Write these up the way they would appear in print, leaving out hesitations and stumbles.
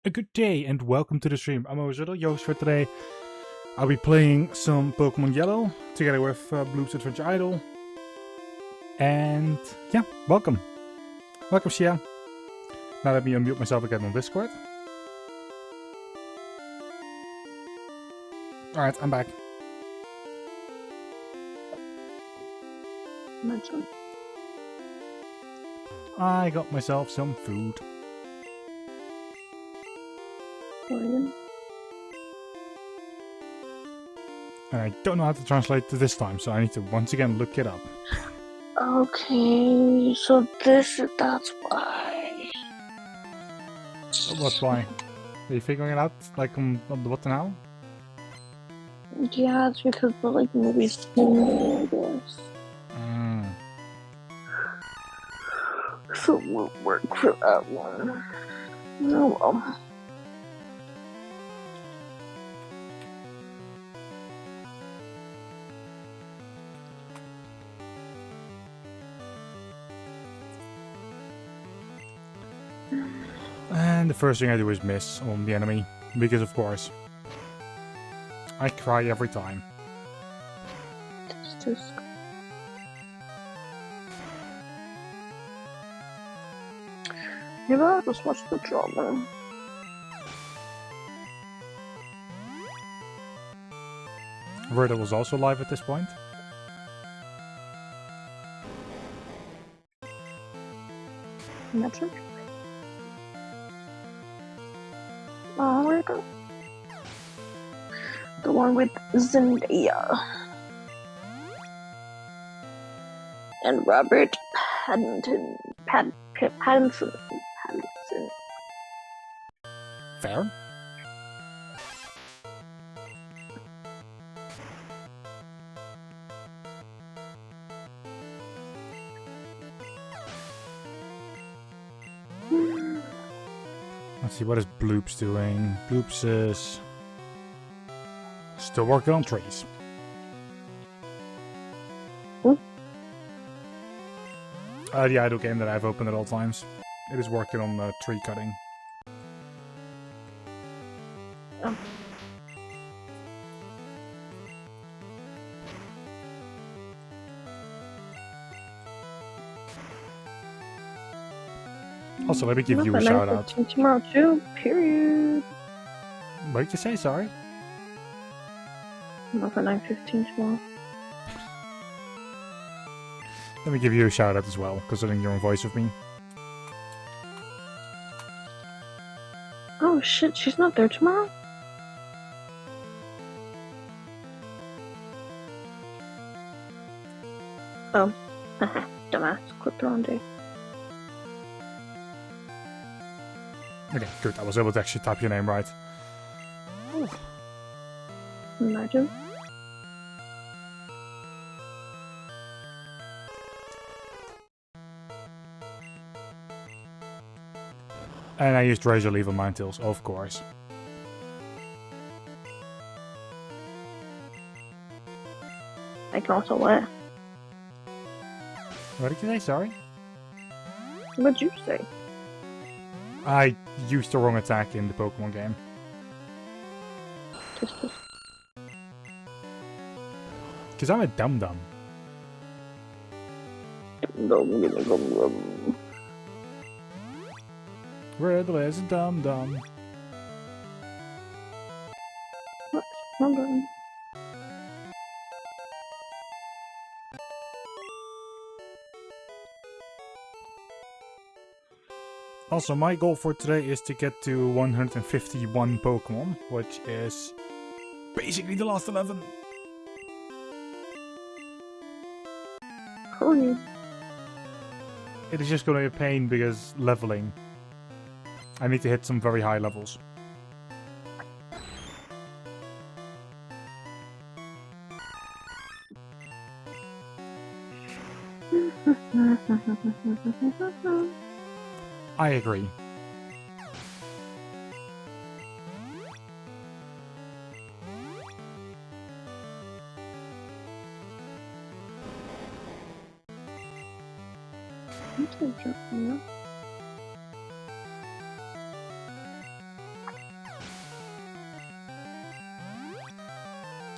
A good day and welcome to the stream. I'm OSRiddle, your host for today. I'll be playing some Pokemon Yellow together with Bloobs Adventure Idol. And yeah, welcome. Welcome, Shia. Now let me unmute myself again on Discord. Alright, I'm back. I got myself some food. And I don't know how to translate to this time, so I need to once again look it up. Okay, so that's why. What's why? Are you figuring it out, like on the button now? Yeah, it's because the like movies, I guess. So it won't work for that one. Oh well. And the first thing I do is miss on the enemy, because of course, I cry every time. Maybe I'll just watch the drama. Riddle was also live at this point. Raptr? Oh, where'd it go? The one with Zendaya. And Robert Pattinson. Pattinson. Fair. Let's see, what is Bloobs doing? Bloobs is still working on trees. The idle game that I've opened at all times. It is working on tree cutting. Oh. Also, let me give you a shout out. Tomorrow too, period. What did you say, sorry? I'm up at 9:15 tomorrow. Let me give you a shout out as well, considering you're on voice with me. Oh shit, she's not there tomorrow? Oh. Haha, dumbass. Clicked the wrong day. Okay, good. I was able to actually type your name right. Ooh. Imagine. And I used Razor Leaf on Ninetales, of course. I can also what? What did you say? Sorry? What'd you say? I used the wrong attack in the Pokemon game. Because I'm a dum-dum. Riddle is a dum-dum. What? Dum-dum. Also, my goal for today is to get to 151 Pokemon, which is basically the last 11. Cool. It is just going to be a pain because leveling. I need to hit some very high levels. I agree.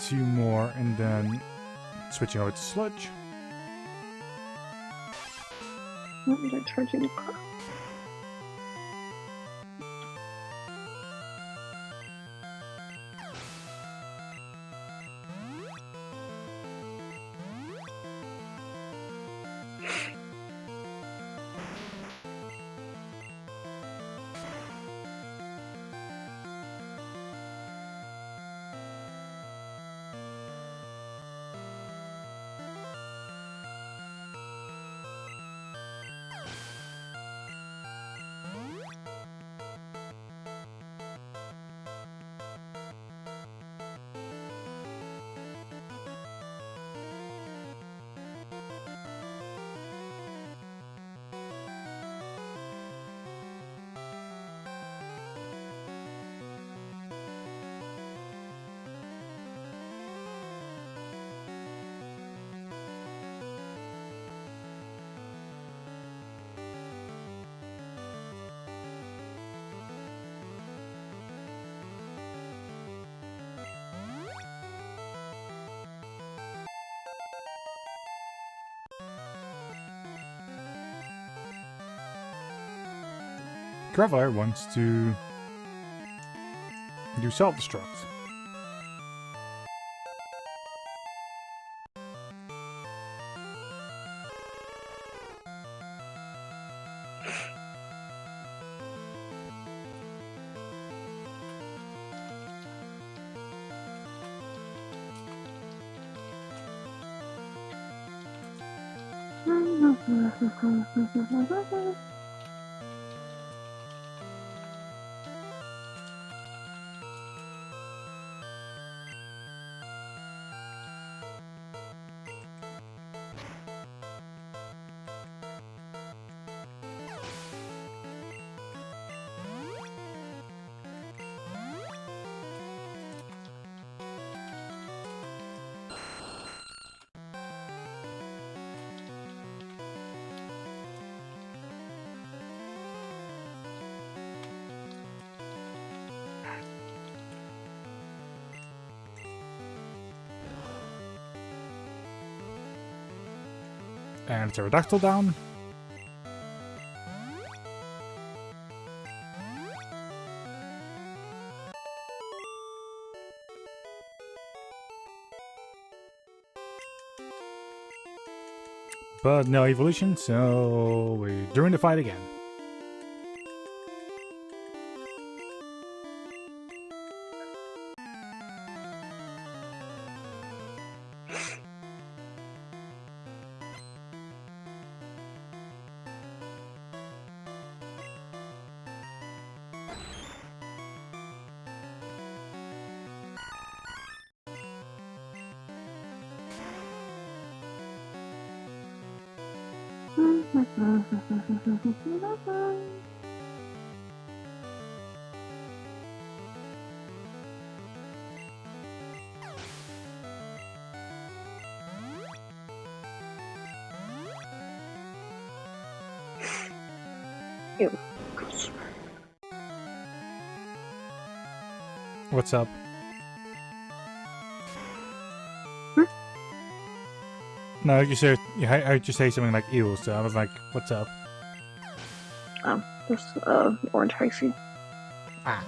2 more and then switching over to sludge. What did I charge in the car? Graveler wants to do self-destruct. And pterodactyl down. But no evolution, so we're doing the fight again. Ew. What's up? No, you said I heard you say something like ew, so I was like, what's up? This orange Hicey. Ah.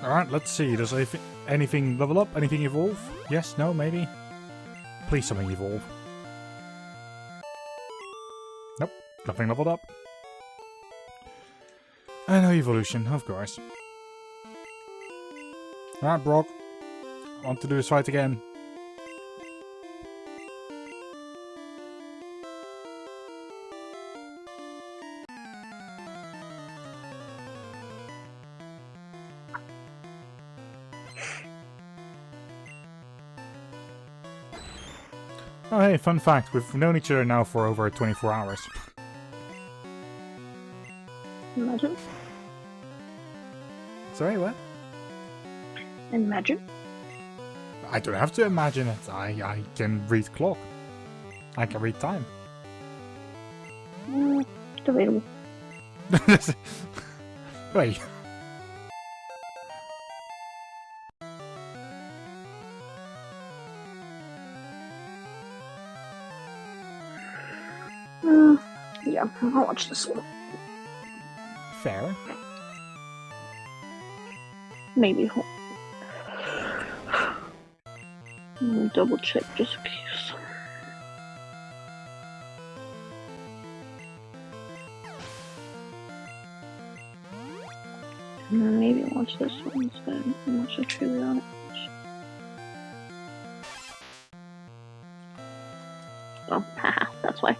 Alright, let's see. Does anything level up? Anything evolve? Yes, no, maybe? Please something evolve. Nope, nothing leveled up. And no evolution, of course. Alright, Brock. I want to do this fight again. Oh hey, fun fact, we've known each other now for over 24 hours. Imagine. Sorry, what? Imagine. I don't have to imagine it. I can read clock. I can read time. Debatable. Wait. Yeah, I'll watch this one. Fair. Maybe. I'll double check just in case. Maybe watch this one instead. I'm not so truly on it. Oh, haha, that's why.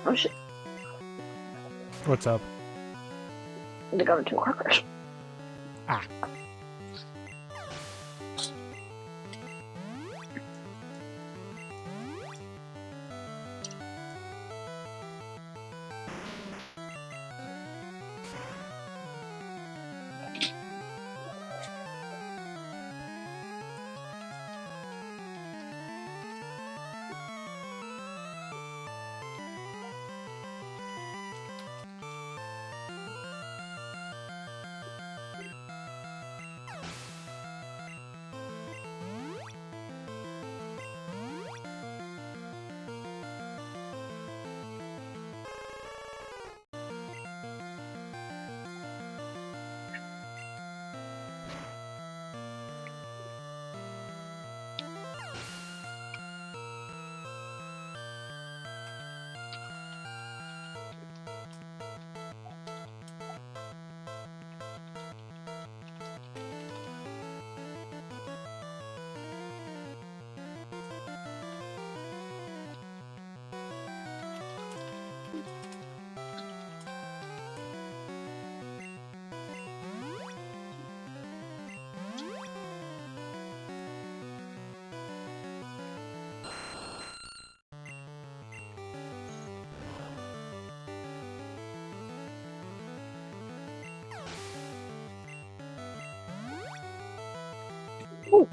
Oh shit. What's up? They got into a car crash. Ah. Ooh.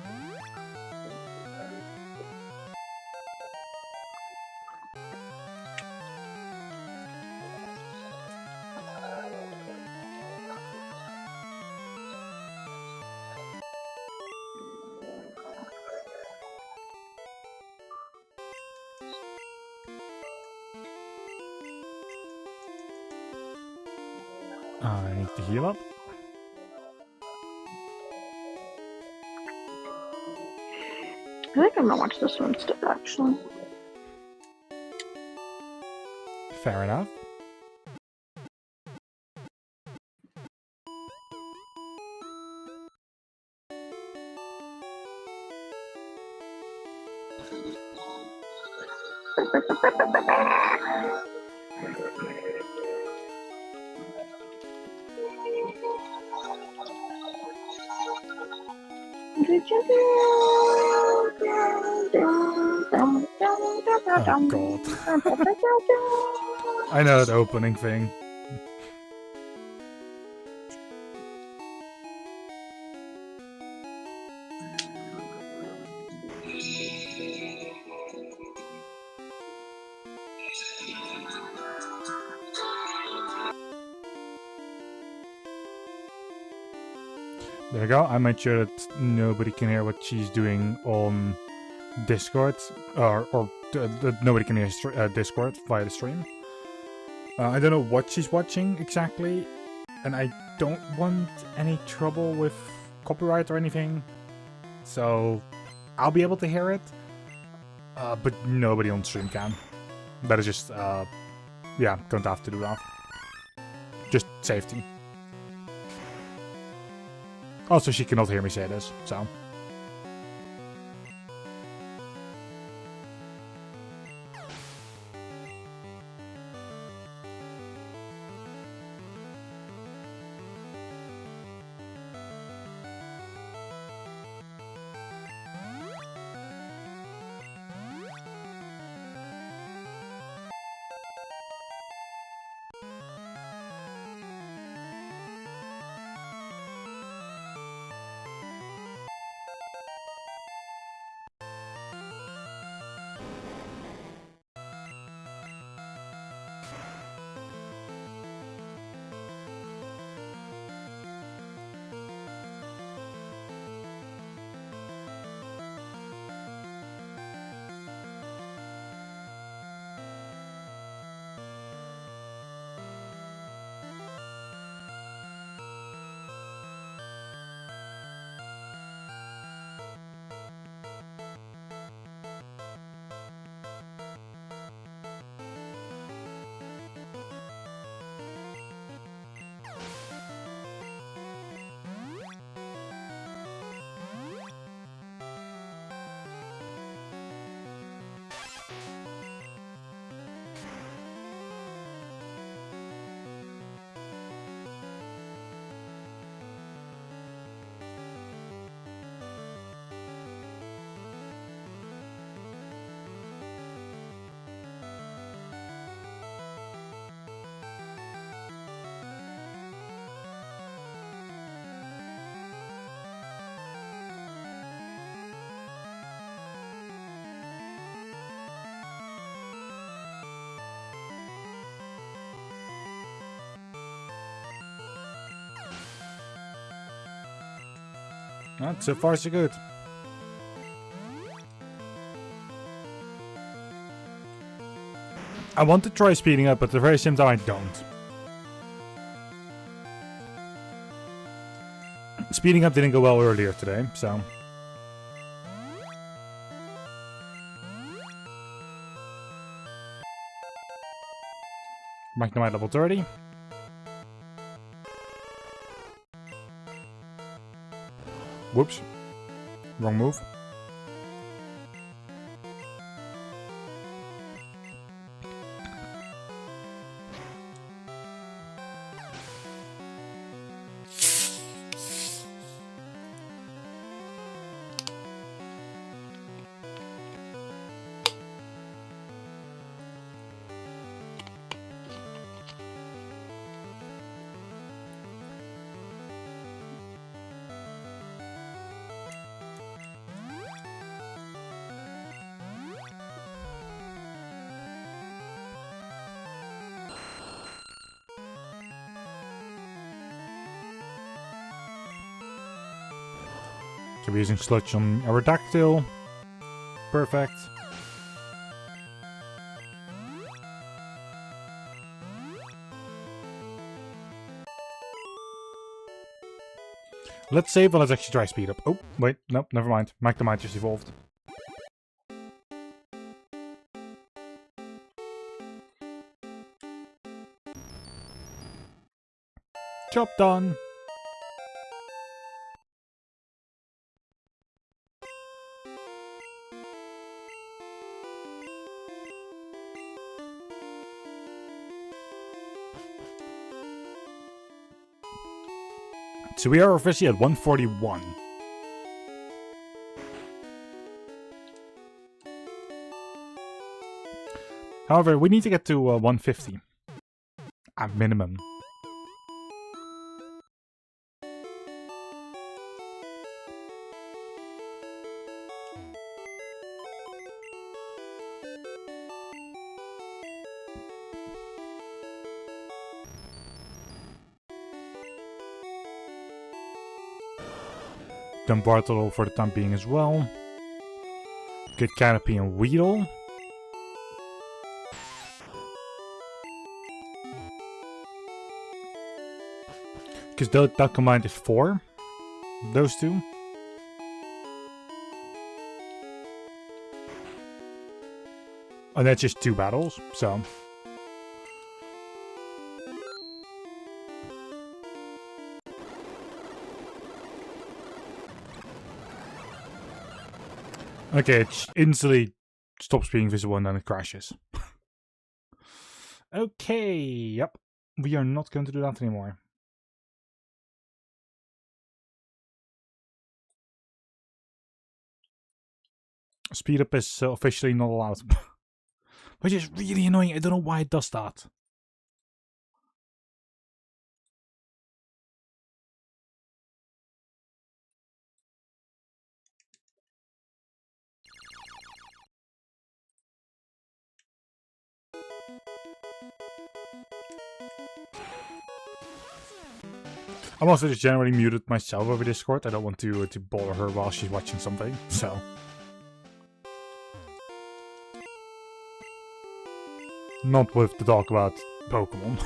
I need to heal up. I think I'm gonna watch this one instead, actually. Fair enough. Oh god. I know the opening thing. There we go. I made sure that nobody can hear what she's doing on Discord, or that nobody can hear Discord via the stream. I don't know what she's watching exactly, and I don't want any trouble with copyright or anything, so I'll be able to hear it, but nobody on stream can. That is just, yeah, don't have to do that. Just safety. Also, she cannot hear me say this, so. Alright, so far so good. I want to try speeding up, but at the very same time I don't. Speeding up didn't go well earlier today, so... Magnemite level 30. Whoops. Wrong move. So we're using Sludge on our Dactyl. Perfect. Let's save and let's actually try speed up. Oh, wait, nope, never mind. Magnemite just evolved. Job done. So we are officially at 141. However, we need to get to 150. At minimum. Then Bartolo for the time being as well. Get Canopy and Weedle. Because that combined is 4. Those two. And that's just 2 battles, so. Okay, it instantly stops being visible and then it crashes. Okay, yep. We are not going to do that anymore. Speed up is officially not allowed. Which is really annoying. I don't know why it does that. I'm also just generally muted myself over Discord. I don't want to bother her while she's watching something, so. Not with the talk about Pokemon.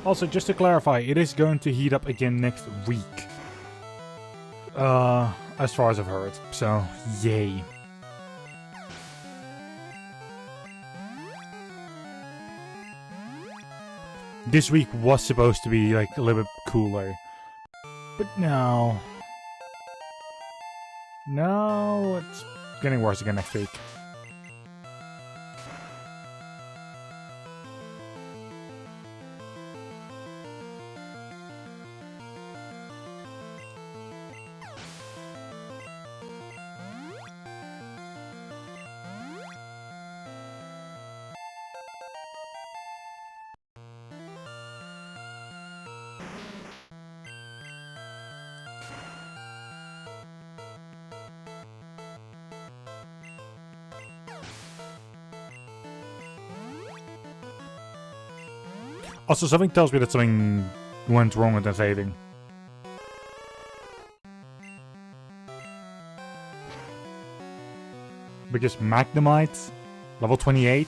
Also, just to clarify, it is going to heat up again next week. As far as I've heard. So, yay. This week was supposed to be like a little bit cooler. But no. No, it's getting worse again next week. Also, something tells me that something went wrong with the saving. Because Magnemite, level 28,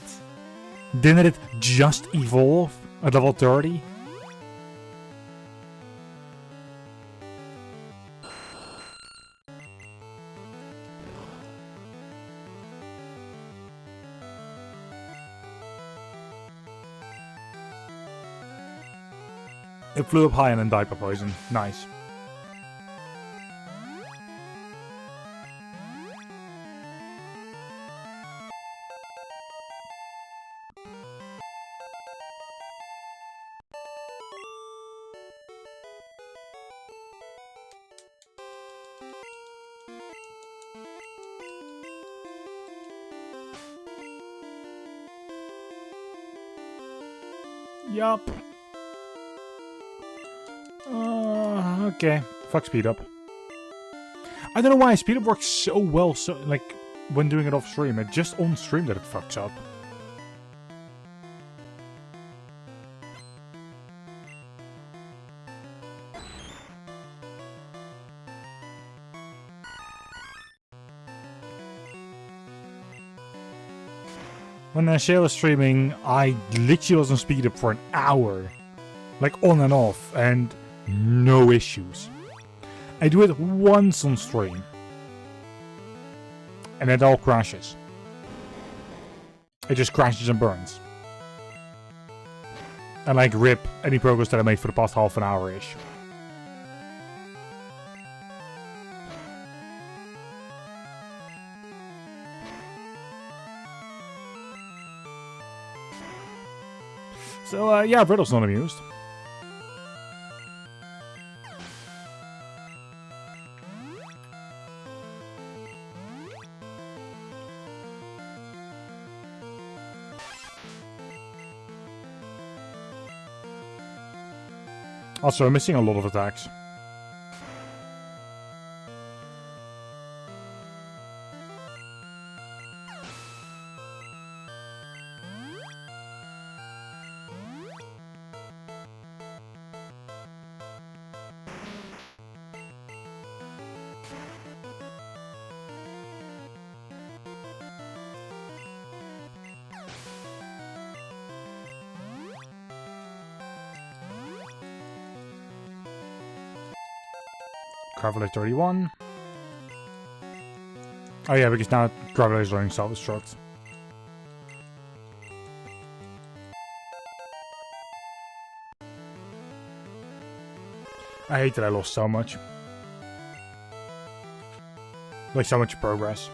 didn't it just evolve at level 30? It flew up high and then died by poison. Nice. Yup. Okay. Fuck speed up. I don't know why speed up works so well, so like when doing it off stream. It's just on stream that it fucks up. When Shale was streaming, I literally was on speed up for an hour. Like on and off, and no issues. I do it once on stream. And it all crashes. It just crashes and burns. And like rip any progress that I made for the past half an hour-ish. So yeah, Riddle's not amused. Also, I'm missing a lot of attacks. Gravelite 31. Oh yeah, because now Gravelite is learning self-destruct. I hate that I lost so much. Like, so much progress.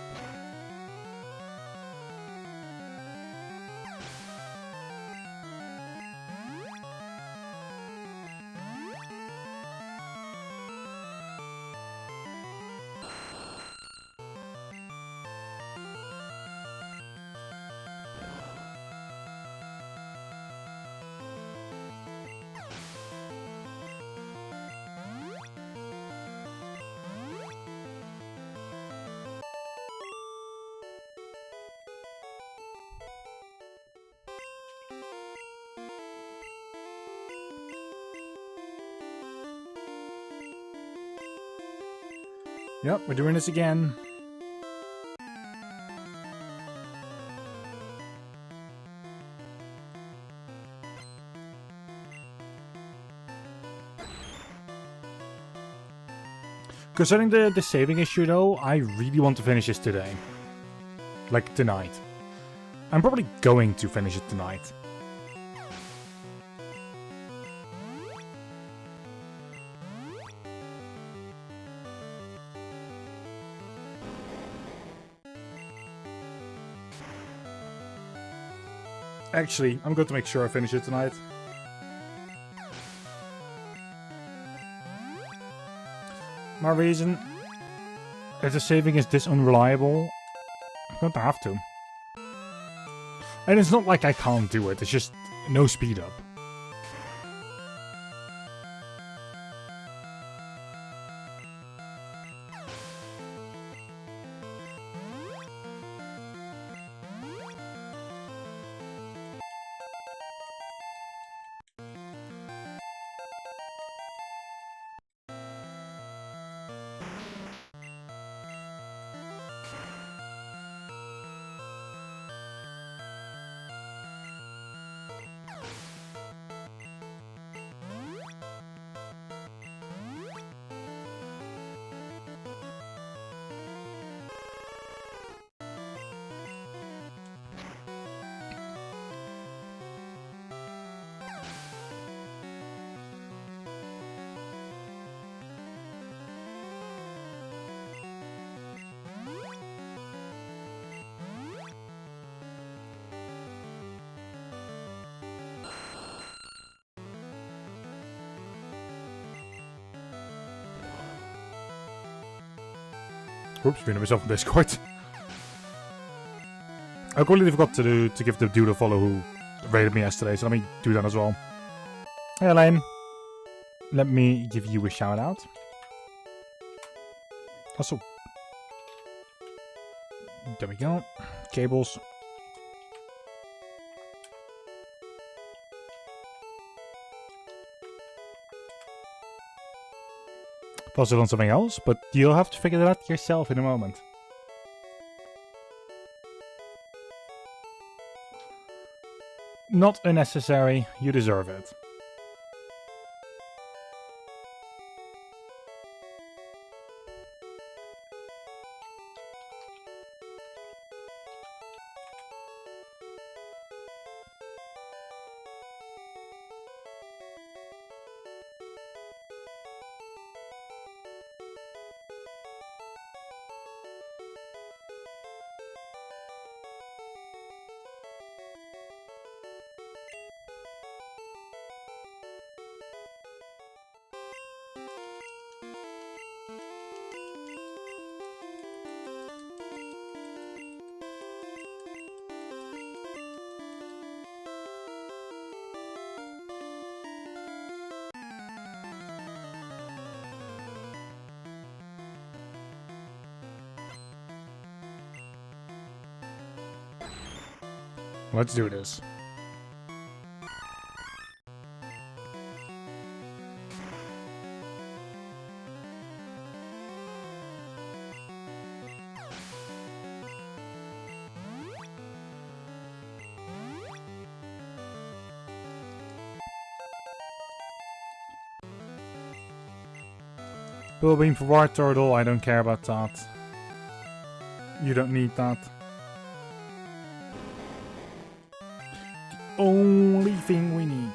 Yep, we're doing this again. Concerning the saving issue though, I really want to finish this today. Like, tonight. I'm probably going to finish it tonight. Actually, I'm going to make sure I finish it tonight. My reason, if the saving is this unreliable, I'm going to have to. And it's not like I can't do it, it's just no speed up. Oops, muted myself on Discord. I completely forgot to give the dude a follow who raided me yesterday, so let me do that as well. Hey Elaine, let me give you a shout out. Also, there we go. Cables. Pause it on something else, but you'll have to figure that out yourself in a moment. Not unnecessary, you deserve it. Let's do this. Bull beam for war turtle, I don't care about that. You don't need that. The only thing we need.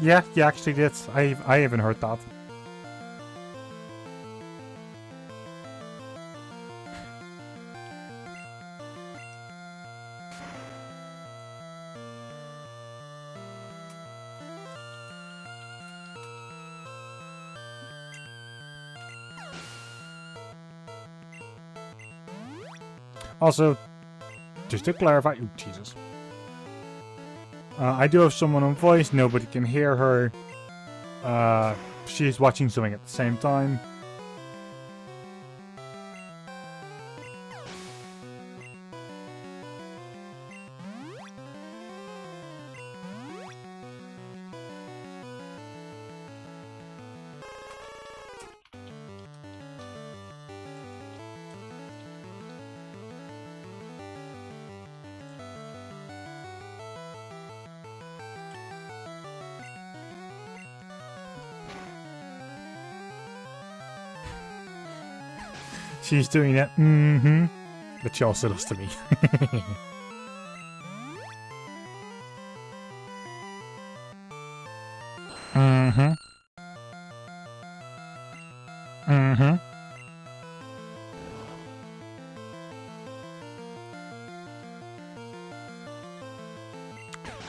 Yeah, you actually did. I haven't heard that. Also, just to clarify, oh Jesus. I do have someone on voice, nobody can hear her. She's watching something at the same time. She's doing it, but she also does to me.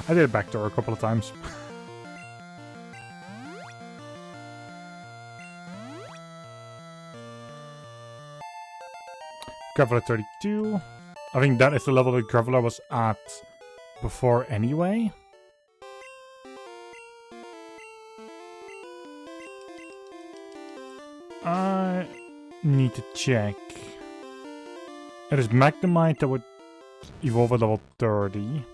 I did it back to her a couple of times. Graveler 32. I think that is the level that Graveler was at before anyway. I need to check. It is Magnemite that would evolve at level 30.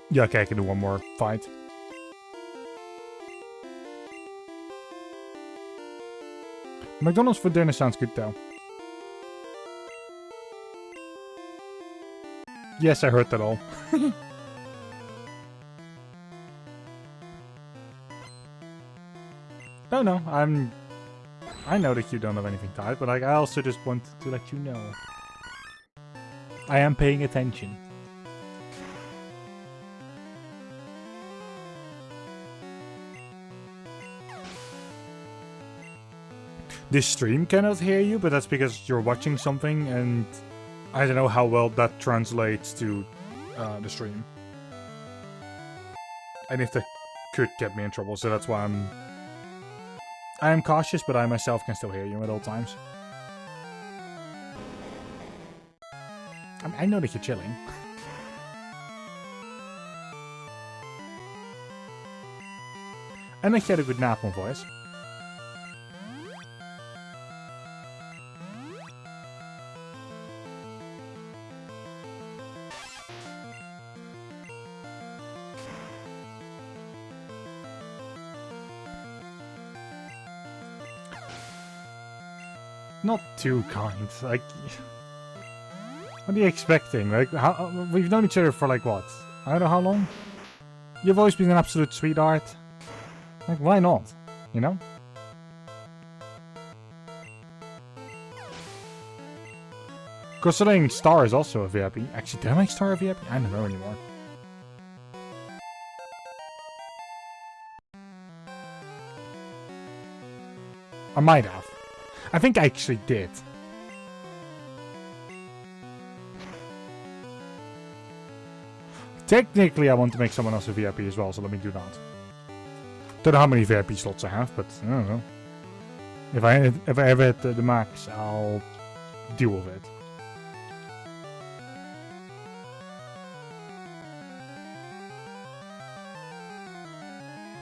Yeah, okay, I can do one more fight. McDonald's for dinner sounds good though. Yes, I heard that all. No, I know that you don't have anything tied, but like, I also just wanted to let you know. I am paying attention. This stream cannot hear you, but that's because you're watching something, and I don't know how well that translates to the stream. And if that could get me in trouble, so that's why I am cautious, but I myself can still hear you at all times. I mean, I know that you're chilling. And that you had a good nap on voice. Not too kind. Like, what are you expecting? Like, we've known each other for like what? I don't know how long. You've always been an absolute sweetheart. Like, why not? You know? Considering Star is also a VIP. Actually, did I make Star a VIP? I don't know anymore. I might have. I think I actually did. Technically, I want to make someone else a VIP as well, so let me do that. Don't know how many VIP slots I have, but I don't know. If I ever hit the max, I'll deal with it.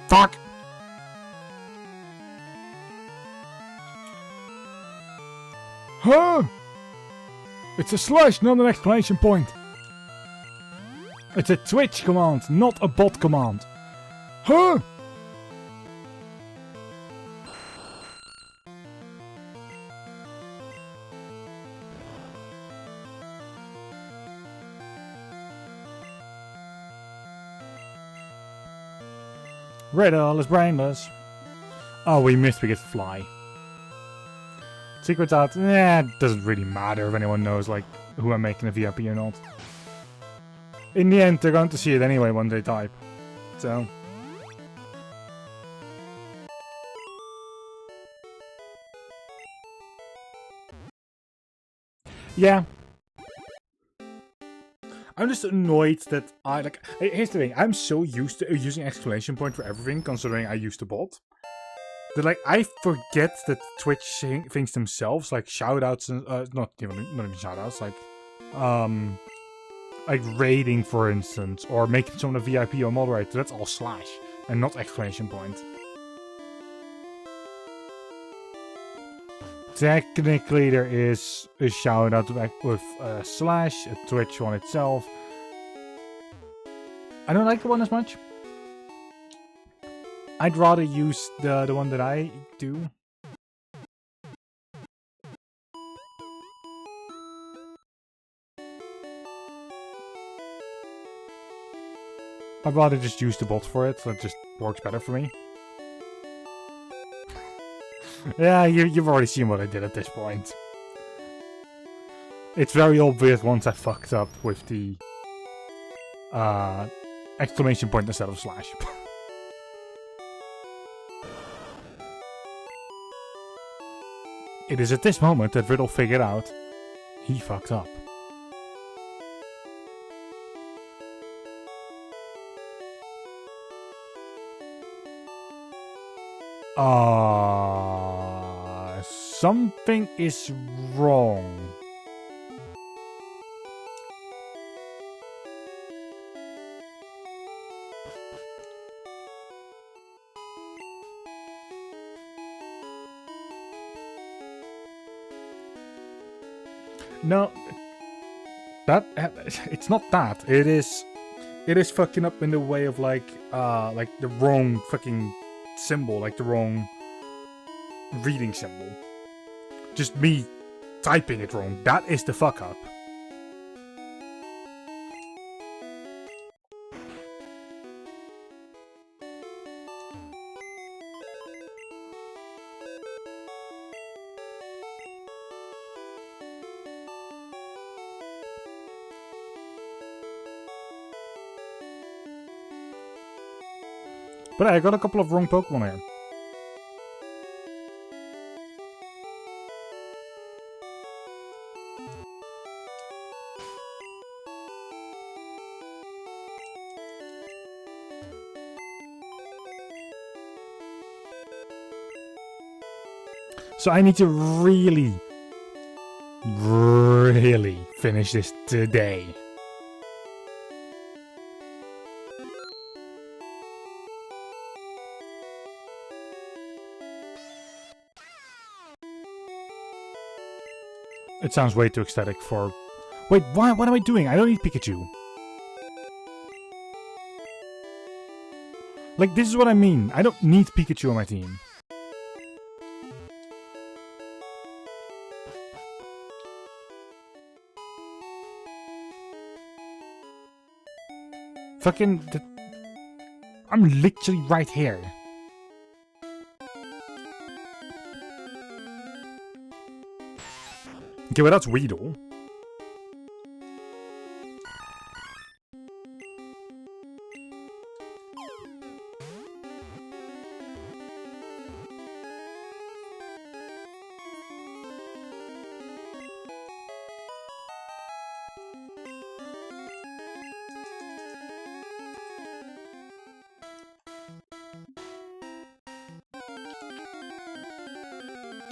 Fuck! Huh? It's a slash, not an exclamation point. It's a Twitch command, not a bot command. Huh? Riddle is brainless. Oh, we missed, we get to fly. Secrets out, it doesn't really matter if anyone knows, like, who I'm making a VIP or not. In the end, they're going to see it anyway when they type. So. Yeah. I'm just annoyed that here's the thing, I'm so used to using exclamation point for everything, considering I used the bot. That, like, I forget that Twitch things themselves, like shoutouts and, not even shoutouts, like raiding, for instance, or making someone a VIP or moderator, that's all slash, and not exclamation point. Technically, there is a shoutout with slash, a Twitch one itself. I don't like the one as much. I'd rather use the one that I do. I'd rather just use the bot for it, so it just works better for me. Yeah, you've already seen what I did at this point. It's very obvious once I fucked up with the exclamation point instead of slash. It is at this moment that Riddle figured out he fucked up. Something is wrong. No, it's not that. It is fucking up in the way of like the wrong fucking symbol, like the wrong reading symbol. Just me typing it wrong. That is the fuck up. But I got a couple of wrong Pokemon here. So I need to really finish this today. It sounds way too ecstatic for... Wait, why? What am I doing? I don't need Pikachu. Like, this is what I mean. I don't need Pikachu on my team. Fucking... I'm literally right here. Okay, well that's Weedle.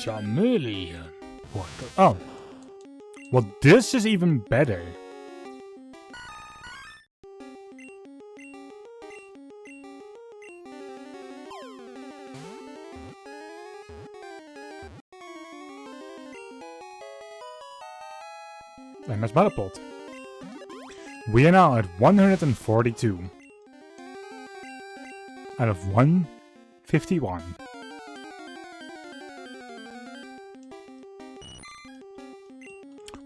Chameleon. What the? Oh. Well, this is even better. And that's Battleplot. We are now at 142 out of 151.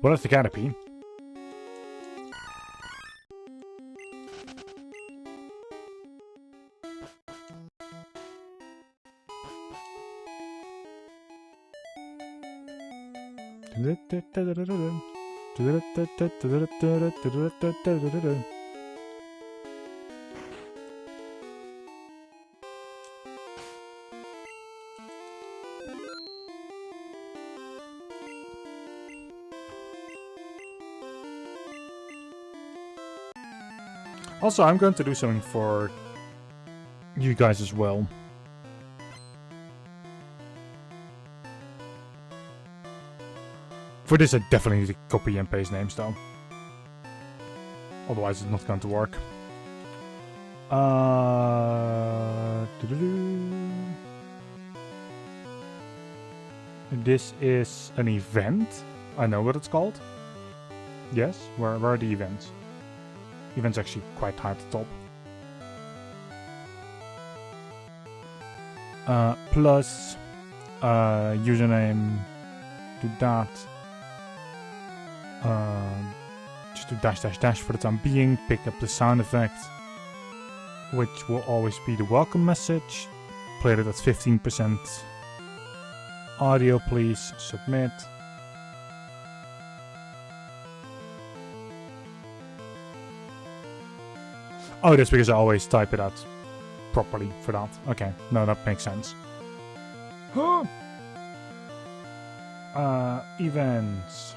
What is the canopy? Also, I'm going to do something for you guys as well. For this, I definitely need to copy and paste names, though. Otherwise, it's not going to work. This is an event. I know what it's called. Yes, where are the events? Events actually quite high at the top. Plus username. Do that. Just do dash dash dash for the time being. Pick up the sound effect, which will always be the welcome message. Play it at 15%. Audio, please. Submit. Oh, that's because I always type it out properly for that. Okay, no, that makes sense. Events.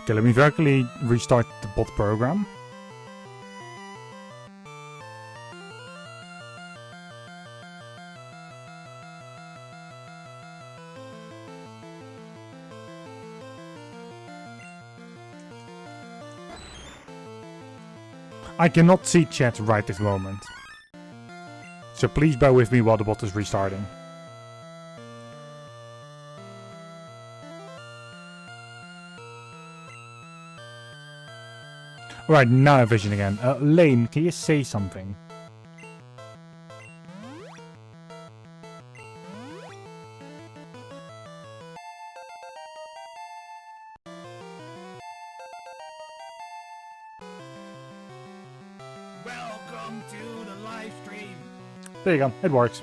Okay, let me virtually restart the bot program. I cannot see chat right this moment. So please bear with me while the bot is restarting. Right, now I have vision again. Lane, can you say something? Welcome to the live stream. There you go, it works.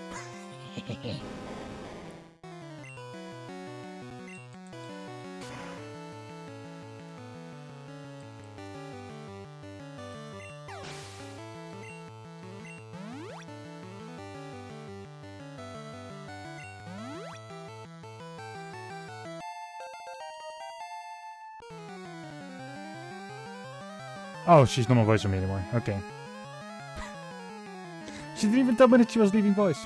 Oh, she's not on voice for me anymore. Okay. She didn't even tell me that she was leaving voice.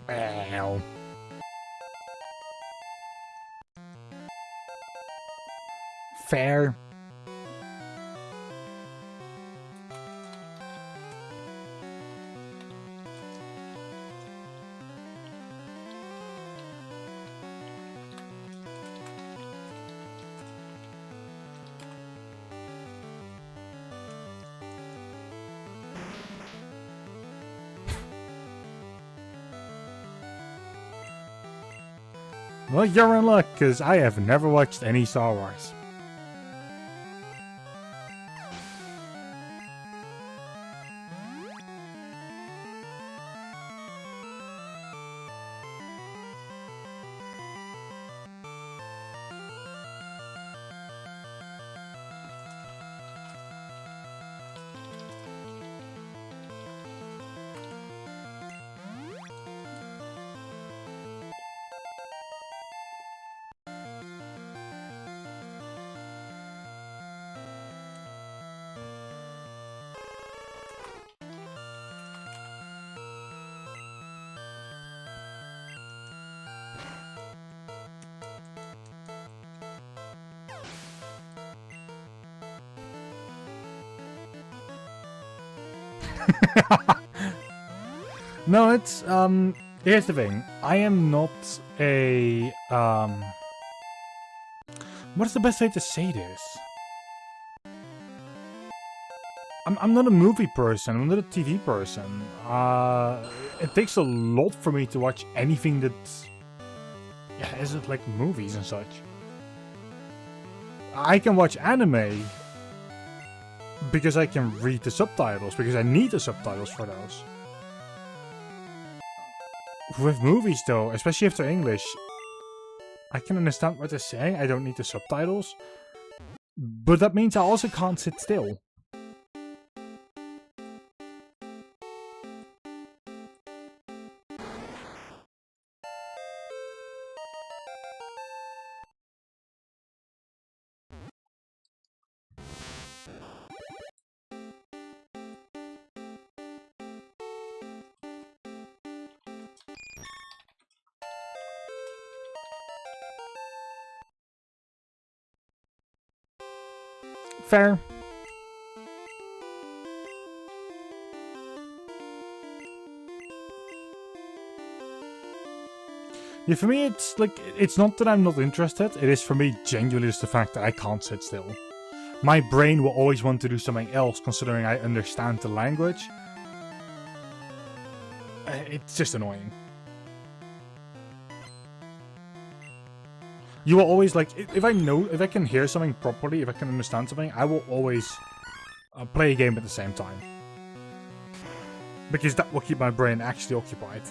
Ow. Fair. Well, you're in luck, because I have never watched any Star Wars. No, it's, here's the thing. I am not a, what's the best way to say this? I'm not a movie person, I'm not a TV person. It takes a lot for me to watch anything that's, yeah, is it like movies and such? I can watch anime because I can read the subtitles, because I need the subtitles for those. With movies though, especially if they're English, I can understand what they're saying, I don't need the subtitles. But that means I also can't sit still. Fair. Yeah, for me it's like, it's not that I'm not interested, it is for me genuinely just the fact that I can't sit still. My brain will always want to do something else considering I understand the language. It's just annoying. You will always, like, if I can hear something properly, if I can understand something, I will always play a game at the same time. Because that will keep my brain actually occupied.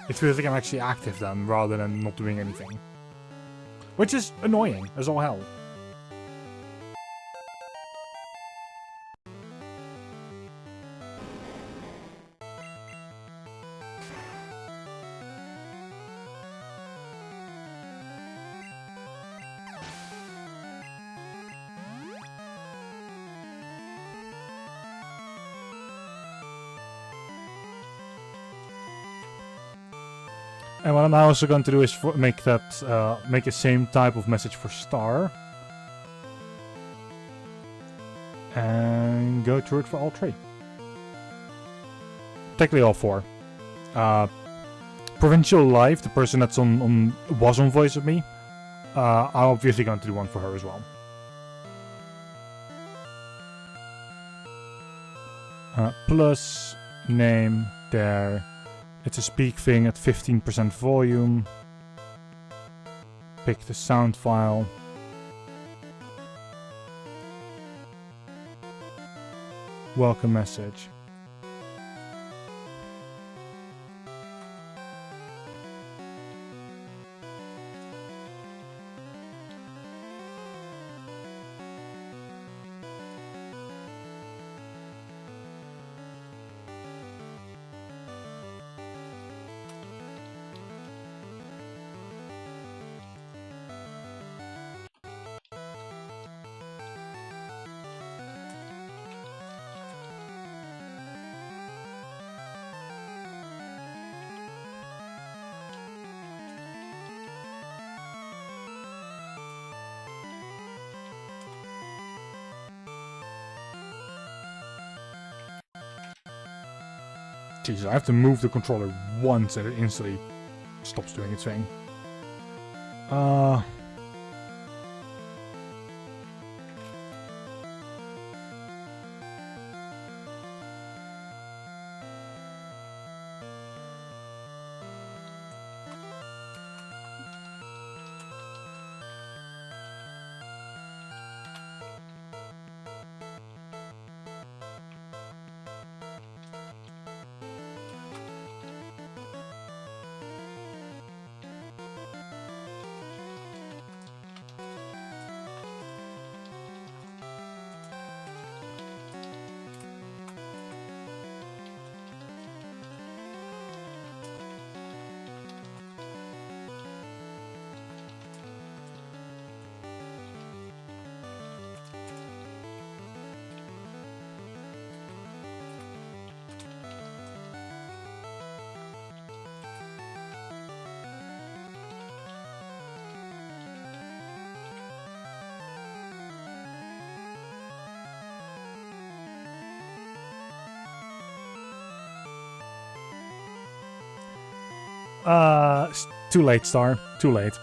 It feels like I'm actually active then, rather than not doing anything. Which is annoying as all hell. And what I'm also going to do is make that make the same type of message for Star, and go through it for all three. Technically all four. Provincial Life, the person that's was on Voice of Me, I'm obviously going to do one for her as well. Plus name there. It's a speak thing at 15% volume. Pick the sound file. Welcome message. Jesus, I have to move the controller once and it instantly stops doing its thing. Too late, Star. Too late.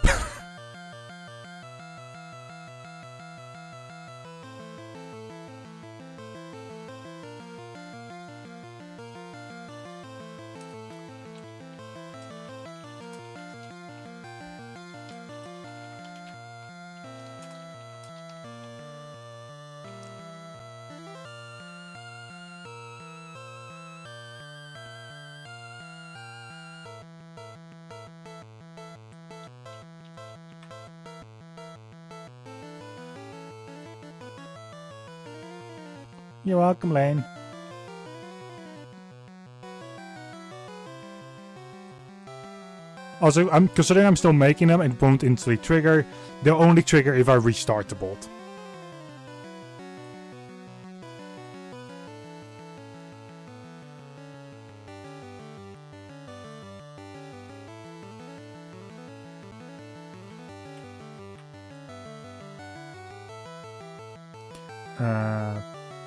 You're welcome, Lane. Also, considering I'm still making them, it won't instantly trigger. They'll only trigger if I restart the bot.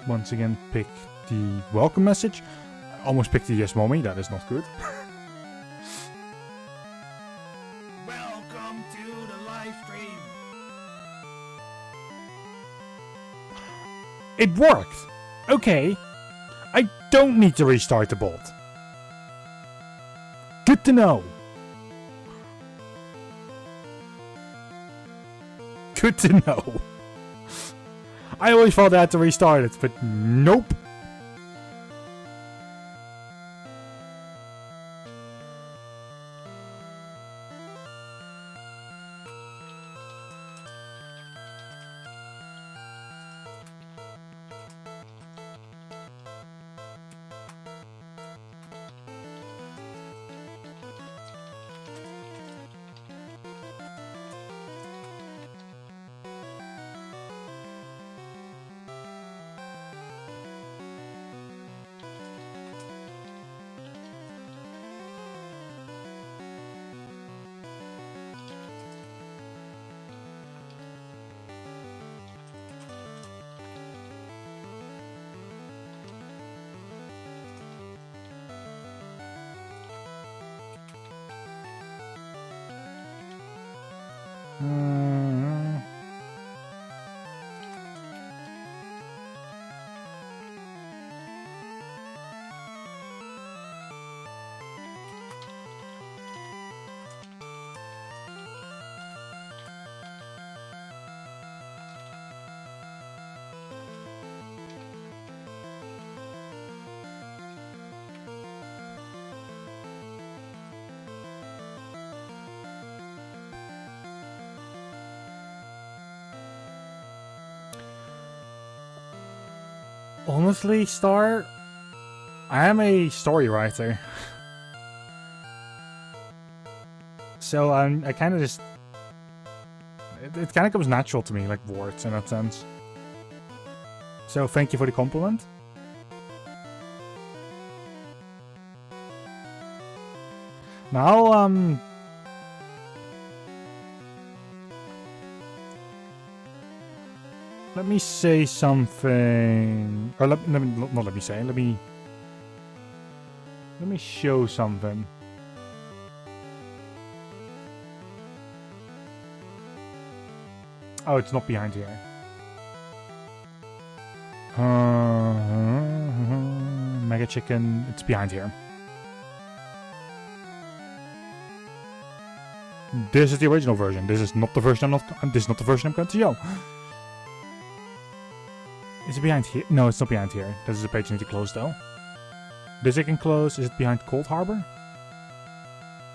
Once again, pick the welcome message. I almost picked the yes mommy, that is not good. Welcome to the live stream. It worked! Okay. I don't need to restart the bot. Good to know. Good to know. I always thought I had to restart it, but nope. Honestly, Star, I am a story writer. So I kind of just... It kind of comes natural to me, like words in that sense. So thank you for the compliment. Now, let me say something, or let me Let me show something. Oh, it's not behind here. Mega Chicken, it's behind here. This is the original version. This is not the version this is not the version I'm going to show. Is it behind here? No, it's not behind here. This is a page I need to close though. This I can close. Is it behind Cold Harbor?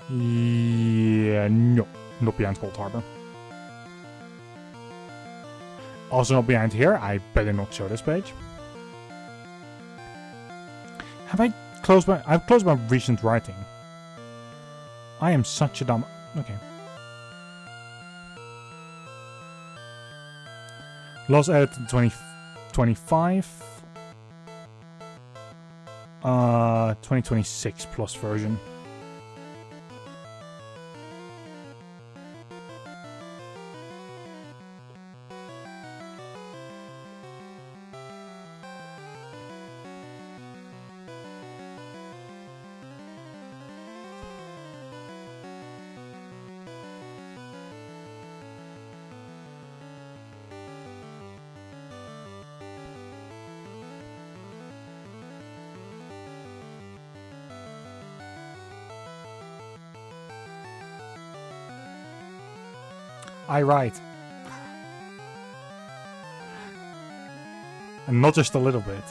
Yeah, no. Not behind Cold Harbor. Also not behind here. I better not show this page. Have I closed my... I've closed my recent writing. I am such a dumb... Okay. Lost edit in 2025. 2026 plus version. I write. And not just a little bit.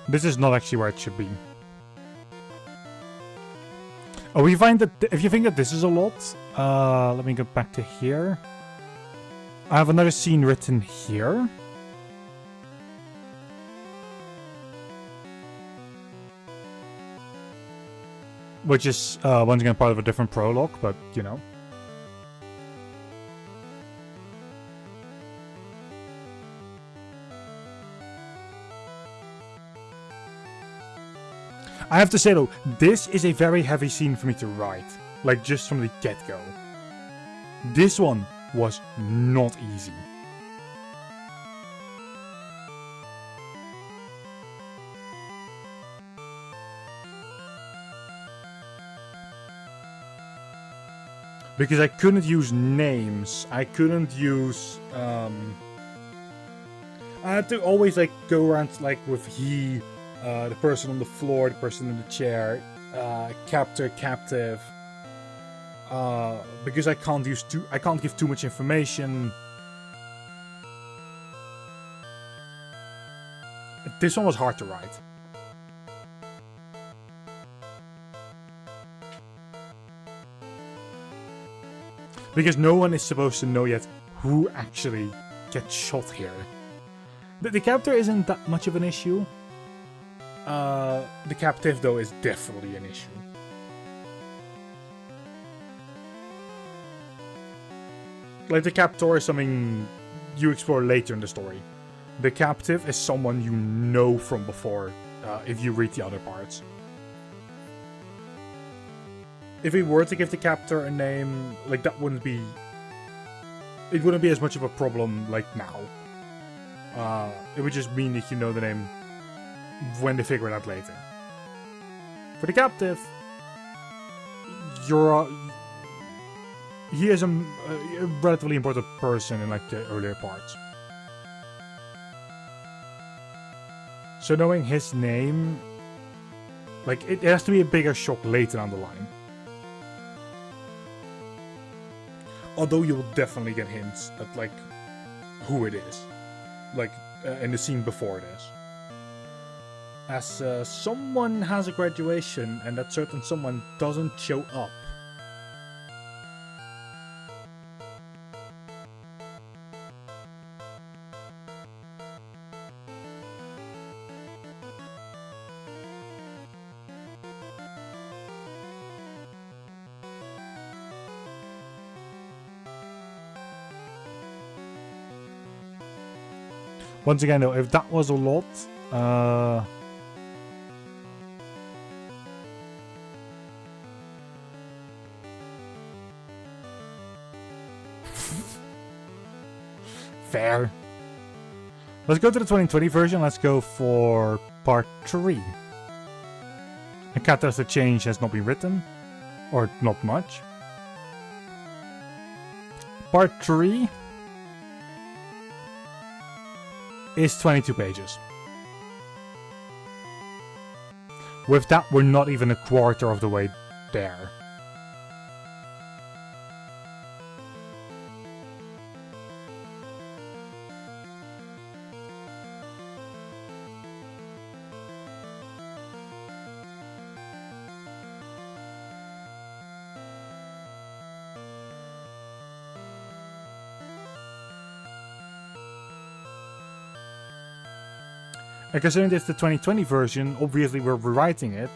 This is not actually where it should be. Oh, we find that if you think that this is a lot, let me go back to here. I have another scene written here. Which is, once again, part of a different prologue, but, you know. I have to say though, this is a very heavy scene for me to write. Like, just from the get-go. This one was not easy. Because I couldn't use names. I couldn't use... I had to always like go around like with he... the person on the floor, the person in the chair, captor, captive. Because I can't give too much information. This one was hard to write. Because no one is supposed to know yet who actually gets shot here. The captor isn't that much of an issue. The captive, though, is definitely an issue. Like, the captor is something you explore later in the story. The captive is someone you know from before, if you read the other parts. If we were to give the captor a name, like, that wouldn't be... It wouldn't be as much of a problem, like, now. It would just mean that you know the name when they figure it out later. For the captive, he is a relatively important person in like the earlier parts. So knowing his name, like it has to be a bigger shock later down the line. Although you will definitely get hints at like who it is, like in the scene before this. As someone has a graduation and that certain someone doesn't show up Once again, though, if that was a lot, fair. Let's go to the 2020 version. Let's go for part 3. A catalyst change has not been written, or not much. Part 3 is 22 pages. With that, we're not even a quarter of the way there. And considering this is the 2020 version, obviously we're rewriting it,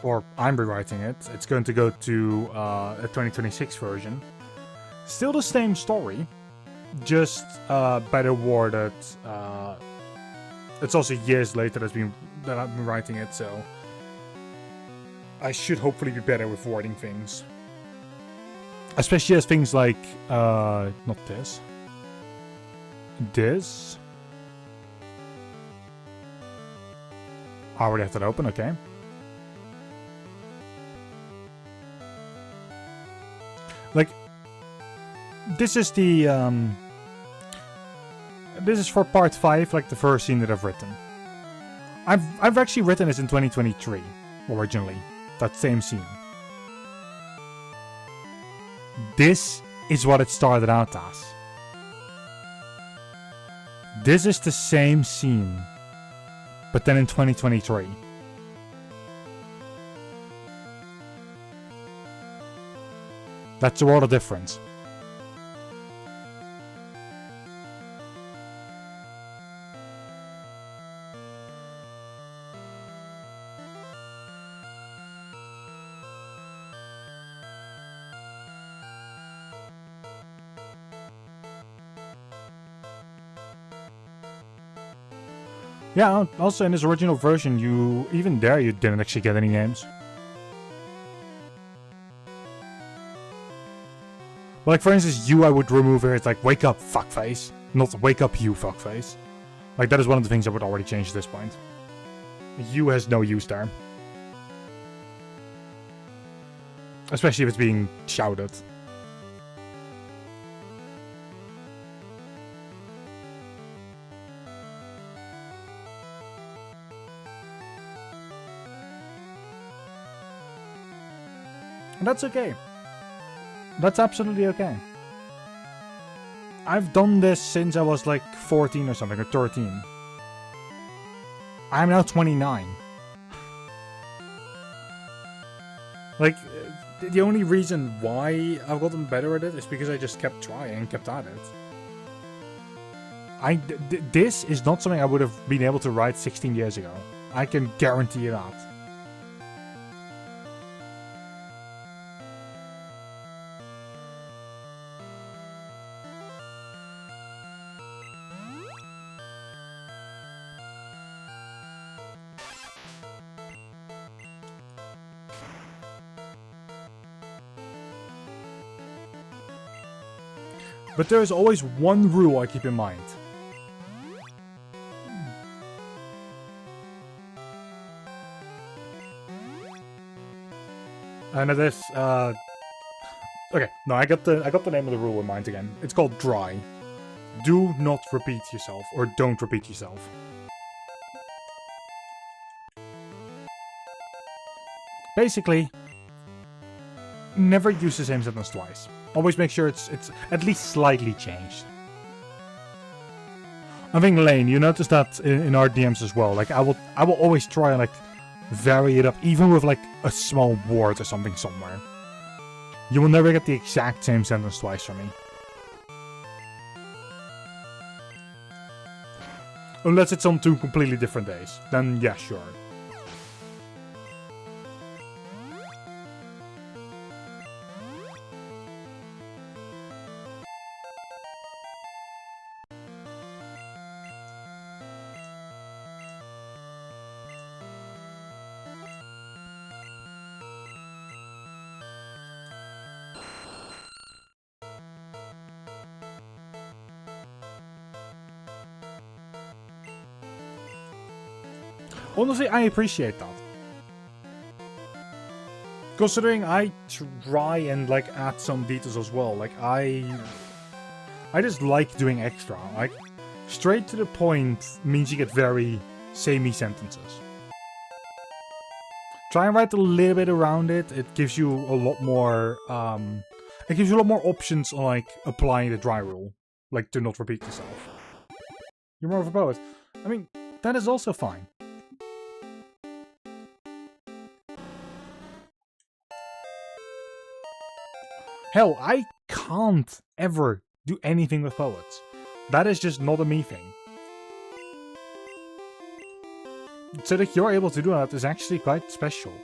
or I'm rewriting it. It's going to go to a 2026 version. Still the same story, just better worded. It's also years later that I've been writing it, so I should hopefully be better with wording things. Especially as things like, not this. This. I already have that open, okay. Like, this is the, this is for part 5, like the first scene that I've written. I've actually written this in 2023, originally. That same scene. This is what it started out as. This is the same scene, but then in 2023. That's a world of difference. Yeah, also in this original version, you didn't actually get any names. Like, for instance, you I would remove here. It's like, wake up, fuckface. Not wake up, you fuckface. Like, that is one of the things I would already change at this point. You has no use there. Especially if it's being shouted. And that's okay. That's absolutely okay. I've done this since I was like 14 or something, or 13. I'm now 29. Like, the only reason why I've gotten better at it is because I just kept trying and kept at it. This is not something I would have been able to write 16 years ago. I can guarantee you that. But there is always one rule I keep in mind. And it is, okay, no, I got the name of the rule in mind again. It's called dry. Do not repeat yourself, or don't repeat yourself. Basically, never use the same sentence twice. Always make sure it's at least slightly changed. I think Lane, you noticed that in our DMs as well. Like I will always try and like vary it up, even with like a small word or something somewhere. You will never get the exact same sentence twice from me. Unless it's on 2 completely different days. Then yeah, sure. Honestly, I appreciate that. Considering I try and like add some details as well. Like I just like doing extra. Like straight to the point means you get very samey sentences. Try and write a little bit around it. It gives you a lot more options on like applying the dry rule. Like do not repeat yourself. You're more of a poet. I mean, that is also fine. Hell, I can't ever do anything with poets. That is just not a me thing. So that you're able to do that is actually quite special.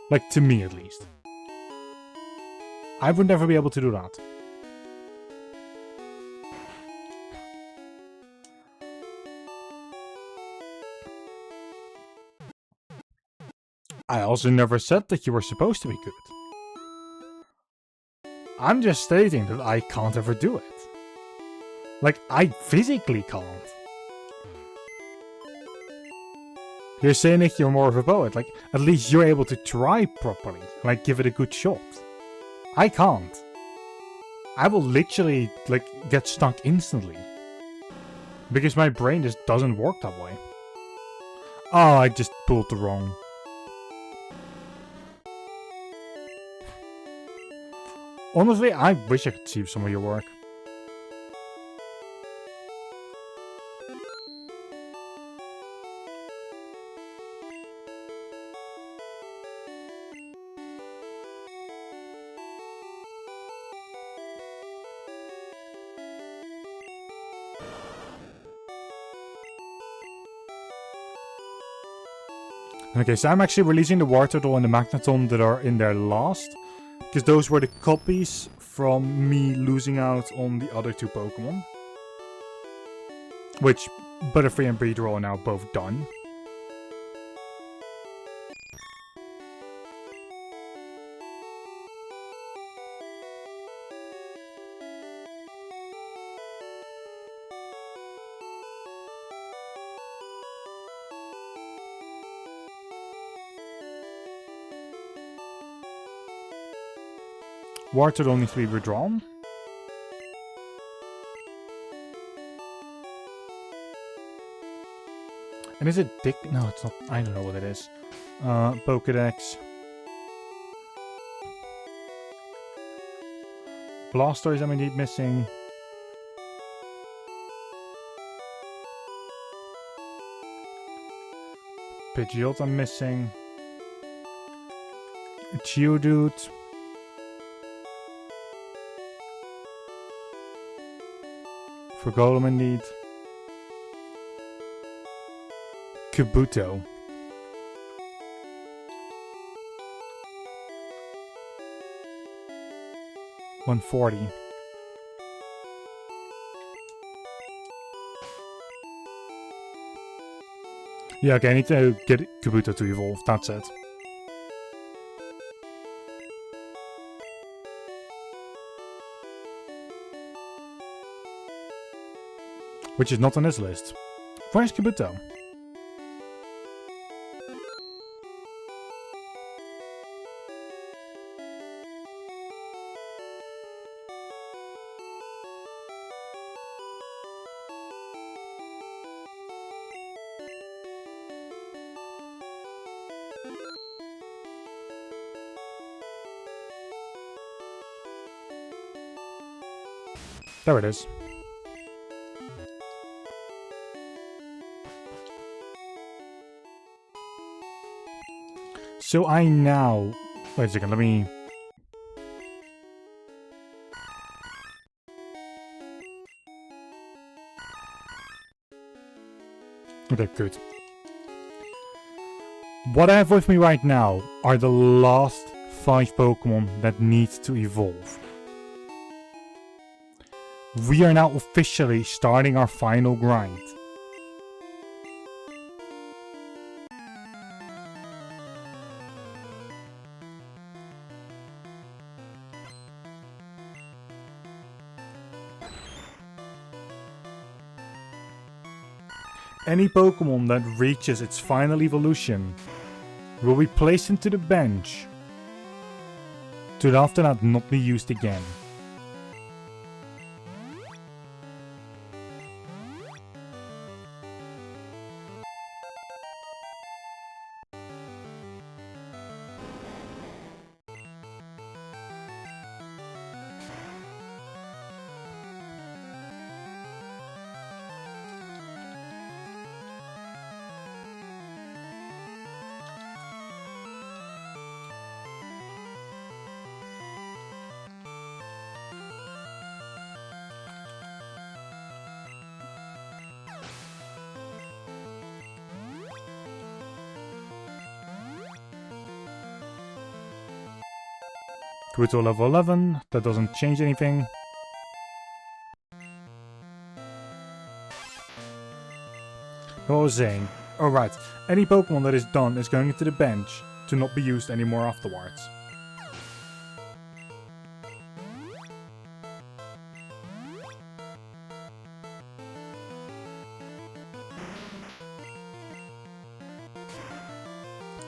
Like, to me at least. I would never be able to do that. I also never said that you were supposed to be good. I'm just stating that I can't ever do it. Like, I physically can't. You're saying that you're more of a poet. Like, at least you're able to try properly. Like, give it a good shot. I can't. I will literally, like, get stuck instantly. Because my brain just doesn't work that way. Oh, I just pulled the wrong. Honestly, I wish I could see some of your work. Okay, so I'm actually releasing the OSRiddle and the Magneton that are in there last. Because those were the copies from me losing out on the other two Pokemon. Which Butterfree and Breedrow are now both done. Water only needs to be withdrawn. And is it Dick? No, it's not. I don't know what it is. Pokédex. Blastoise I'm indeed missing. Pidgeot I'm missing. Geodude. For Golem indeed. Kabuto. $140. Yeah, okay, I need to get Kabuto to evolve, that's it. Which is not on this list. Where's Kabuto? There it is. So I now... Wait a second, let me... Okay, good. What I have with me right now are the last 5 Pokemon that need to evolve. We are now officially starting our final grind. any Pokemon that reaches its final evolution will be placed into the bench to after that not be used again. Kabuto level 11, that doesn't change anything. What was I saying? Alright, any Pokemon that is done is going into the bench to not be used anymore afterwards.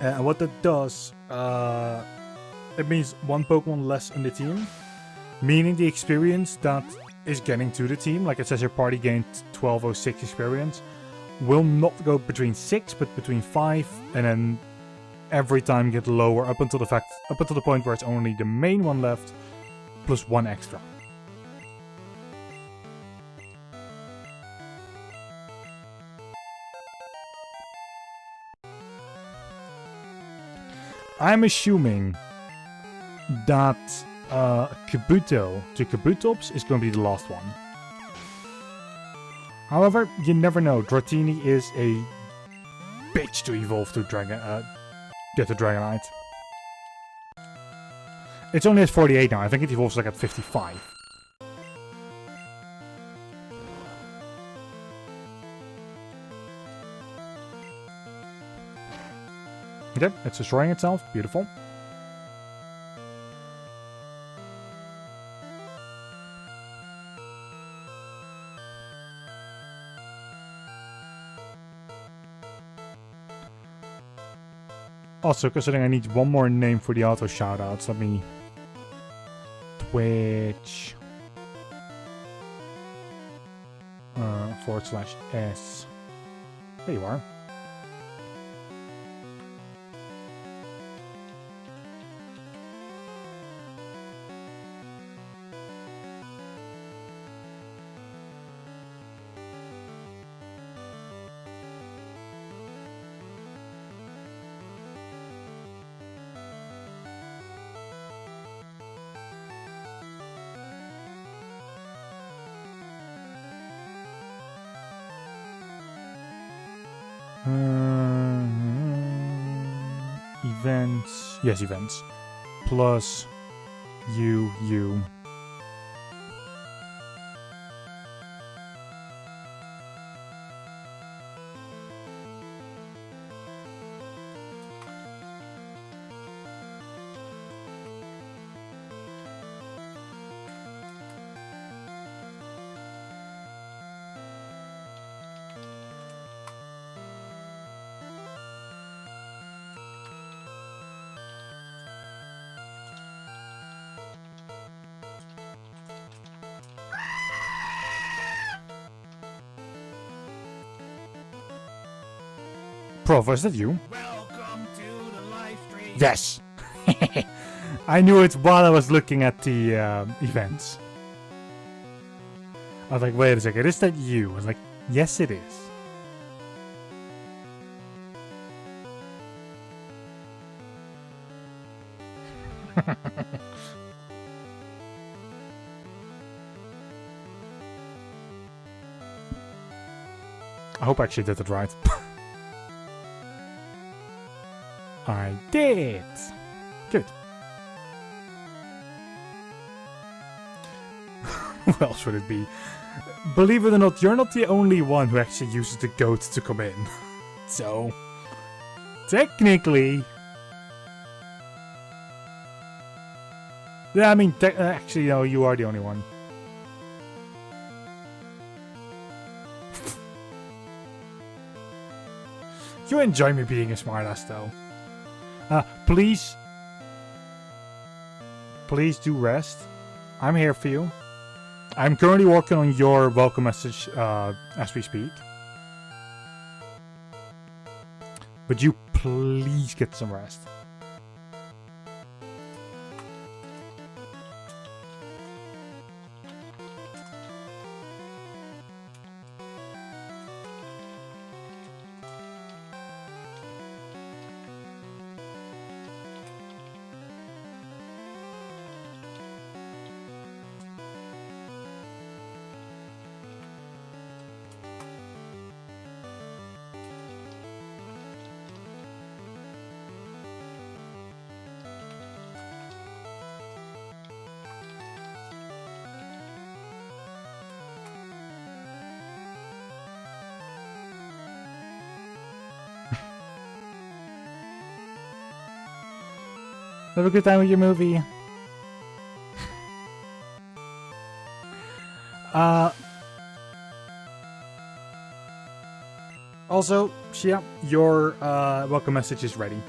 And what that does, it means one Pokemon less in the team, meaning the experience that is getting to the team, like it says your party gained 1206 experience, will not go between 6 but between 5, and then every time get lower up until the point where it's only the main one left plus 1 extra. I'm assuming that Kabuto to Kabutops is going to be the last one. However, you never know. Dratini is a bitch to evolve to get to Dragonite. It's only at 48 now. I think it evolves like at 55. Okay, it's destroying itself. Beautiful. Also, considering I need one more name for the auto shoutouts, let me Twitch /s. There you are. Events. Yes, events. Plus you. Prof, is that you? Welcome to the live stream. Yes! I knew it while I was looking at the events. I was like, wait a second, is that you? I was like, yes it is. I hope I actually did it right. I did! Good. What else would it be? Believe it or not, you're not the only one who actually uses the goat to come in. So, technically... Yeah, I mean, actually, no, you are the only one. You enjoy me being a smartass, though. Please do rest. I'm here for you. I'm currently working on your welcome message as we speak. But you please get some rest. Have a good time with your movie. Also, Shia, your welcome message is ready.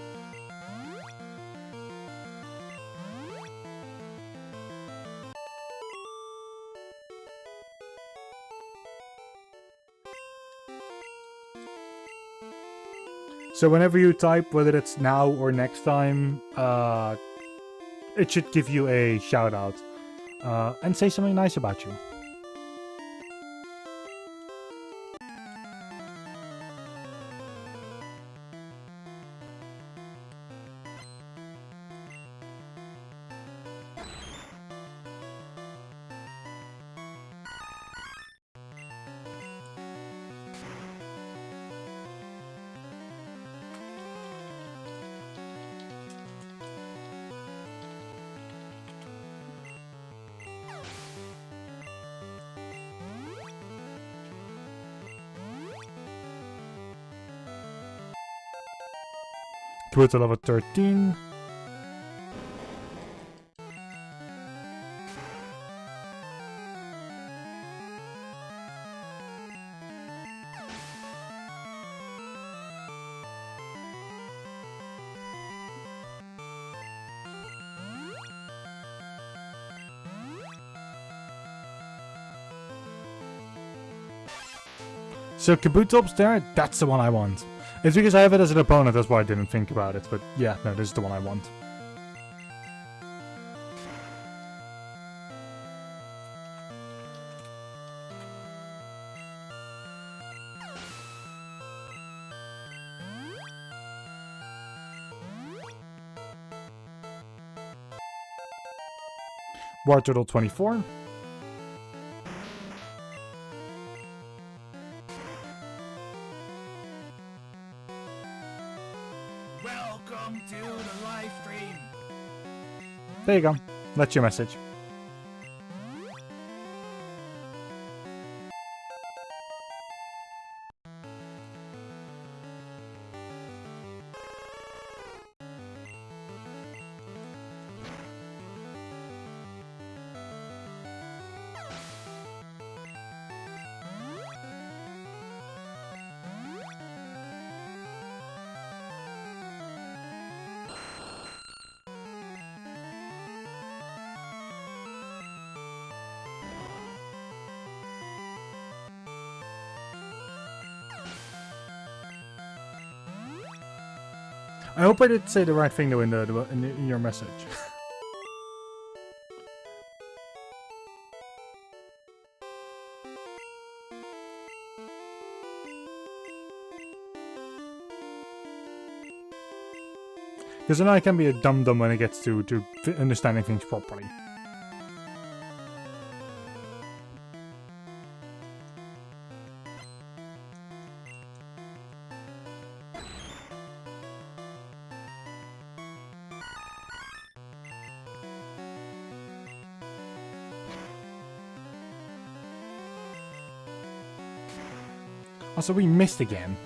So whenever you type, whether it's now or next time, it should give you a shout out and say something nice about you. We're to level 13. So Kabutops there, that's the one I want. It's because I have it as an opponent, that's why I didn't think about it. But yeah, no, this is the one I want. War Turtle 24. Welcome to the live stream. There you go. That's your message. I hope I did say the right thing though in your message. Because I know I can be a dum-dum when it gets to understanding things properly. Also, we missed again.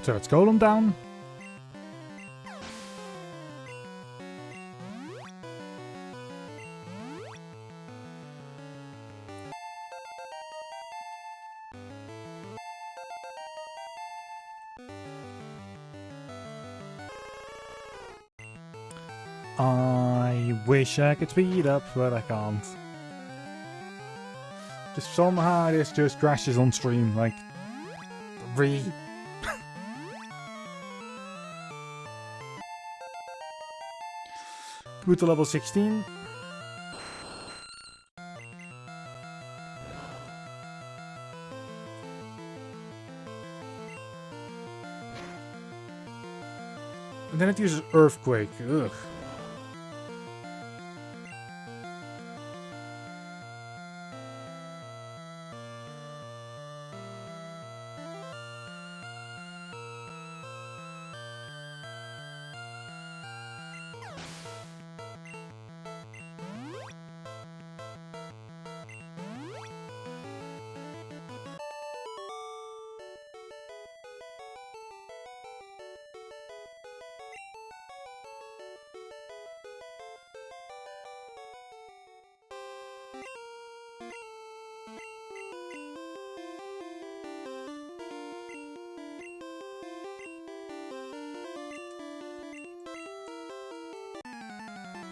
So let's golem down. I wish I could speed up, but I can't. Just somehow this just crashes on stream, like... Really? Kabuto level 16. And then it uses Earthquake. Ugh.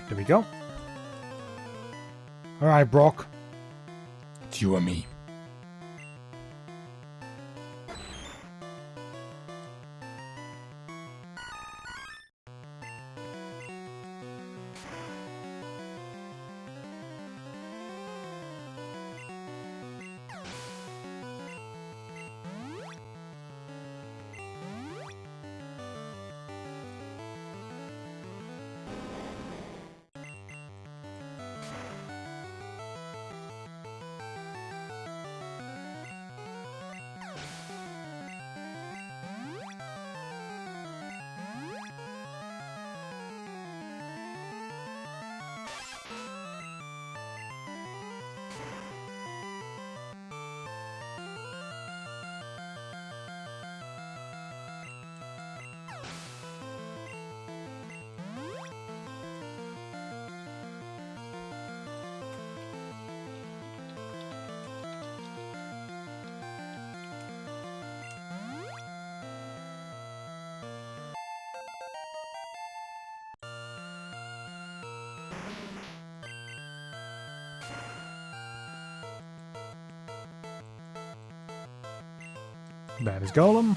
There we go. Alright, Brock. It's you and me. That is Golem.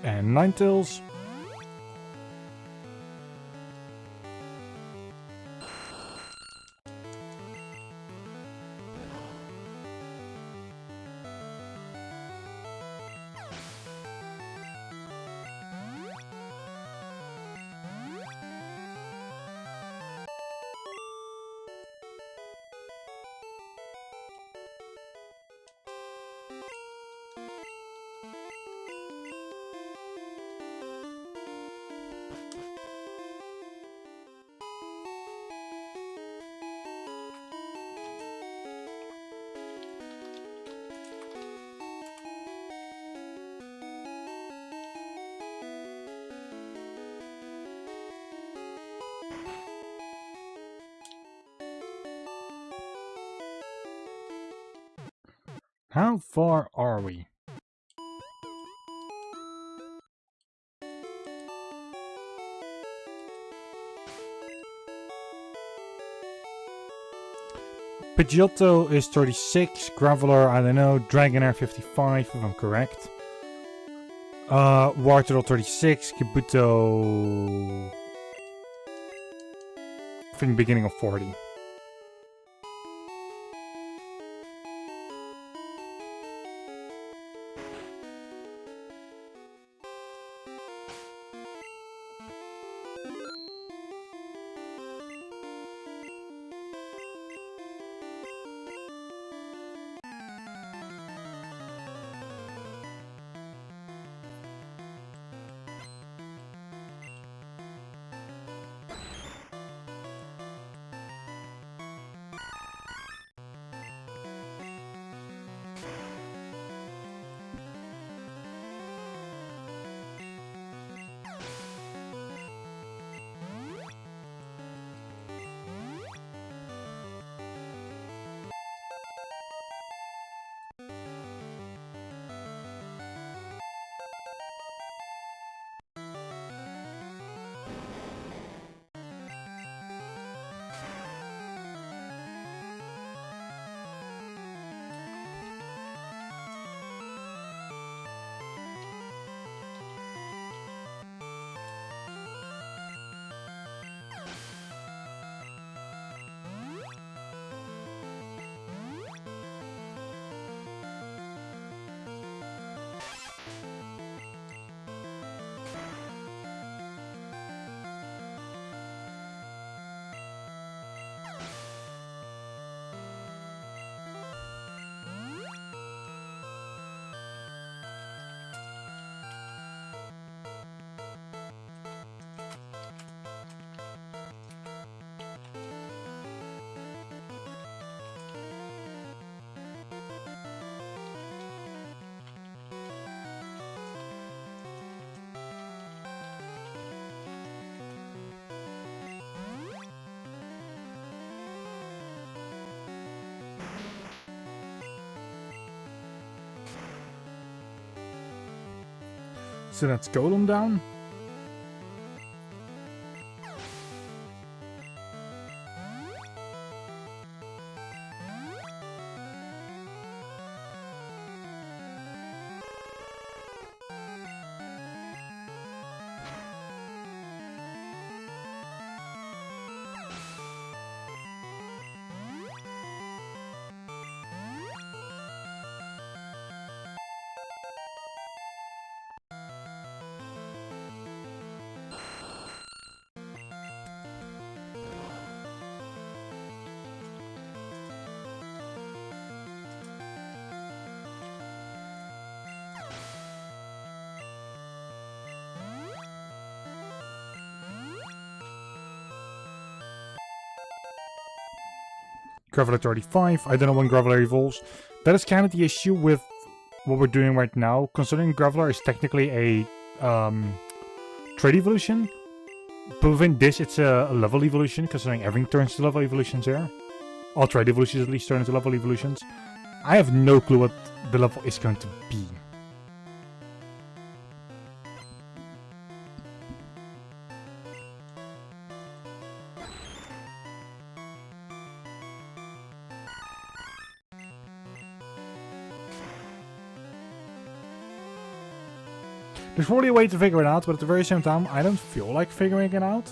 And Ninetales. How far are we? Pidgeotto is 36, Graveler, I don't know, Dragonair 55 if I'm correct. Wartortle 36, Kabuto... I think beginning of 40. So that's Golem down. Graveler 35. I don't know when Graveler evolves. That is kind of the issue with what we're doing right now. Considering Graveler is technically a trade evolution. But within this, it's a level evolution, considering everything turns to level evolutions here. All trade evolutions at least turn into level evolutions. I have no clue what the level is going to be. There's probably a way to figure it out, but at the very same time, I don't feel like figuring it out.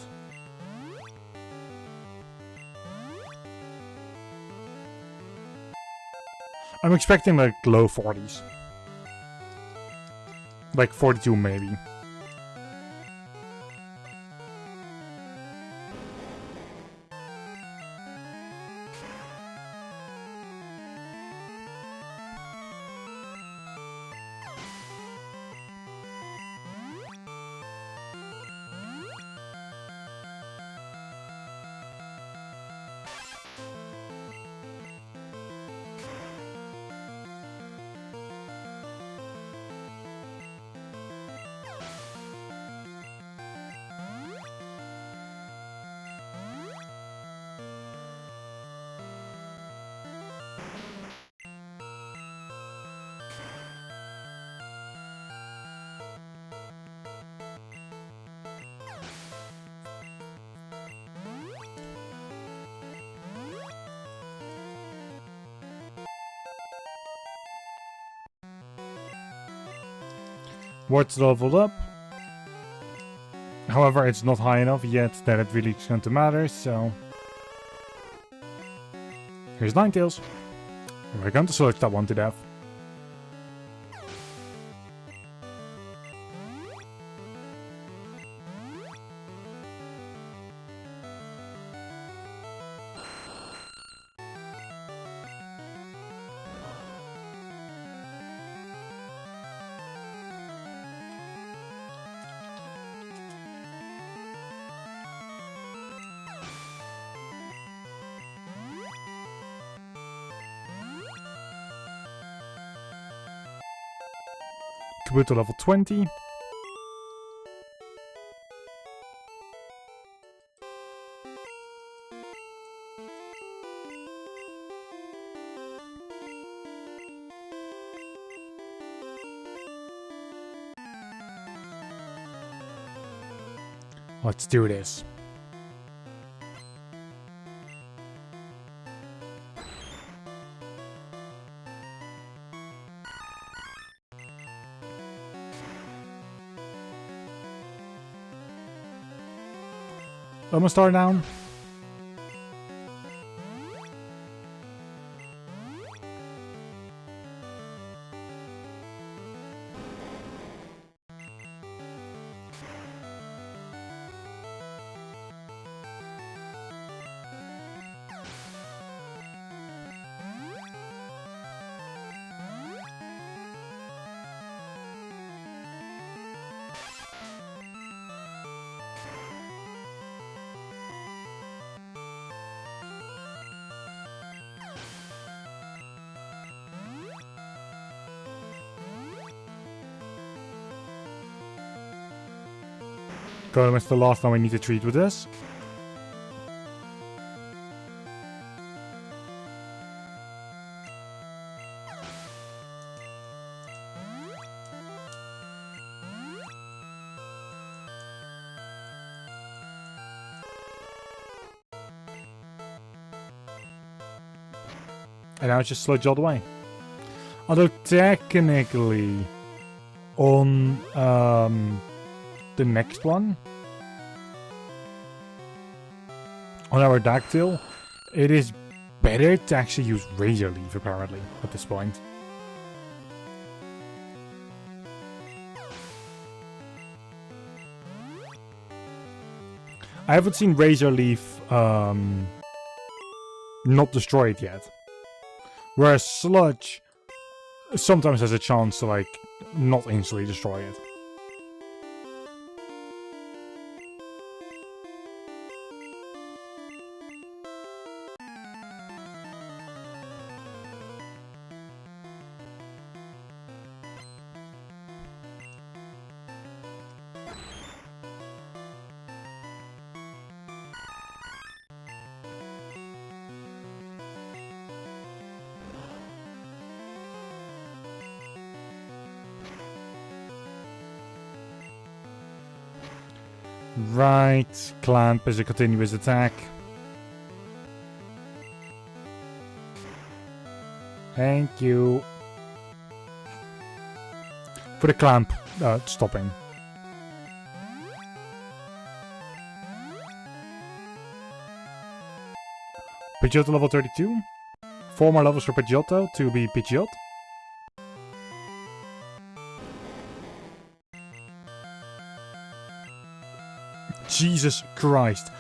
I'm expecting like low 40s. Like 42 maybe. What's leveled up? However, it's not high enough yet that it really is going to matter, so... Here's Ninetales. We're going to select that one to death. Kabuto level 20. Let's do this. Almost start down. Golem is the last one we need to treat with this. And now it's just sludge all the way. Although technically, on the next one, on our Dactyl, it is better to actually use Razor Leaf apparently at this point. I haven't seen Razor Leaf not destroy it yet. Whereas Sludge sometimes has a chance to, like, not instantly destroy it. Right, Clamp is a continuous attack. Thank you. For the Clamp stopping. Pidgeotto level 32. 4 more levels for Pidgeotto to be Pidgeot. Jesus Christ.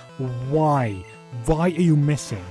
Why? Why are you missing?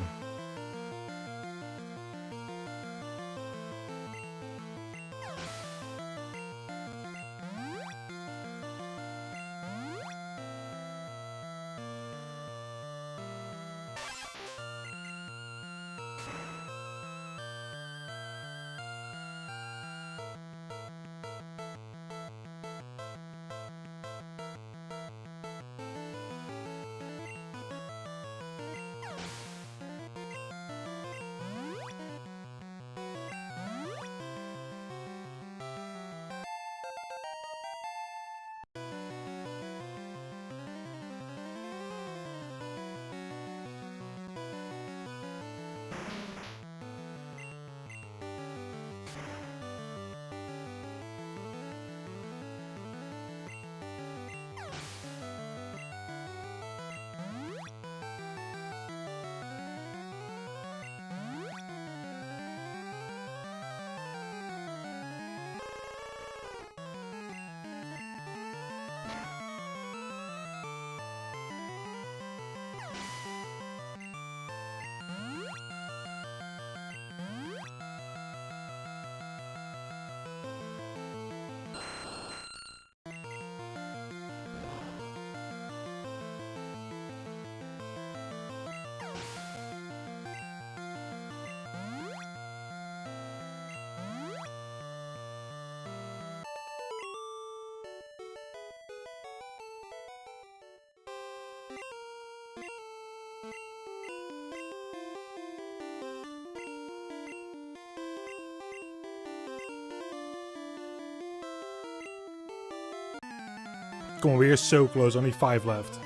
Come on, we are so close, only 5 left.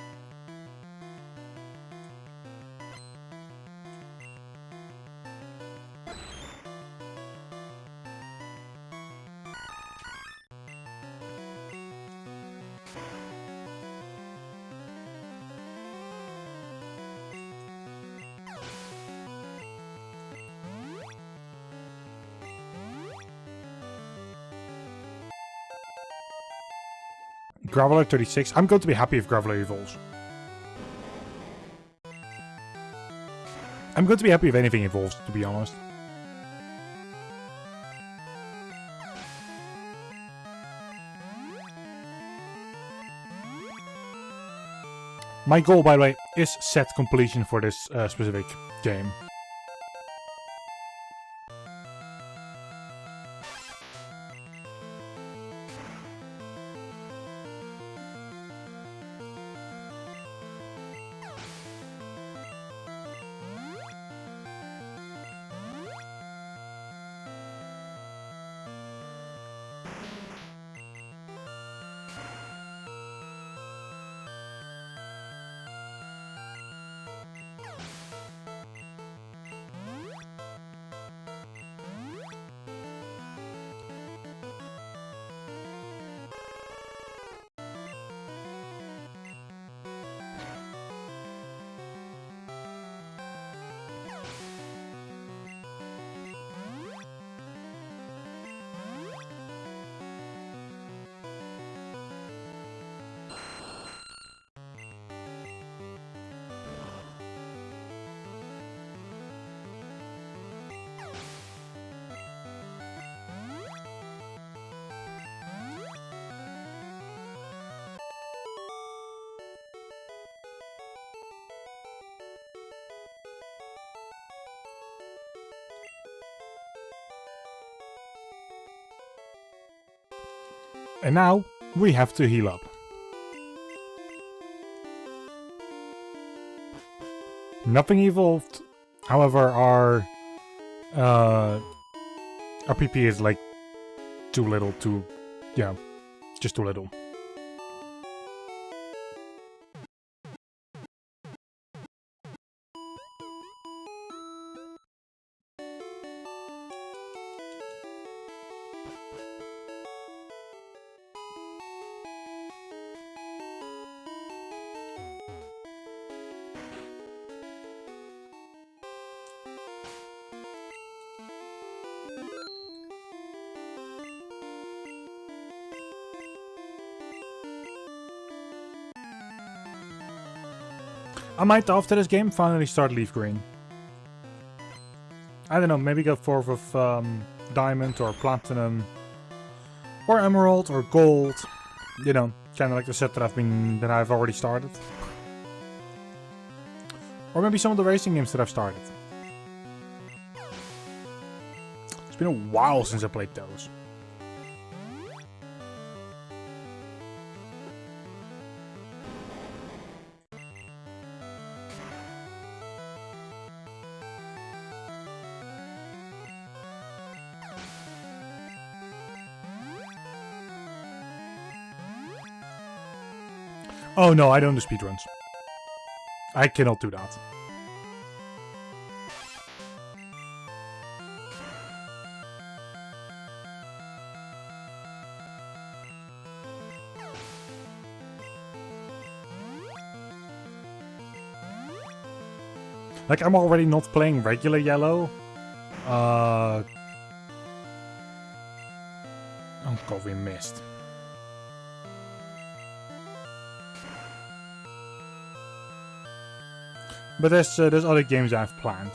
Graveler 36. I'm going to be happy if Graveler evolves. I'm going to be happy if anything evolves, to be honest. My goal, by the way, is set completion for this specific game. And now we have to heal up. Nothing evolved. However, our PP is like too little to, yeah, just too little. I might, after this game, finally start Leaf Green. I don't know, maybe go forth with Diamond or Platinum or Emerald or Gold. You know, kind of like the set that I've already started. Or maybe some of the racing games that I've started. It's been a while since I played those. Oh no, I don't do speedruns. I cannot do that. Like, I'm already not playing regular yellow. Oh god, we missed. But there's other games I've planned.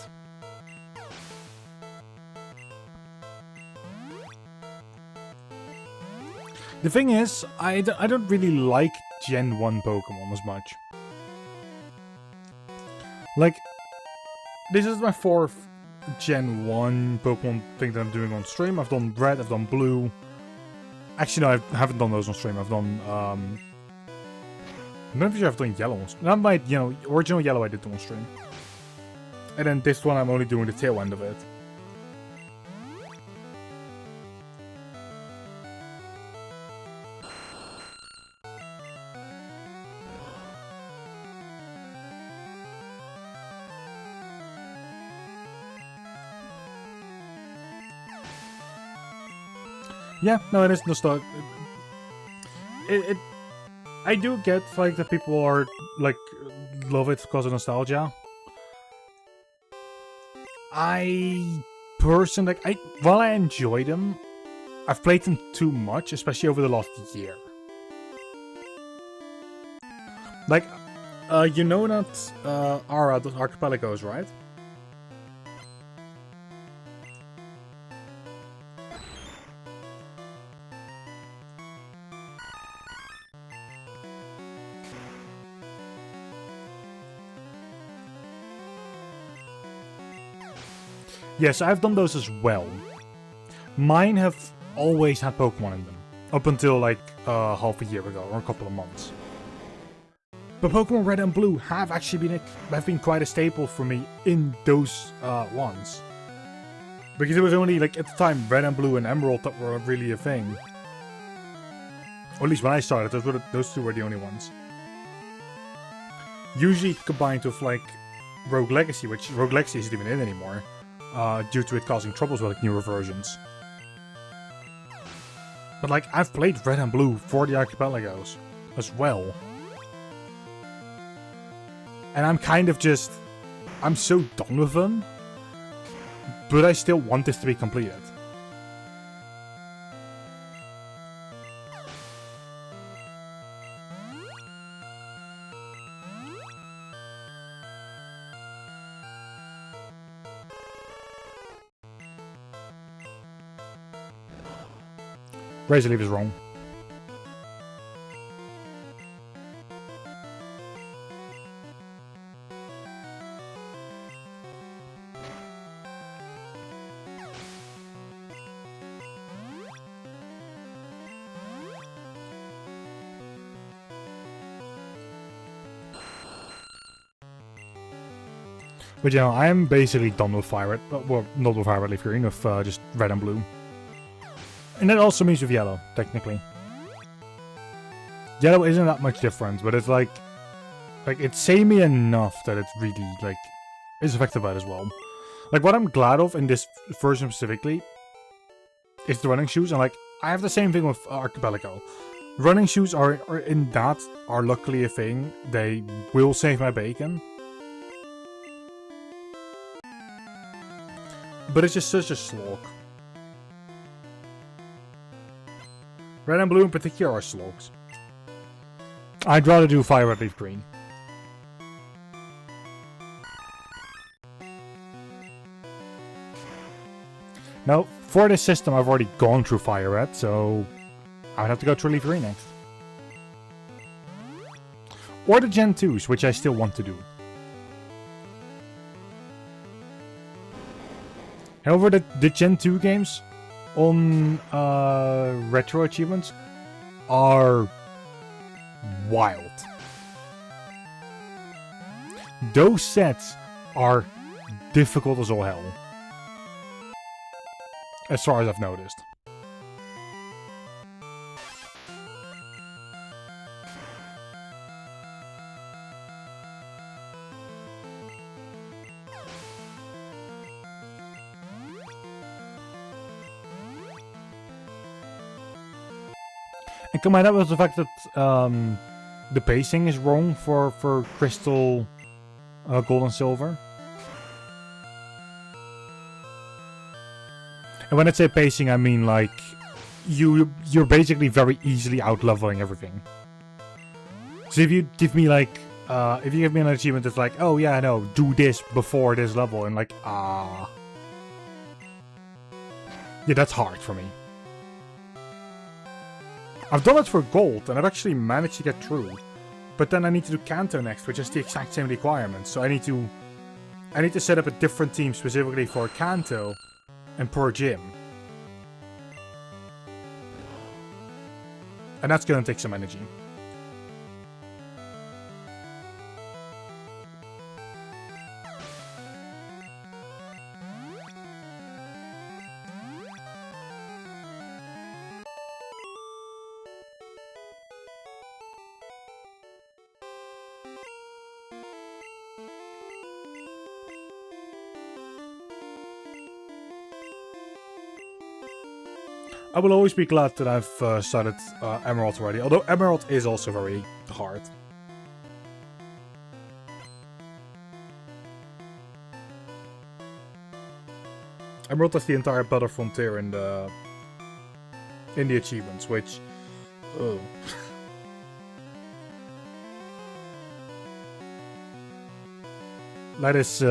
The thing is, I don't really like Gen 1 Pokemon as much. Like, this is my 4th Gen 1 Pokemon thing that I'm doing on stream. I've done Red, I've done Blue. Actually, no, I haven't done those on stream. I've done, I'm not sure I've done Yellow on stream. Not my, you know, original Yellow I did do on stream. And then this one I'm only doing the tail end of it. Yeah, no, it is nostalgic. I do get like that people are like love it because of nostalgia. I personally, like, while I enjoy them, I've played them too much, especially over the last year. Like, you know that Ara does Archipelagos, right? Yes, I've done those as well. Mine have always had Pokemon in them. Up until like half a year ago, or a couple of months. But Pokemon Red and Blue have actually been quite a staple for me in those ones. Because it was only like at the time Red and Blue and Emerald that were really a thing. Or at least when I started, those two were the only ones. Usually combined with like Rogue Legacy, which Rogue Legacy isn't even in anymore. Due to it causing troubles with like newer versions. But like, I've played Red and Blue for the Archipelagos as well. And I'm kind of just, I'm so done with them. But I still want this to be completed. Razor Leaf is wrong. But you know, I am basically done with Fire Red. Well, not with Fire Red Leaf Green, with just red and blue. And that also means with yellow, technically. Yellow isn't that much different, but it's like it's samey enough that it's really like is affected by it as well. Like what I'm glad of in this version specifically is the running shoes, and like I have the same thing with Archipelago. Running shoes are luckily a thing. They will save my bacon. But it's just such a slog. Red and blue in particular are slogs. I'd rather do Fire Red Leaf Green. Now, for this system I've already gone through Fire Red, so I would have to go through Leaf Green next. Or the Gen 2s, which I still want to do. However, the Gen 2 games on retro achievements are wild. Those sets are difficult as all hell. As far as I've noticed. And combine that with the fact that the pacing is wrong for Crystal, Gold and Silver. And when I say pacing, I mean like you're basically very easily out leveling everything. So if you give me like if you give me an achievement that's like, oh yeah, no, do this before this level, and like yeah, that's hard for me. I've done it for gold, and I've actually managed to get through. But then I need to do Kanto next, which is the exact same requirements. So I need to set up a different team specifically for Kanto and per gym. And that's gonna take some energy. I will always be glad that I've started Emerald already, although Emerald is also very hard. Emerald has the entire Battle Frontier in the achievements, which that is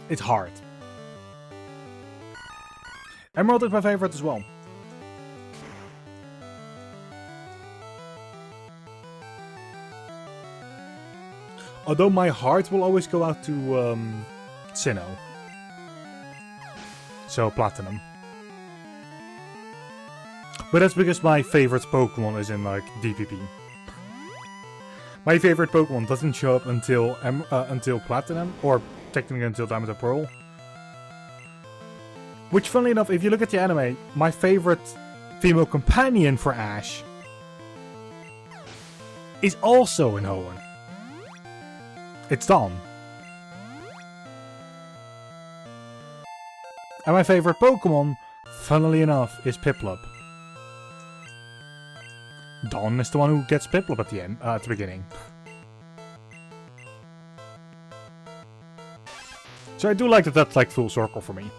it's hard. Emerald is my favorite as well. Although my heart will always go out to Sinnoh. So Platinum. But that's because my favorite Pokemon is in like DPP. My favorite Pokemon doesn't show up until Platinum, or technically until Diamond and Pearl. Which, funnily enough, if you look at the anime, my favorite female companion for Ash is also in Hoenn. It's Dawn. And my favorite Pokemon, funnily enough, is Piplup. Dawn is the one who gets Piplup at the end, at the beginning. So I do like that that's like full circle for me.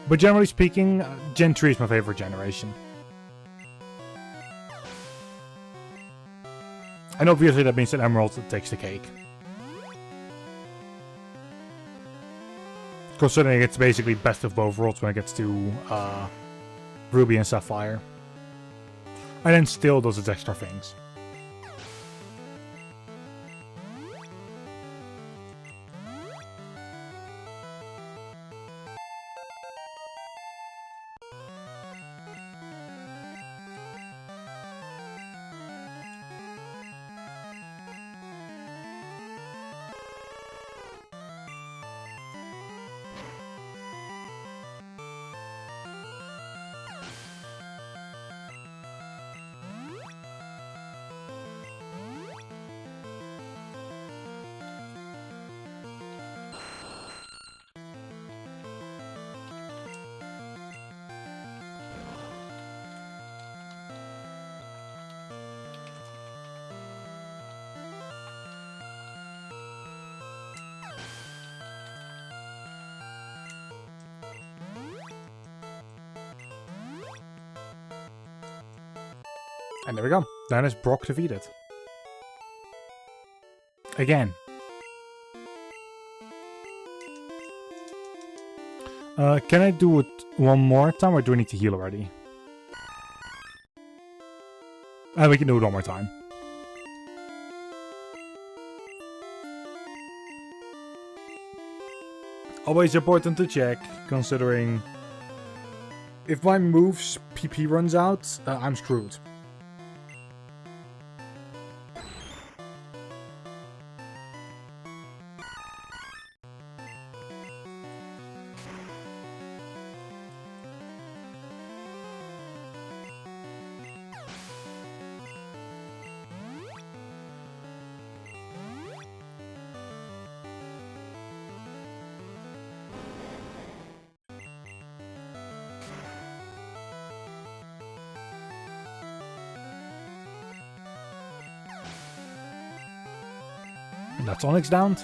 But generally speaking, Gen 3 is my favorite generation. And obviously that means that Emerald takes the cake. Considering it's basically best of both worlds when it gets to Ruby and Sapphire. And then still does its extra things. And there we go. Then is Brock defeated. Again. Can I do it one more time, or do I need to heal already? We can do it one more time. Always important to check, considering if my move's PP runs out, I'm screwed. That's Onyx downed.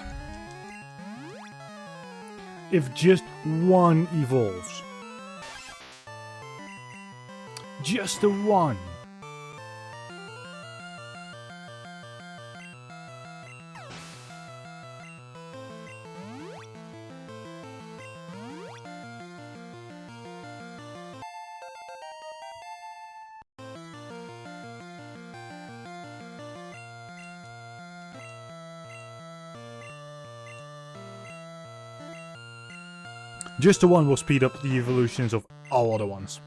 If just one evolves. Just the one. Just the one will speed up the evolutions of all other ones.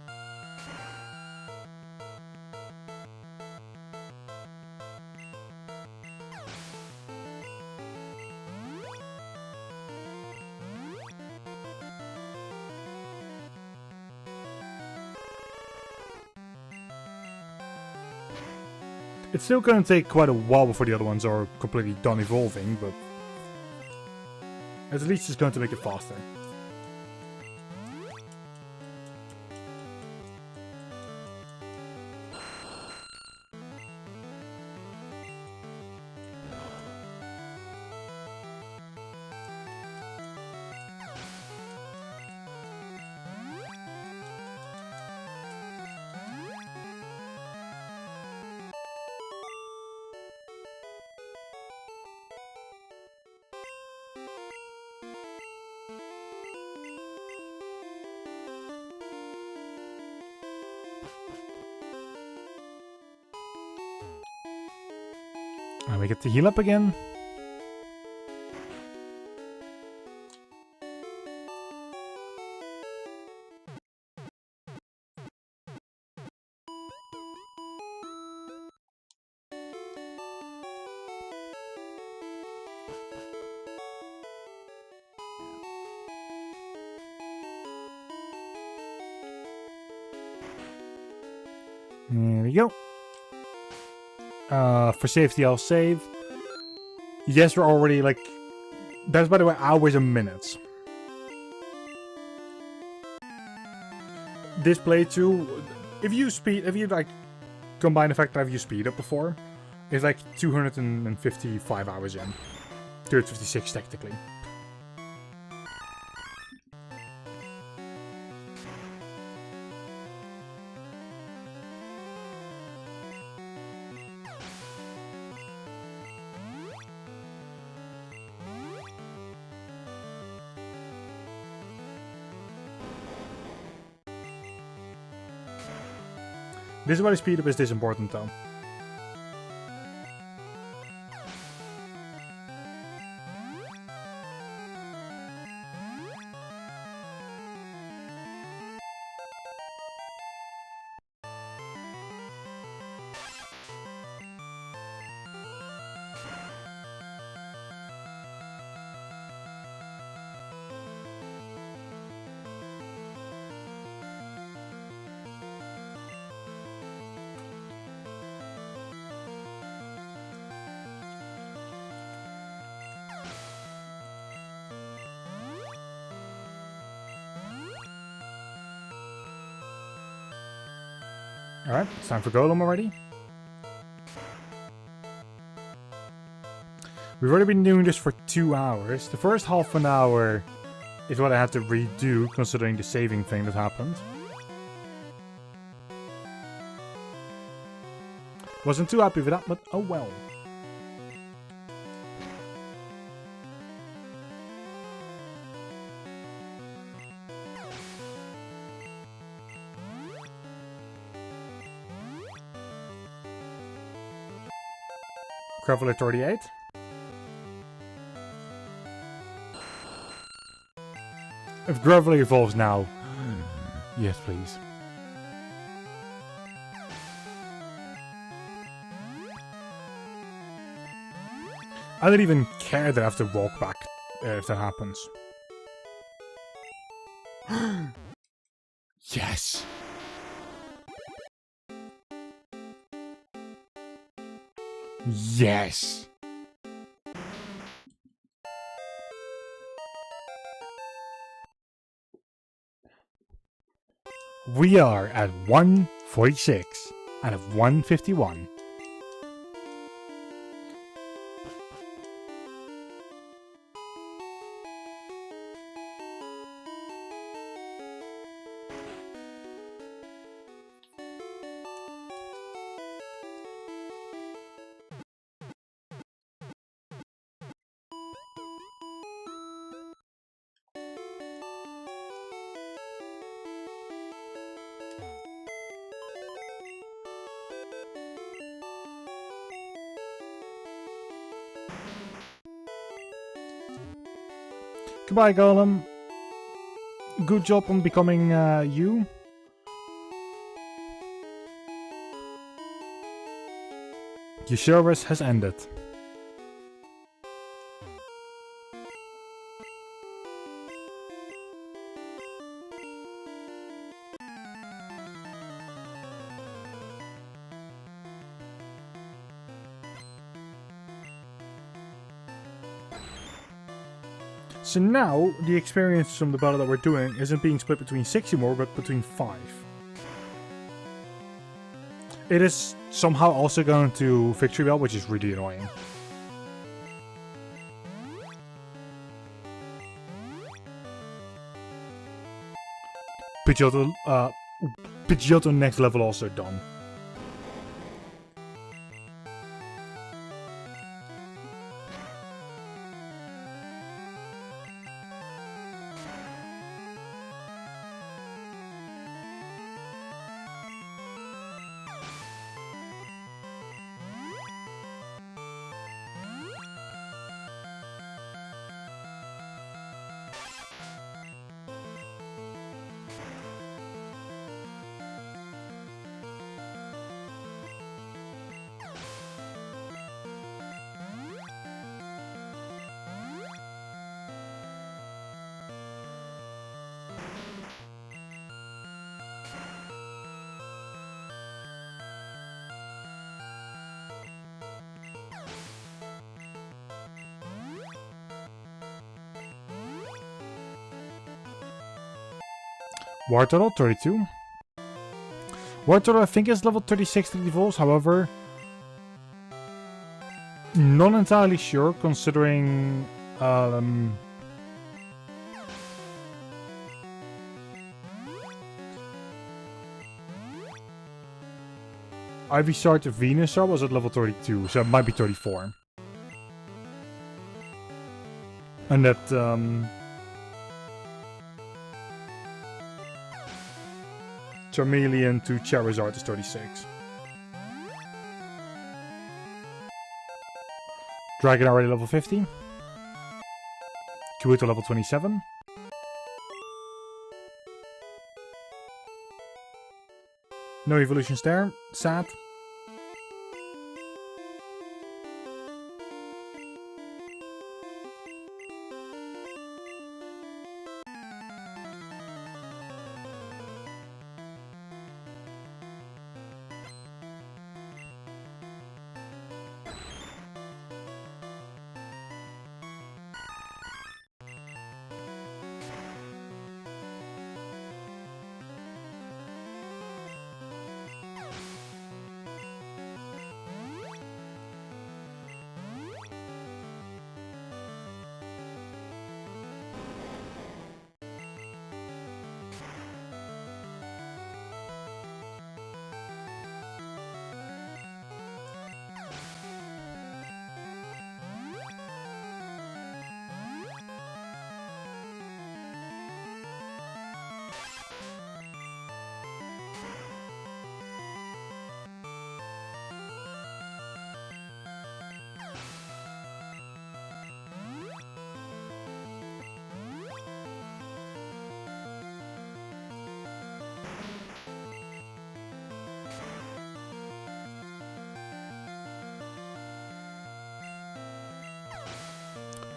It's still gonna take quite a while before the other ones are completely done evolving, but at least it's going to make it faster. And we get to heal up again. There we go. For safety, I'll save. Yes, we're already like... That's, by the way, hours and minutes. This playthrough, if you like combine the fact that I've used speed up before, it's like 255 hours in. 256 technically. This is why the speed up is this important though. Alright, it's time for Golem already. We've already been doing this for 2 hours. The first half an hour is what I had to redo, considering the saving thing that happened. Wasn't too happy with that, but oh well. Graveler 38. If Graveler evolves now. Yes, please. I don't even care that I have to walk back if that happens. Yes! Yes! We are at 146 out of 151. Goodbye, Golem. Good job on becoming you. Your service has ended. So now, the experience from the battle that we're doing isn't being split between 6 anymore, but between 5. It is somehow also going to Victory Bell, which is really annoying. Pidgeotto next level also done. Wartortle 32. Wartortle I think is level 36 that evolves, however, not entirely sure considering Ivysaur to Venusaur was at level 32, so it might be 34. And that Charmeleon to Charizard is 36. Dragon already level 50. Kabuto level 27. No evolutions there. Sad.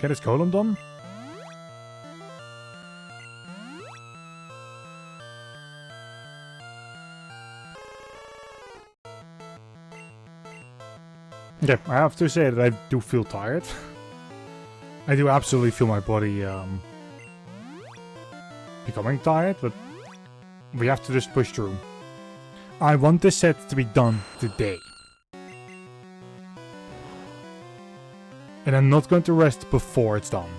Get his golem done. Okay, I have to say that I do feel tired. I do absolutely feel my body becoming tired, but we have to just push through. I want this set to be done today. And I'm not going to rest before it's done.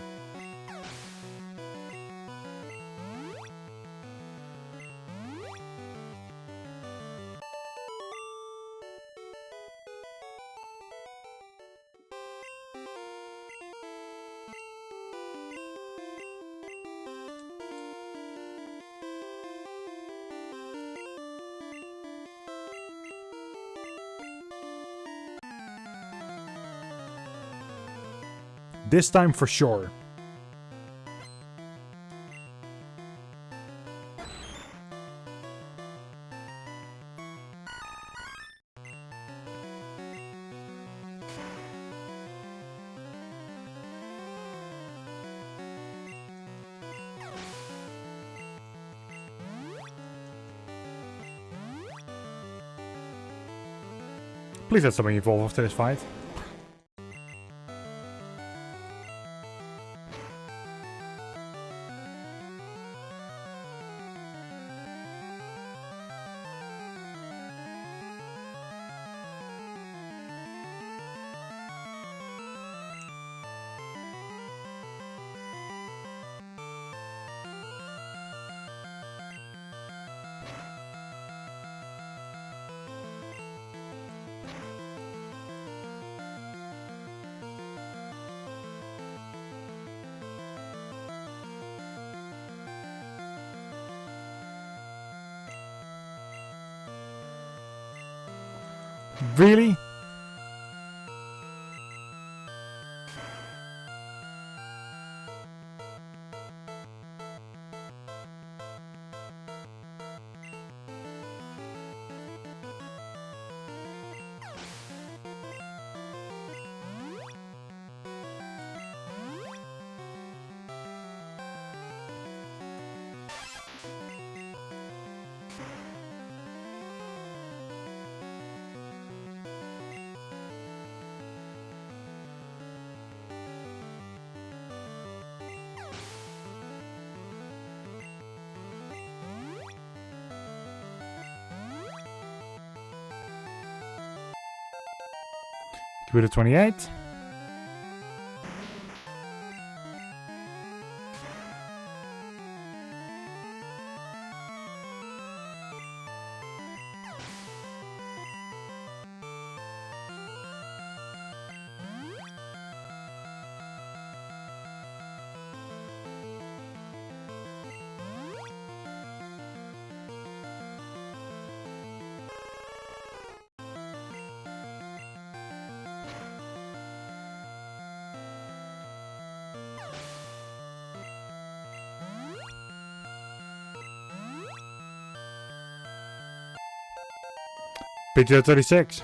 This time for sure. Please let something evolve after this fight. Really? Computer 28. Picture 36.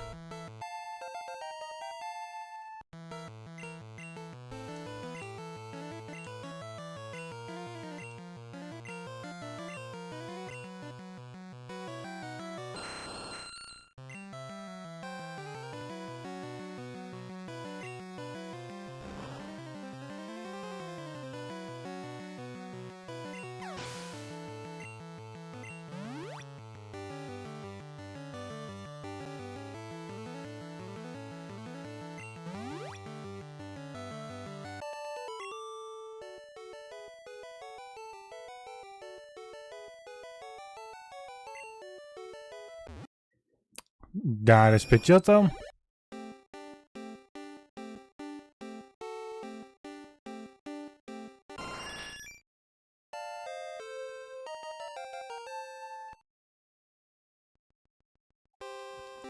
Daar is Pidgeotto.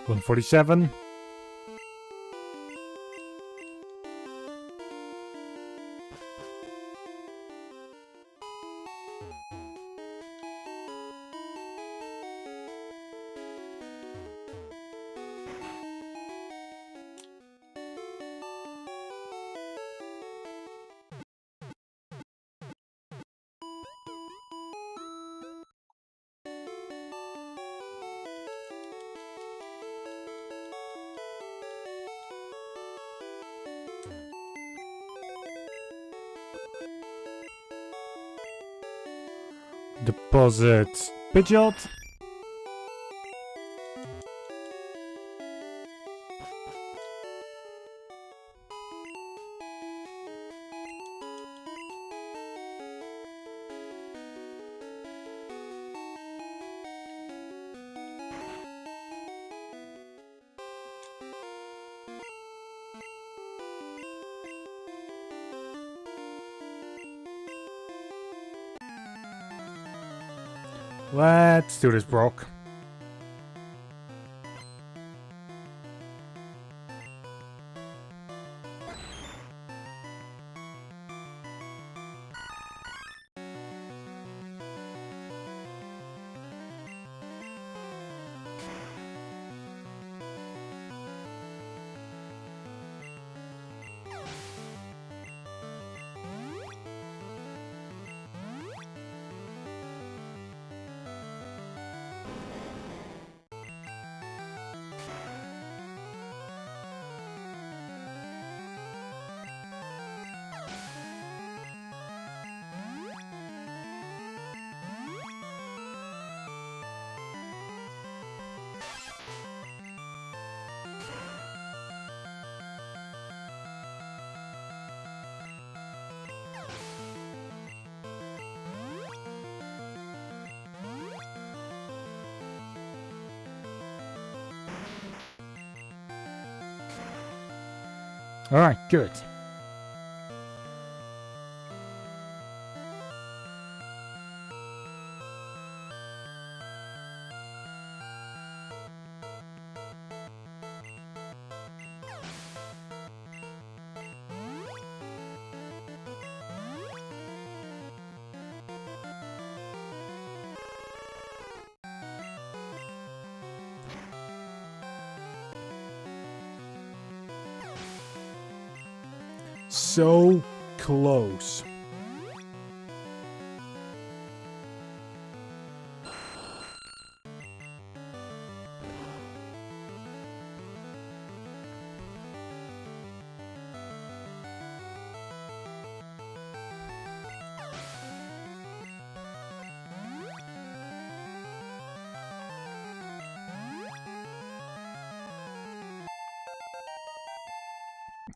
$147. Deposit Pidgeot. Let's do this, Brock. Alright, good. So close.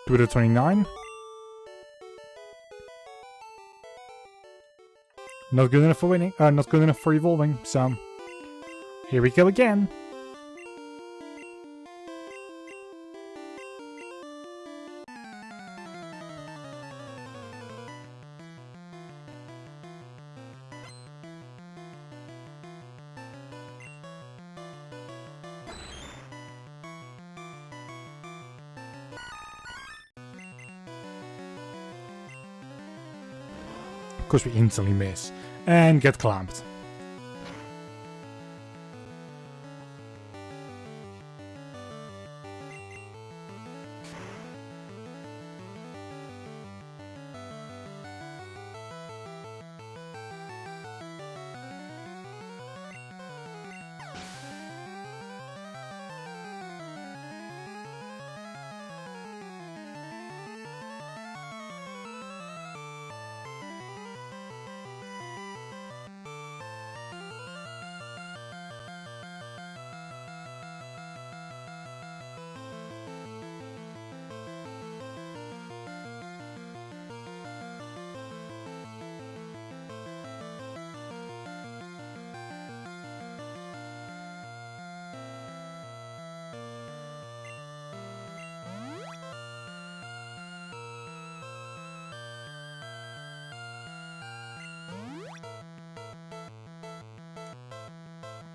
Do it at 29. Not good enough for winning. Not good enough for evolving. So, here we go again. Of course, we instantly miss and get clamped.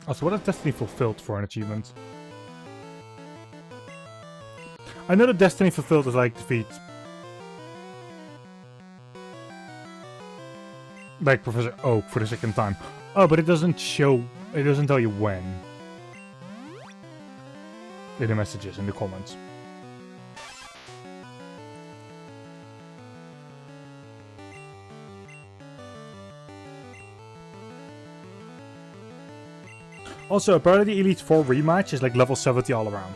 Also, what is Destiny Fulfilled for an achievement? I know that Destiny Fulfilled is like defeat like Professor Oak for the second time. Oh, but it doesn't show, it doesn't tell you when. In the messages, in the comments. Also, apparently the Elite 4 rematch is like level 70 all around.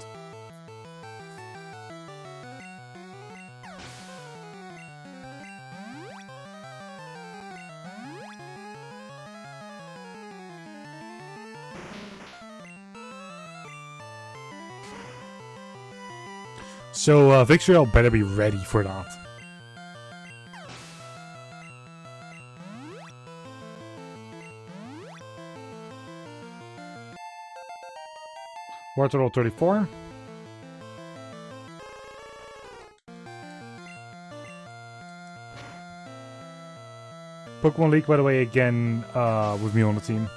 So Victorial better be ready for that. Water roll 34. Pokemon League, by the way, again with me on the team.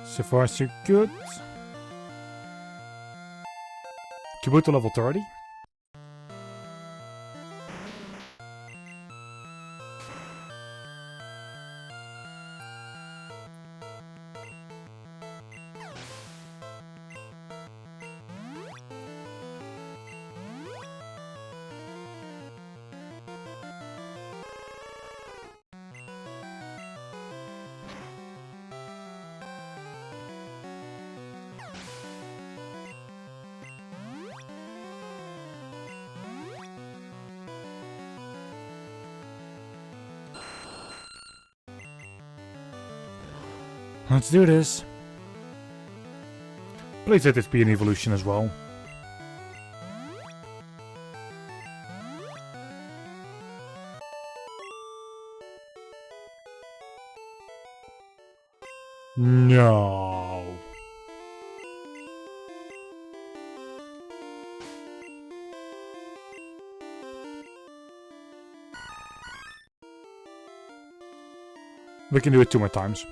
So far, so good. Kabuto level 30. Let's do this. Please let this be an evolution as well. No. We can do it 2 more times.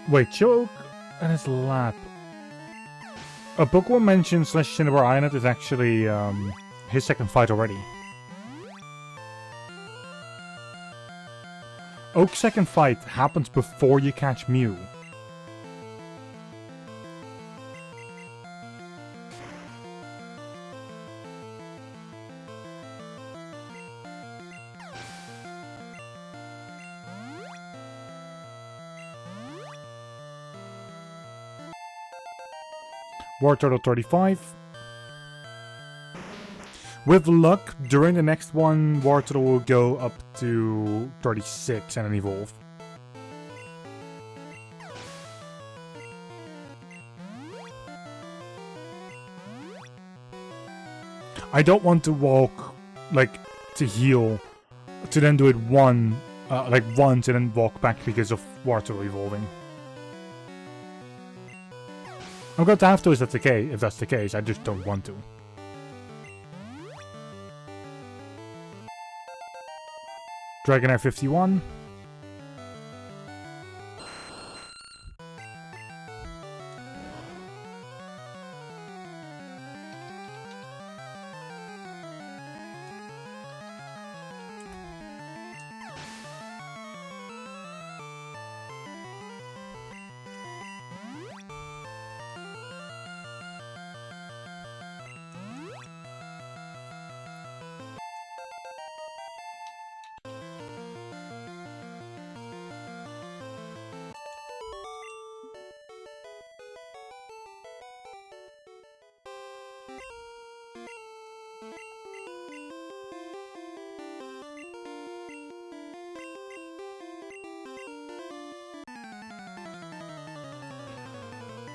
Wait, Choke and his lap. A Pokemon mentioned / Cinnabar Island is actually his second fight already. Oak's second fight happens before you catch Mew. War Turtle 35. With luck, during the next one, Wartortle will go up to 36 and then evolve. I don't want to walk, like, to heal, to then do it once and then walk back because of Wartortle evolving. I'm going to have to if that's the case, I just don't want to. Dragonair 51.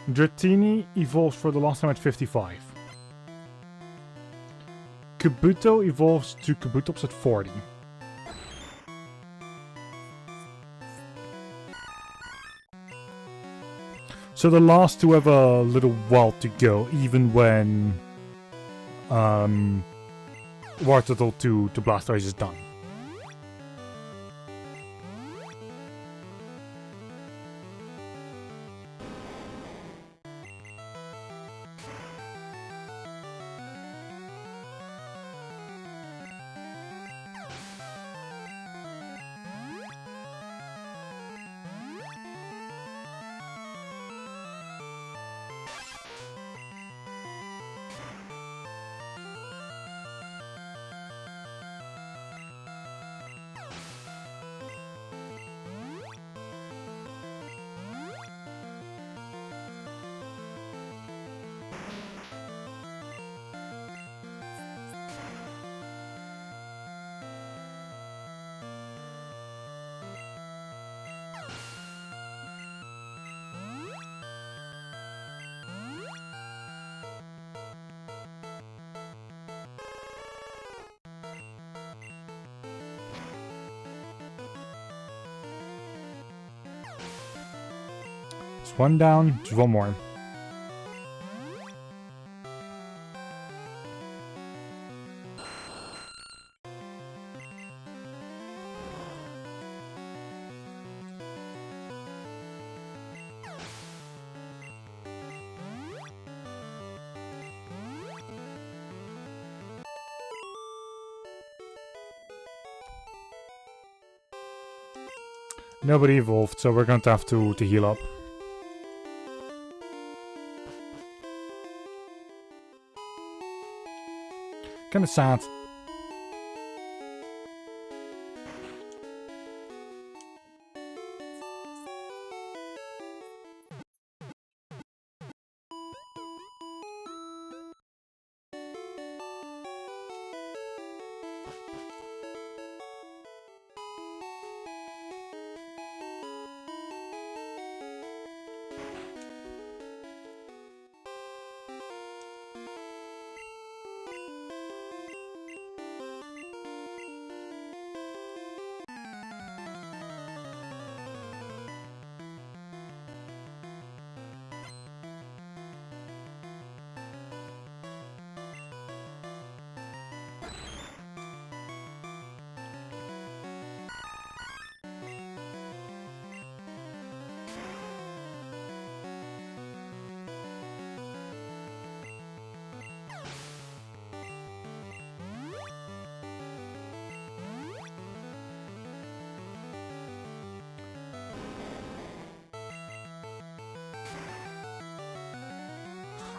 Dratini evolves for the last time at 55. Kabuto evolves to Kabutops at 40. So the last two have a little while to go, even when Wartortle to Blastoise is done. It's one down, just one more. Nobody evolved, so we're going to have to heal up. Kinda sad.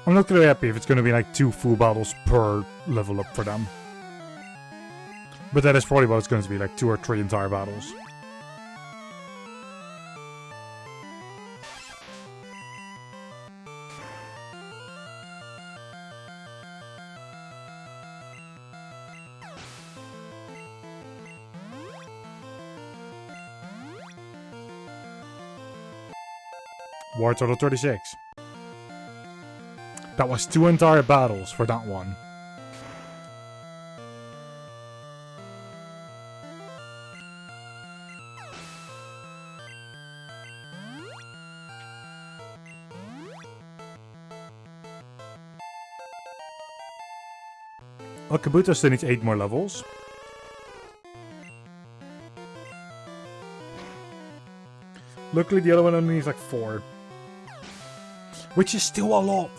I'm not gonna be happy if it's gonna be like 2 full battles per level up for them. But that is probably what it's going to be, like 2 or 3 entire battles. War Turtle 36. That was 2 entire battles for that one. Well, Kabuto still needs 8 more levels. Luckily, the other one only needs like 4. Which is still a lot.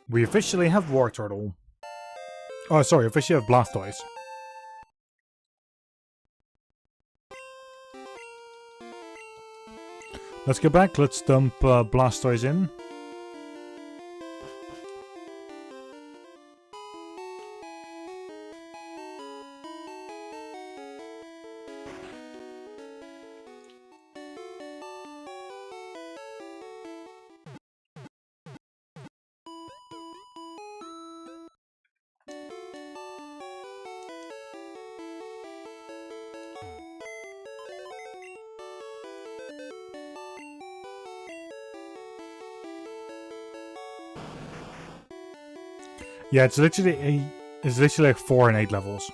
We officially have War Turtle. Oh, sorry, officially have Blastoise. Let's go back, let's dump Blastoise in. Yeah, it's literally like 4 and 8 levels.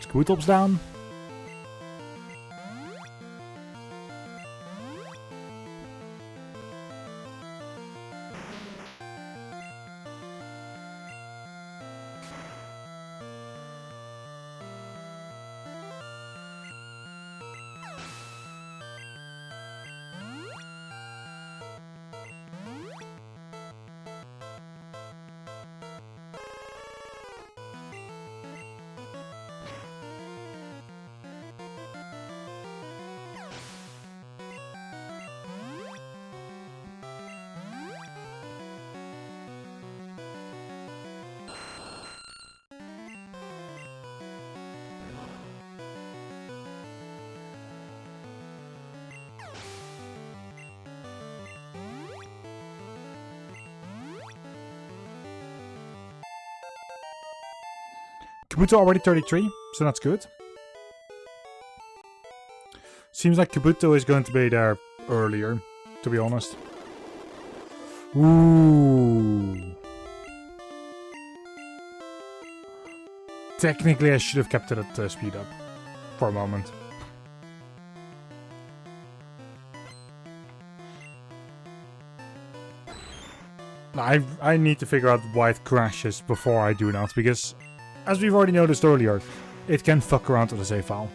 Scootop's down. Kabuto already 33, so that's good. Seems like Kabuto is going to be there earlier, to be honest. Ooh. Technically, I should have kept it at speed up for a moment. I need to figure out why it crashes before I do that, because as we've already noticed earlier, it can fuck around with the save file.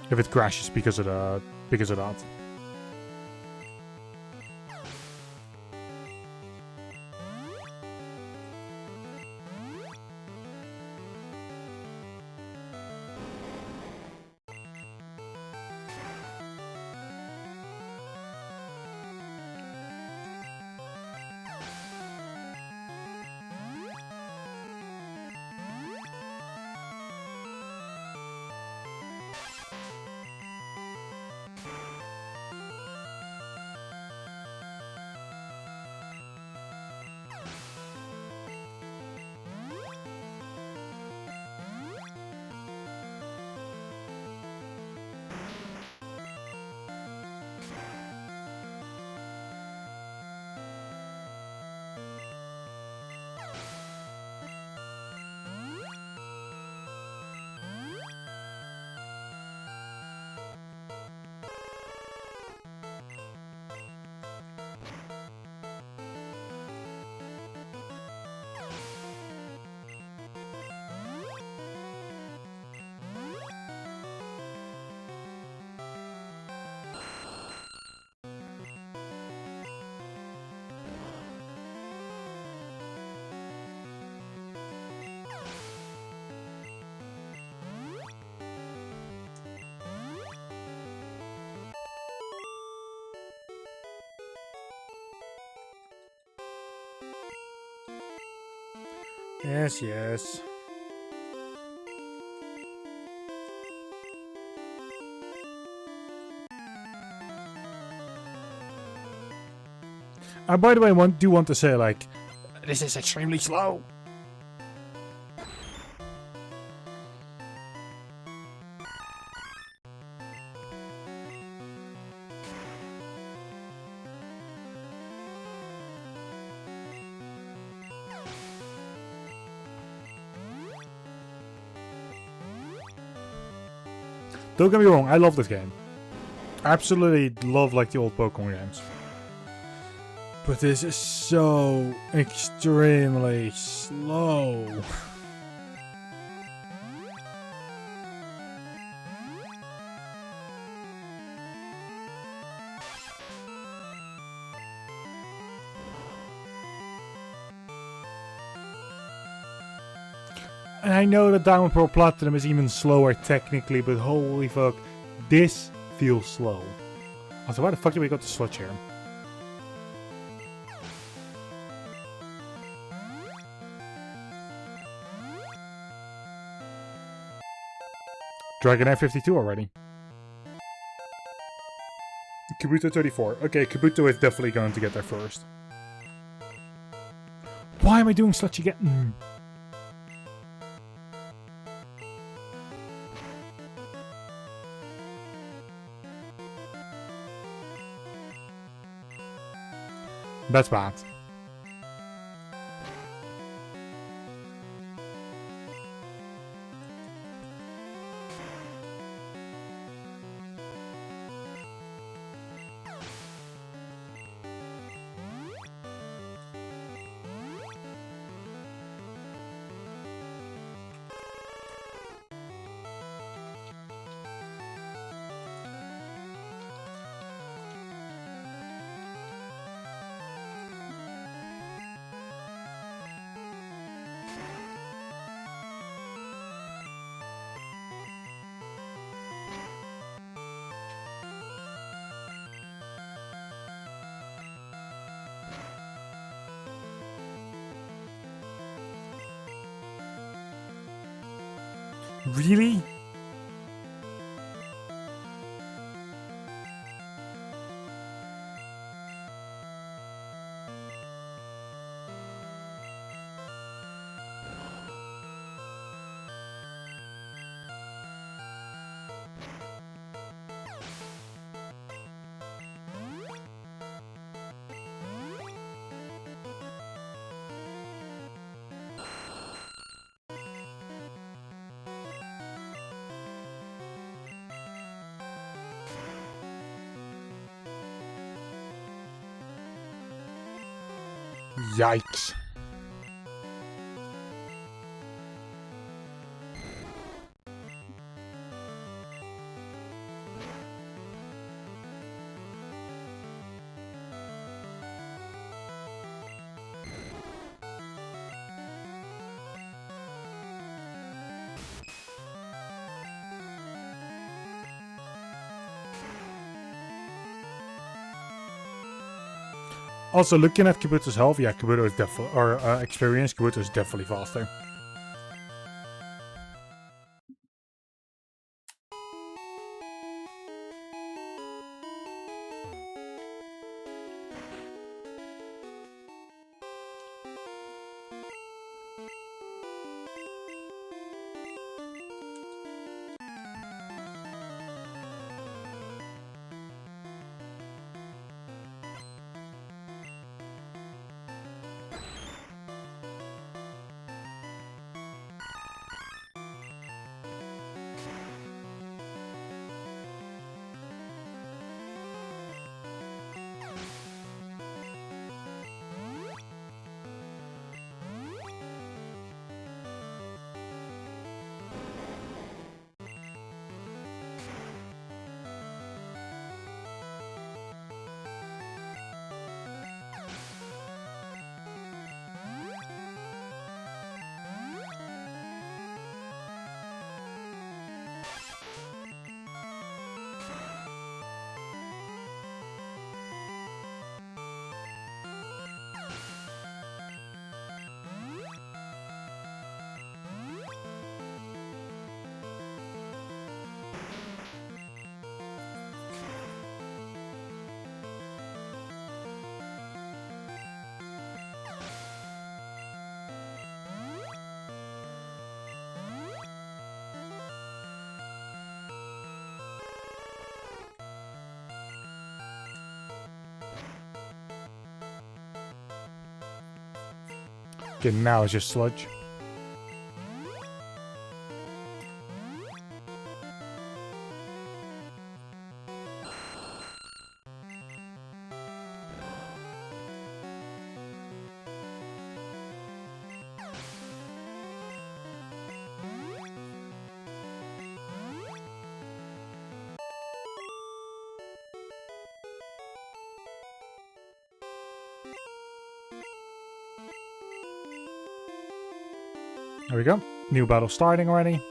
If it crashes because of that. Yes, yes. By the way, I do want to say, like, this is extremely slow. Don't get me wrong, I love this game. Absolutely love, like, the old Pokemon games. But this is so extremely slow. And I know that Diamond Pearl Platinum is even slower technically, but holy fuck, this feels slow. Also, why the fuck did we got the Sludge here? Dragonair 52 already. Kabuto 34. Okay, Kabuto is definitely going to get there first. Why am I doing Sludge again? That's bad. Really? Yikes. Also, looking at Kabuto's health, yeah, Kabuto is definitely, or experience, Kabuto is definitely faster. Okay, now it's just sludge. There we go. New battle starting already.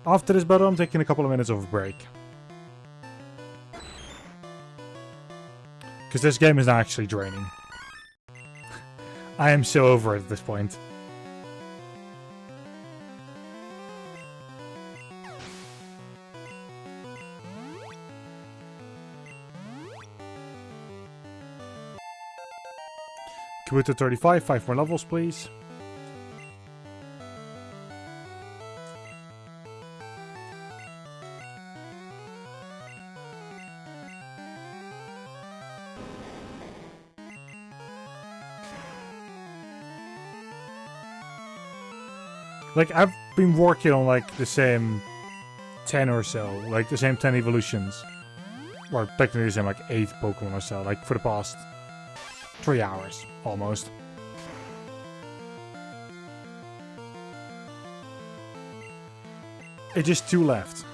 After this battle, I'm taking a couple of minutes of a break. Because this game is not actually draining. I am so over it at this point. Kabuto 35, 5 more levels, please. Like, I've been working on, like, the same 10 or so. Like, the same 10 evolutions. Or technically the same, like, 8 Pokemon or so. Like, for the past 3 hours, almost. It's just 2 left.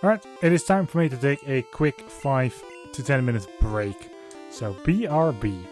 Alright, it is time for me to take a quick 5 to 10 minute break. So BRB.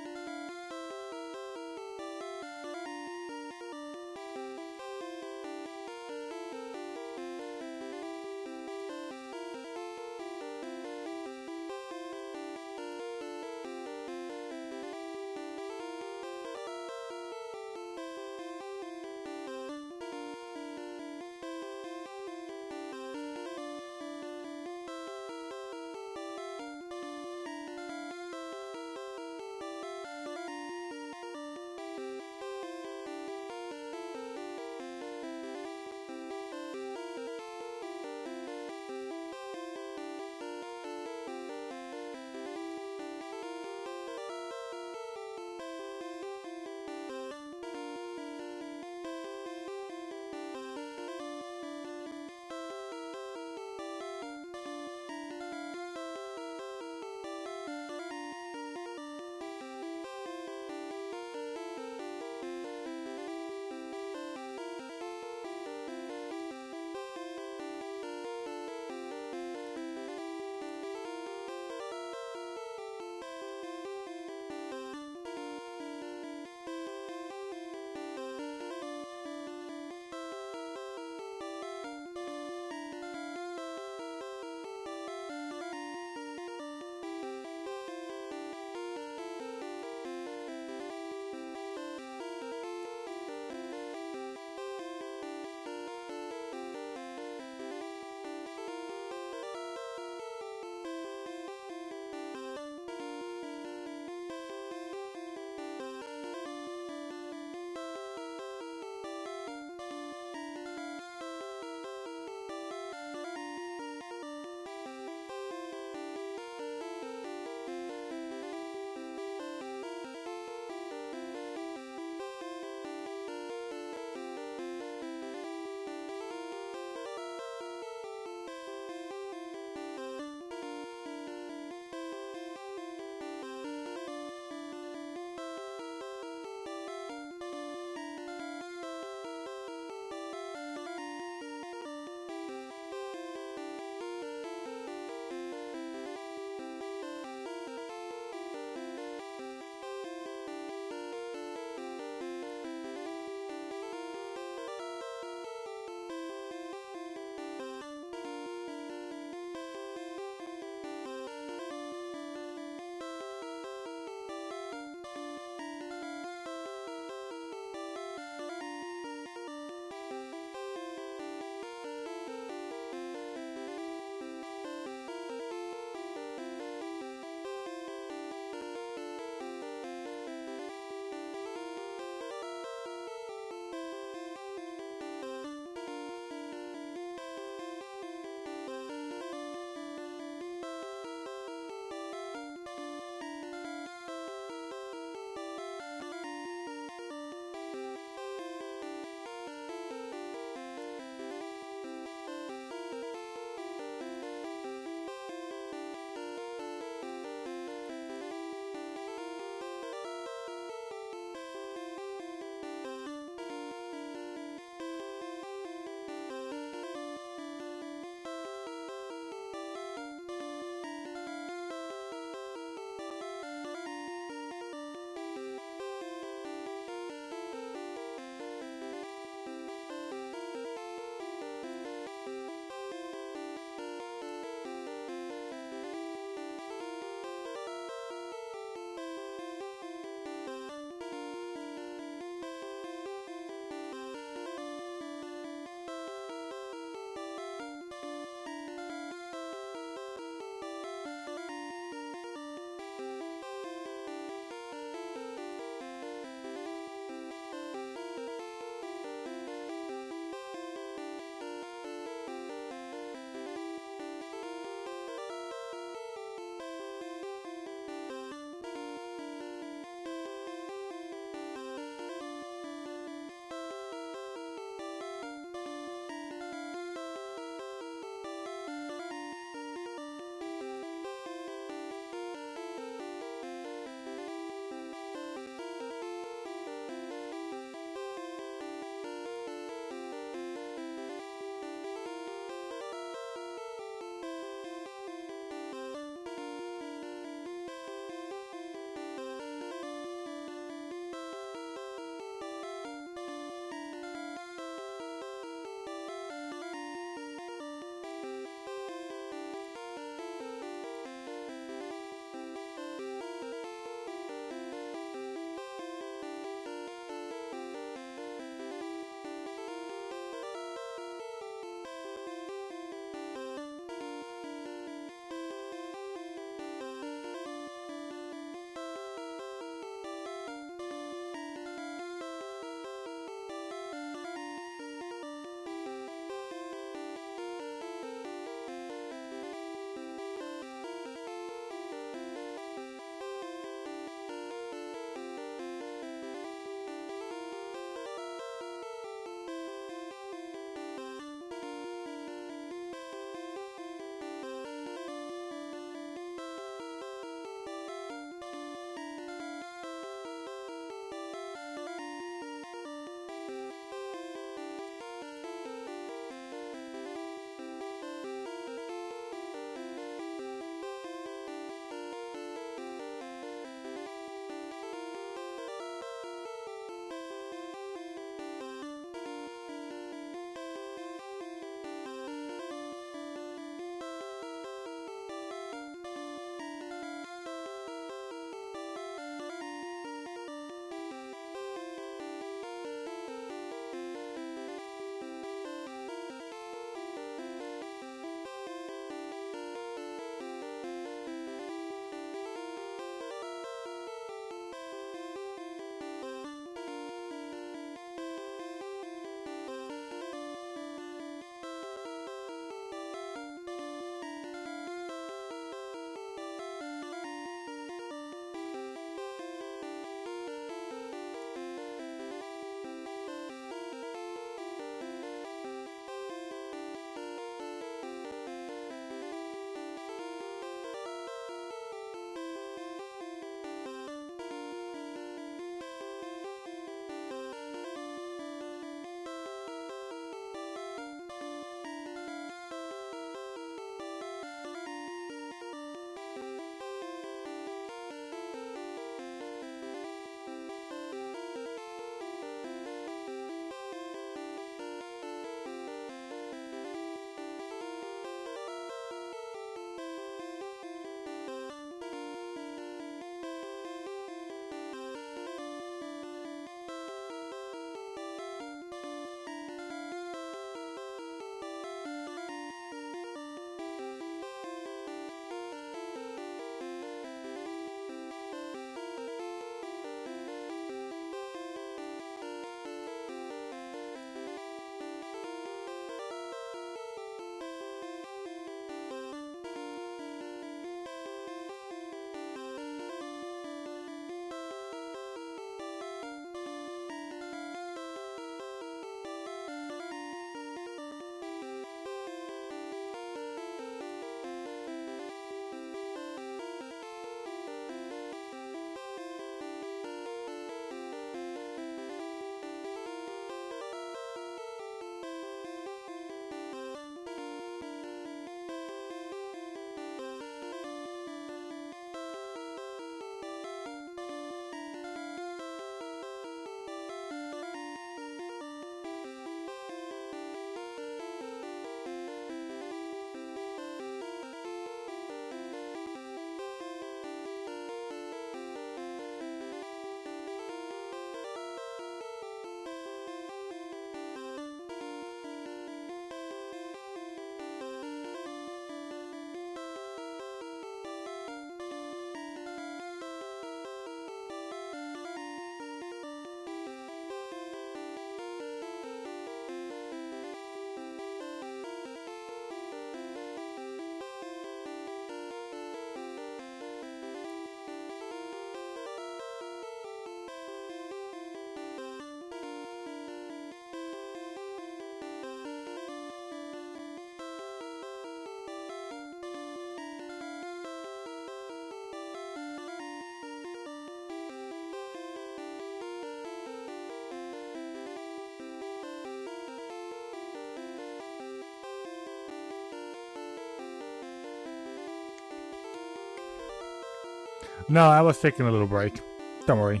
No, I was taking a little break. Don't worry.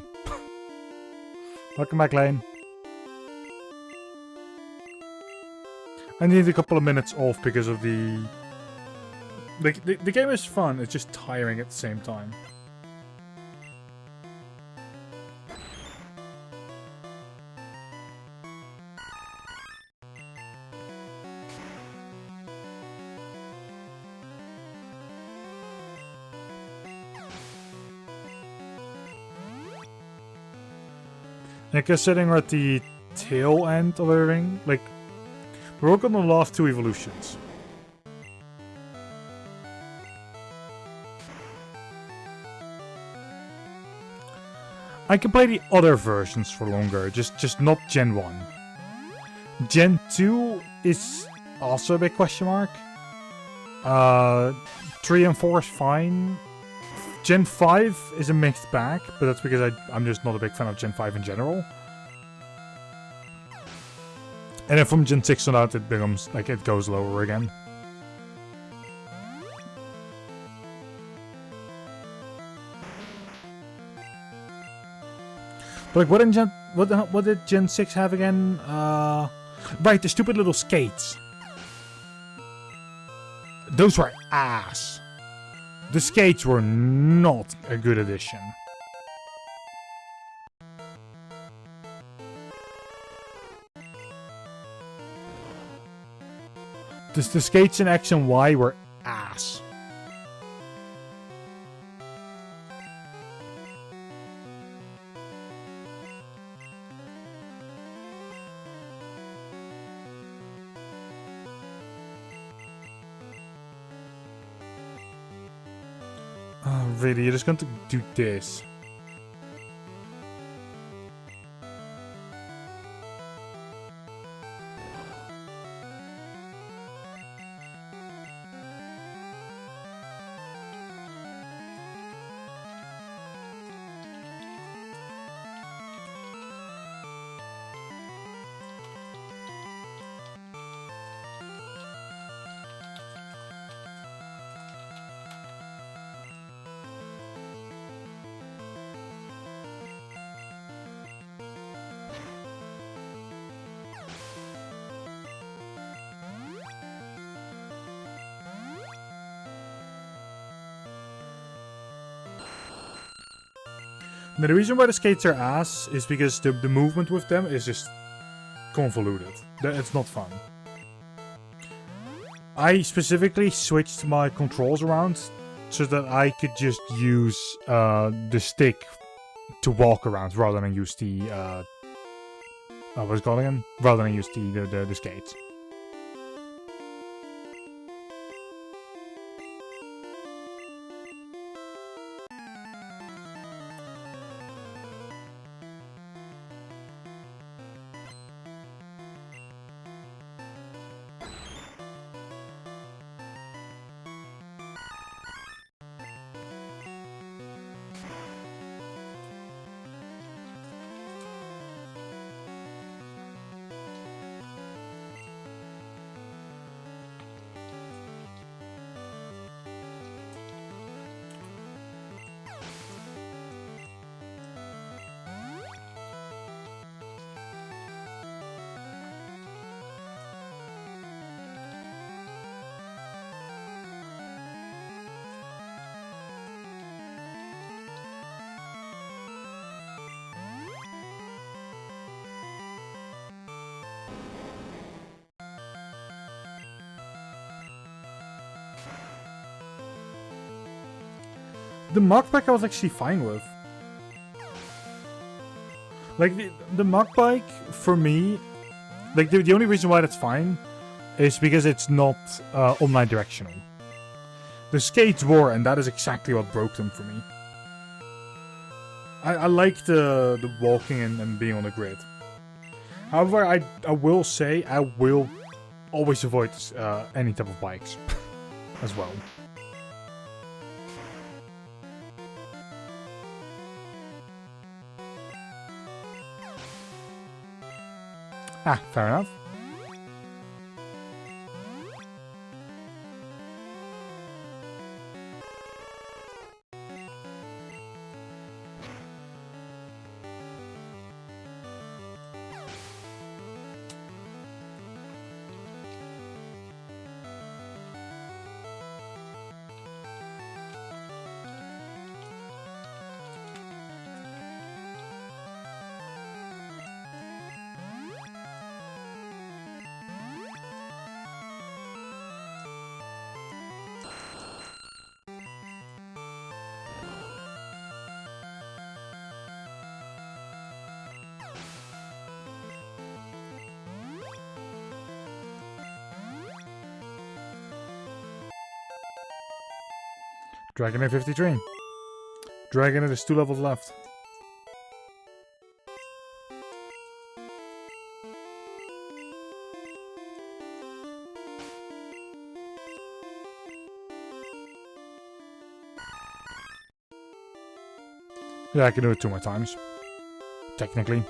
Welcome back, Lane. I need a couple of minutes off because of the game is fun, it's just tiring at the same time. And considering we're at the tail end of everything, like, we're working on the last 2 evolutions. I can play the other versions for longer, just not Gen 1. Gen 2 is also a big question mark. 3 and 4 is fine. Gen 5 is a mixed bag, but that's because I'm just not a big fan of Gen 5 in general. And then from Gen 6 on out, it becomes, like, it goes lower again. But like, what did Gen 6 have again? Right, the stupid little skates. Those were ass. The skates were not a good addition. The skates in X and Y were ass. Oh, really? You're just going to do this? Now, the reason why the skates are ass is because the movement with them is just convoluted. It's not fun. I specifically switched my controls around so that I could just use the stick to walk around rather than use the what's it called again? Rather than use the skates. The Mach Bike I was actually fine with. Like, the Mach Bike, for me, like, the only reason why that's fine is because it's not omnidirectional. The skates were, and that is exactly what broke them for me. I like the walking and being on the grid. However, I will say, I will always avoid any type of bikes as well. Ah, fair enough. Dragonair 53. Dragonair, there's 2 levels left. Yeah, I can do it 2 more times. Technically.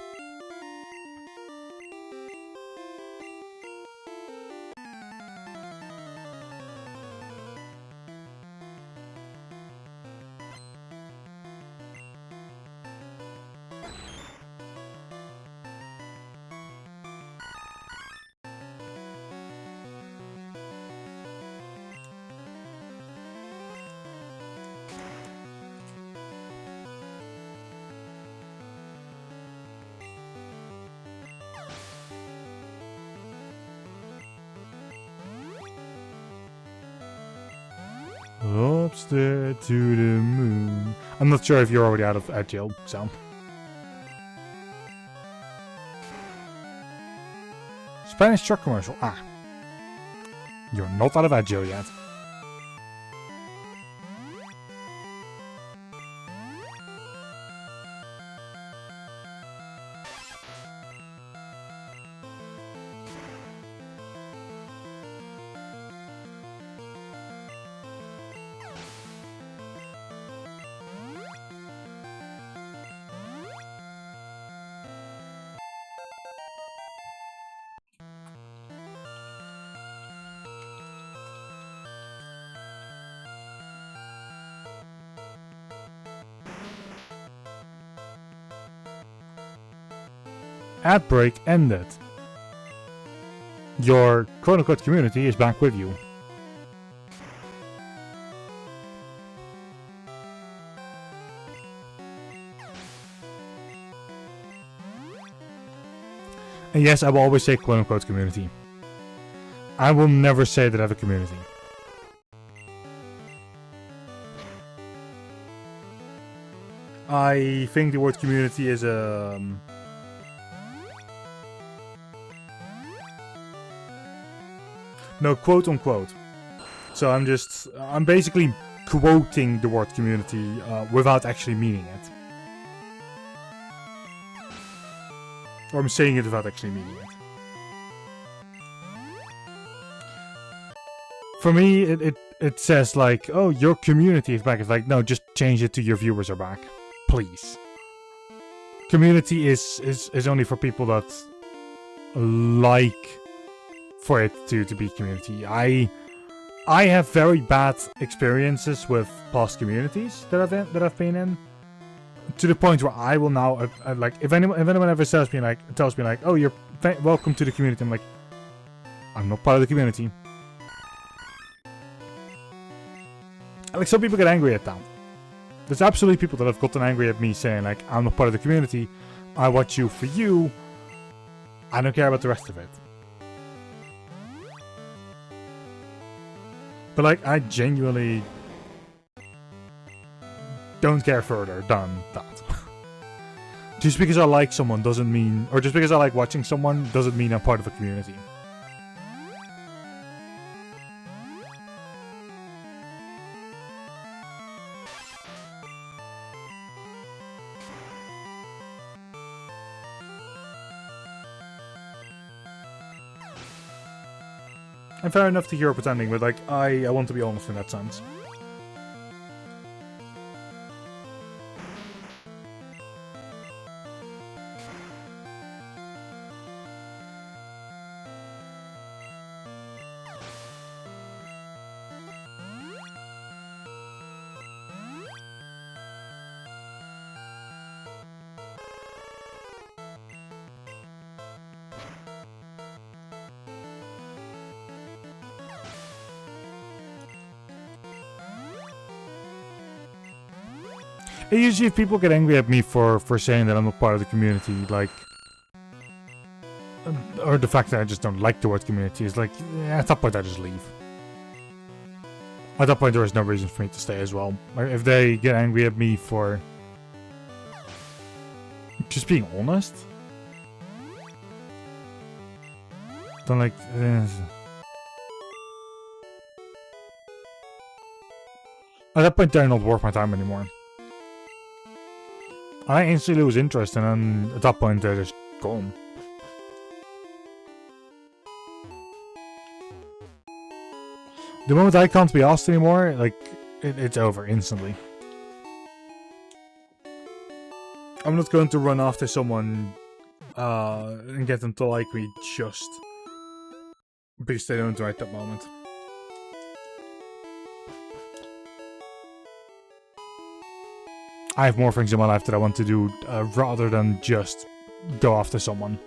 Upstairs to the moon. I'm not sure if you're already out of Agile, so. Spanish truck commercial. Ah. You're not out of Agile yet. Ad break ended. Your quote-unquote community is back with you. And yes, I will always say quote-unquote community. I will never say that I have a community. I think the word community is a... no, quote unquote. So I'm basically quoting the word community without actually meaning it. Or I'm saying it without actually meaning it. For me, it says like, oh, your community is back. It's like, no, just change it to your viewers are back. Please. Community is only for people that like for it to be community. I have very bad experiences with past communities that I've been in, to the point where I will now like if anyone ever tells me like, oh, you're welcome to the community, I'm like, I'm not part of the community. Like, some people get angry at that. There's absolutely people that have gotten angry at me saying like, I'm not part of the community, I watch you for you, I don't care about the rest of it. But like, I genuinely don't care further than that. Just because I like someone doesn't mean, or just because I like watching someone doesn't mean I'm part of a community. And fair enough to hear pretending, but like, I want to be honest in that sense. Usually if people get angry at me for saying that I'm not part of the community, like, or the fact that I just don't like the word community, is like, yeah, at that point I just leave. At that point there is no reason for me to stay as well. Like, if they get angry at me for just being honest, then like, At that point, they're not worth my time anymore. I instantly lose interest, and then at that point, they're just gone. The moment I can't be asked anymore, like, it's over instantly. I'm not going to run after someone and get them to like me just because they don't right that moment. I have more things in my life that I want to do rather than just go after someone.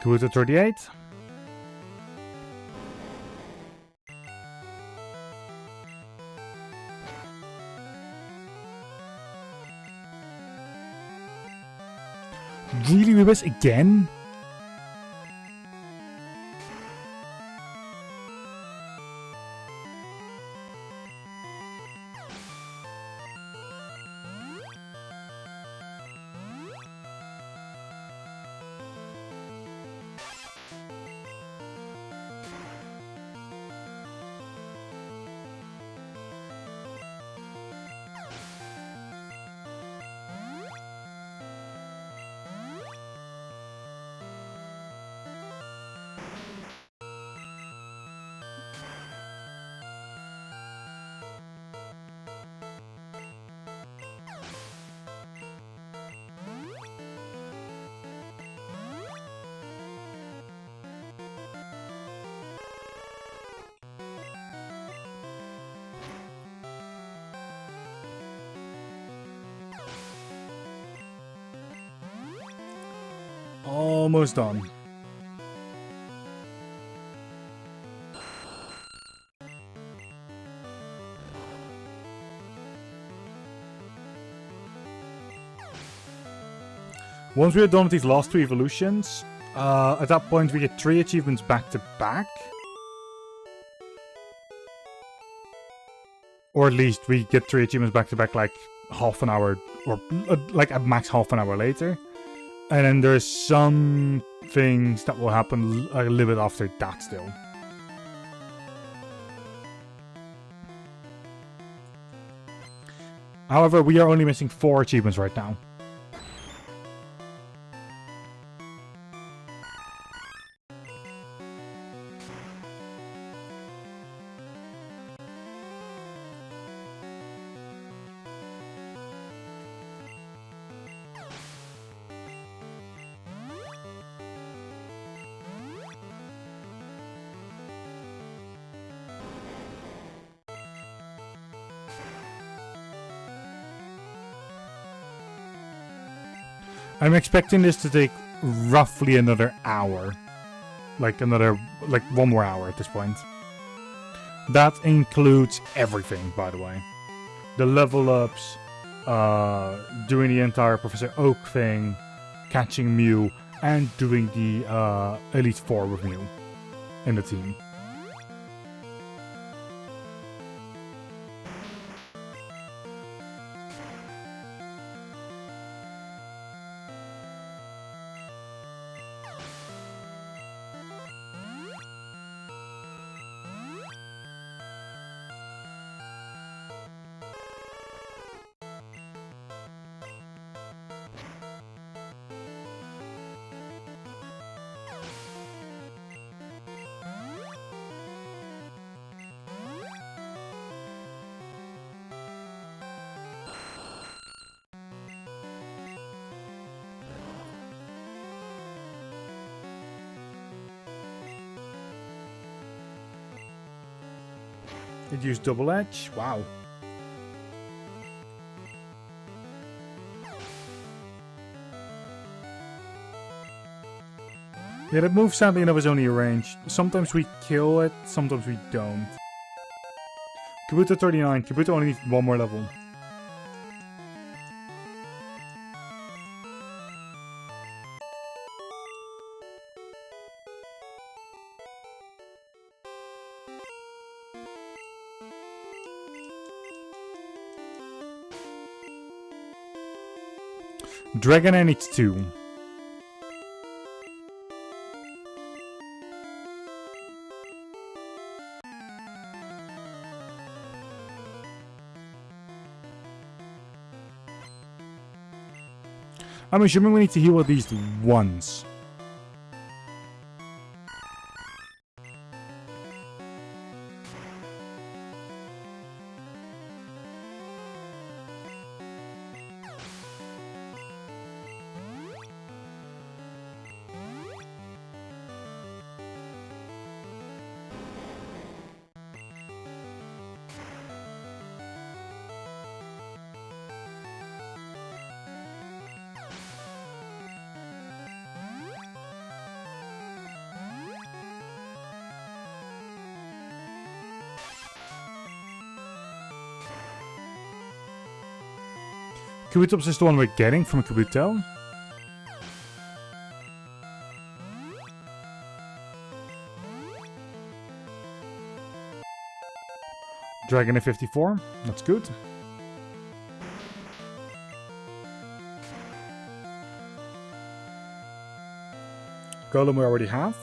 Who's at 38? Really, we miss again? Almost done. Once we are done with these last 2 evolutions, at that point we get 3 achievements back to back. Or at least we get 3 achievements back to back like half an hour, or like at max half an hour later. And then there's some things that will happen a little bit after that still. However, we are only missing 4 achievements right now. I'm expecting this to take roughly another hour. Like 1 more hour at this point. That includes everything, by the way. The level ups, doing the entire Professor Oak thing, catching Mew, and doing the Elite Four with Mew in the team. It used double edge. Wow. Yeah, that move sadly enough is only a range. Sometimes we kill it, sometimes we don't. Kabuto 39. Kabuto only needs one more level. Dragonair needs 2. I'm assuming we need to heal at least once. Kabutops is the one we're getting from Kabuto. Dragon at 54, that's good. Golem we already have.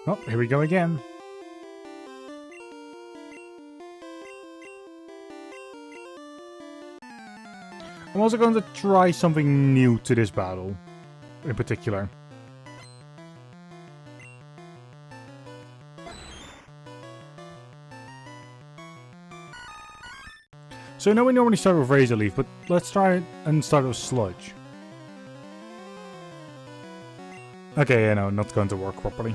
Oh, here we go again. I'm also going to try something new to this battle, in particular. So I know we normally start with Razor Leaf, but let's try it and start with Sludge. Okay, yeah, no, not going to work properly.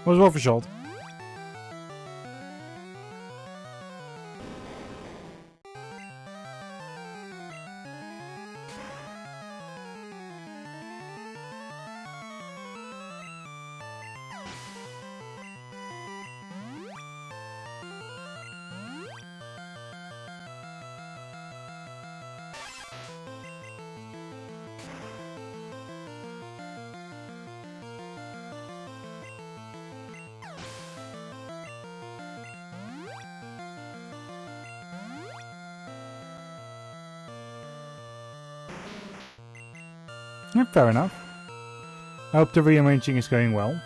Was worth a shot. Yeah, fair enough. I hope the rearranging is going well.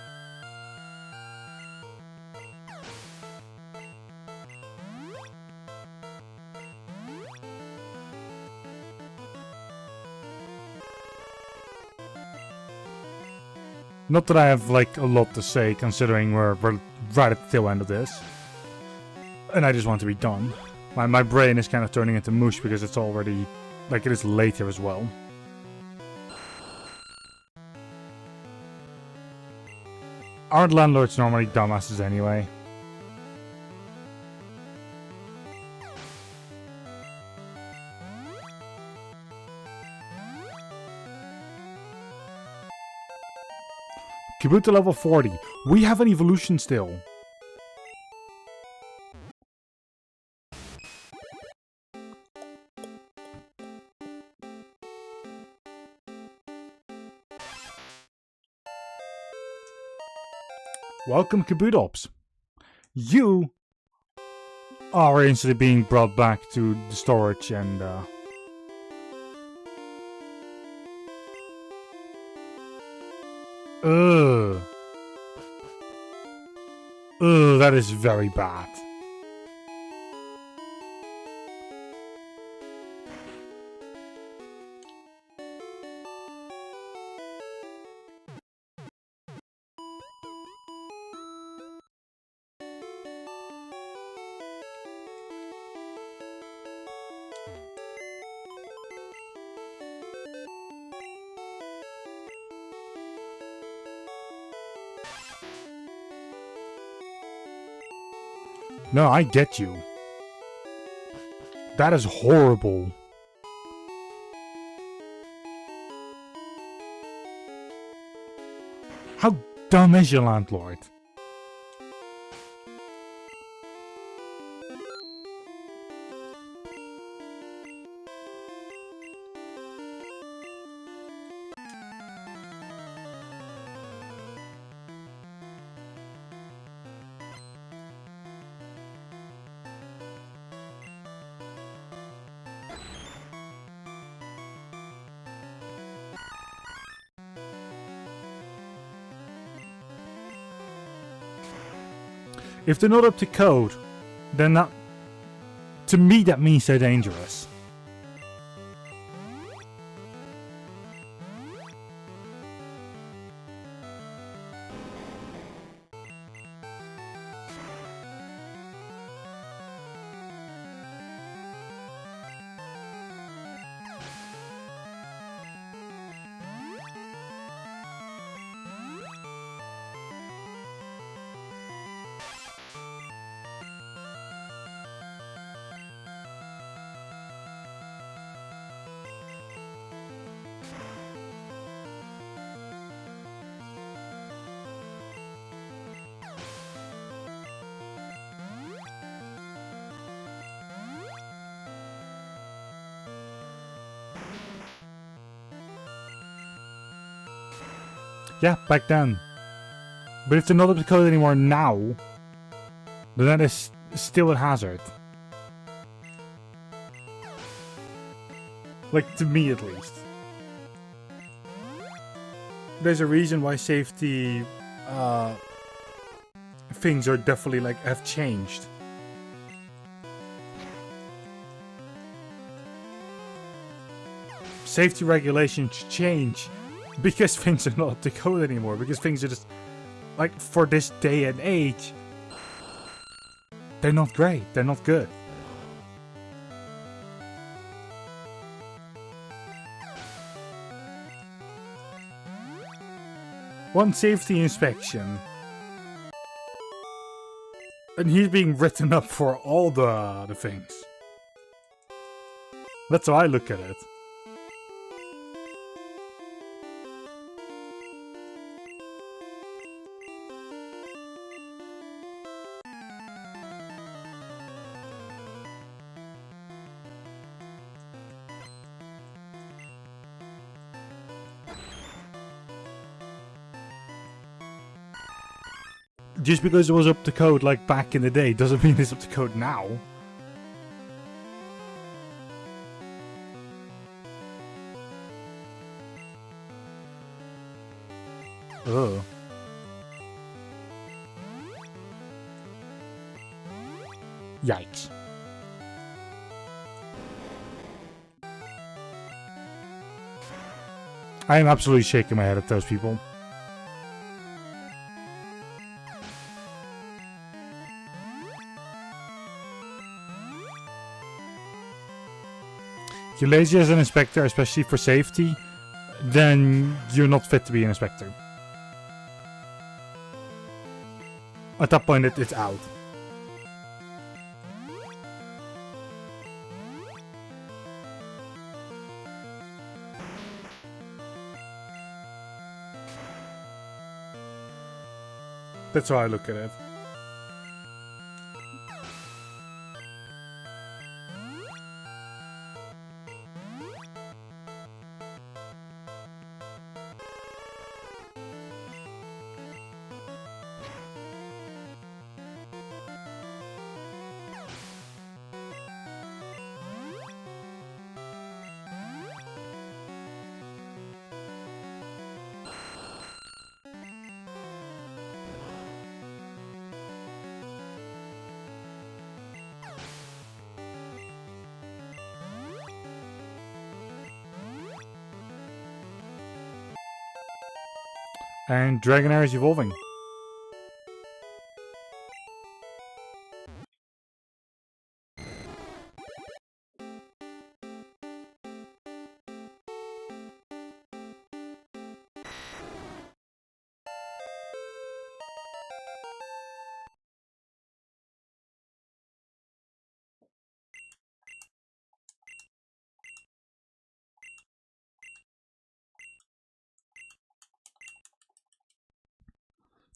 Not that I have like a lot to say, considering we're right at the tail end of this. And I just want to be done. My brain is kind of turning into mush because it's already, like, it is late here as well. Aren't landlords normally dumbasses anyway? Kabuto level 40. We have an evolution still. Welcome, Bloobs. You are instantly being brought back to the storage and ugh. Ugh, that is very bad. No, I get you. That is horrible. How dumb is your landlord? If they're not up to code, then that, to me, that means they're dangerous. Yeah, back then. But if they're not up to code anymore now, then that is still a hazard. Like, to me at least. There's a reason why safety things are definitely like have changed. Safety regulations change because things are not up to code anymore, because things are just, like, for this day and age, they're not great, they're not good. One safety inspection, and he's being written up for all the things. That's how I look at it. Just because it was up to code like back in the day doesn't mean it's up to code now. Ugh. Yikes. I am absolutely shaking my head at those people. If you're lazy as an inspector, especially for safety, then you're not fit to be an inspector. At that point, it's out. That's how I look at it. And Dragonair is evolving.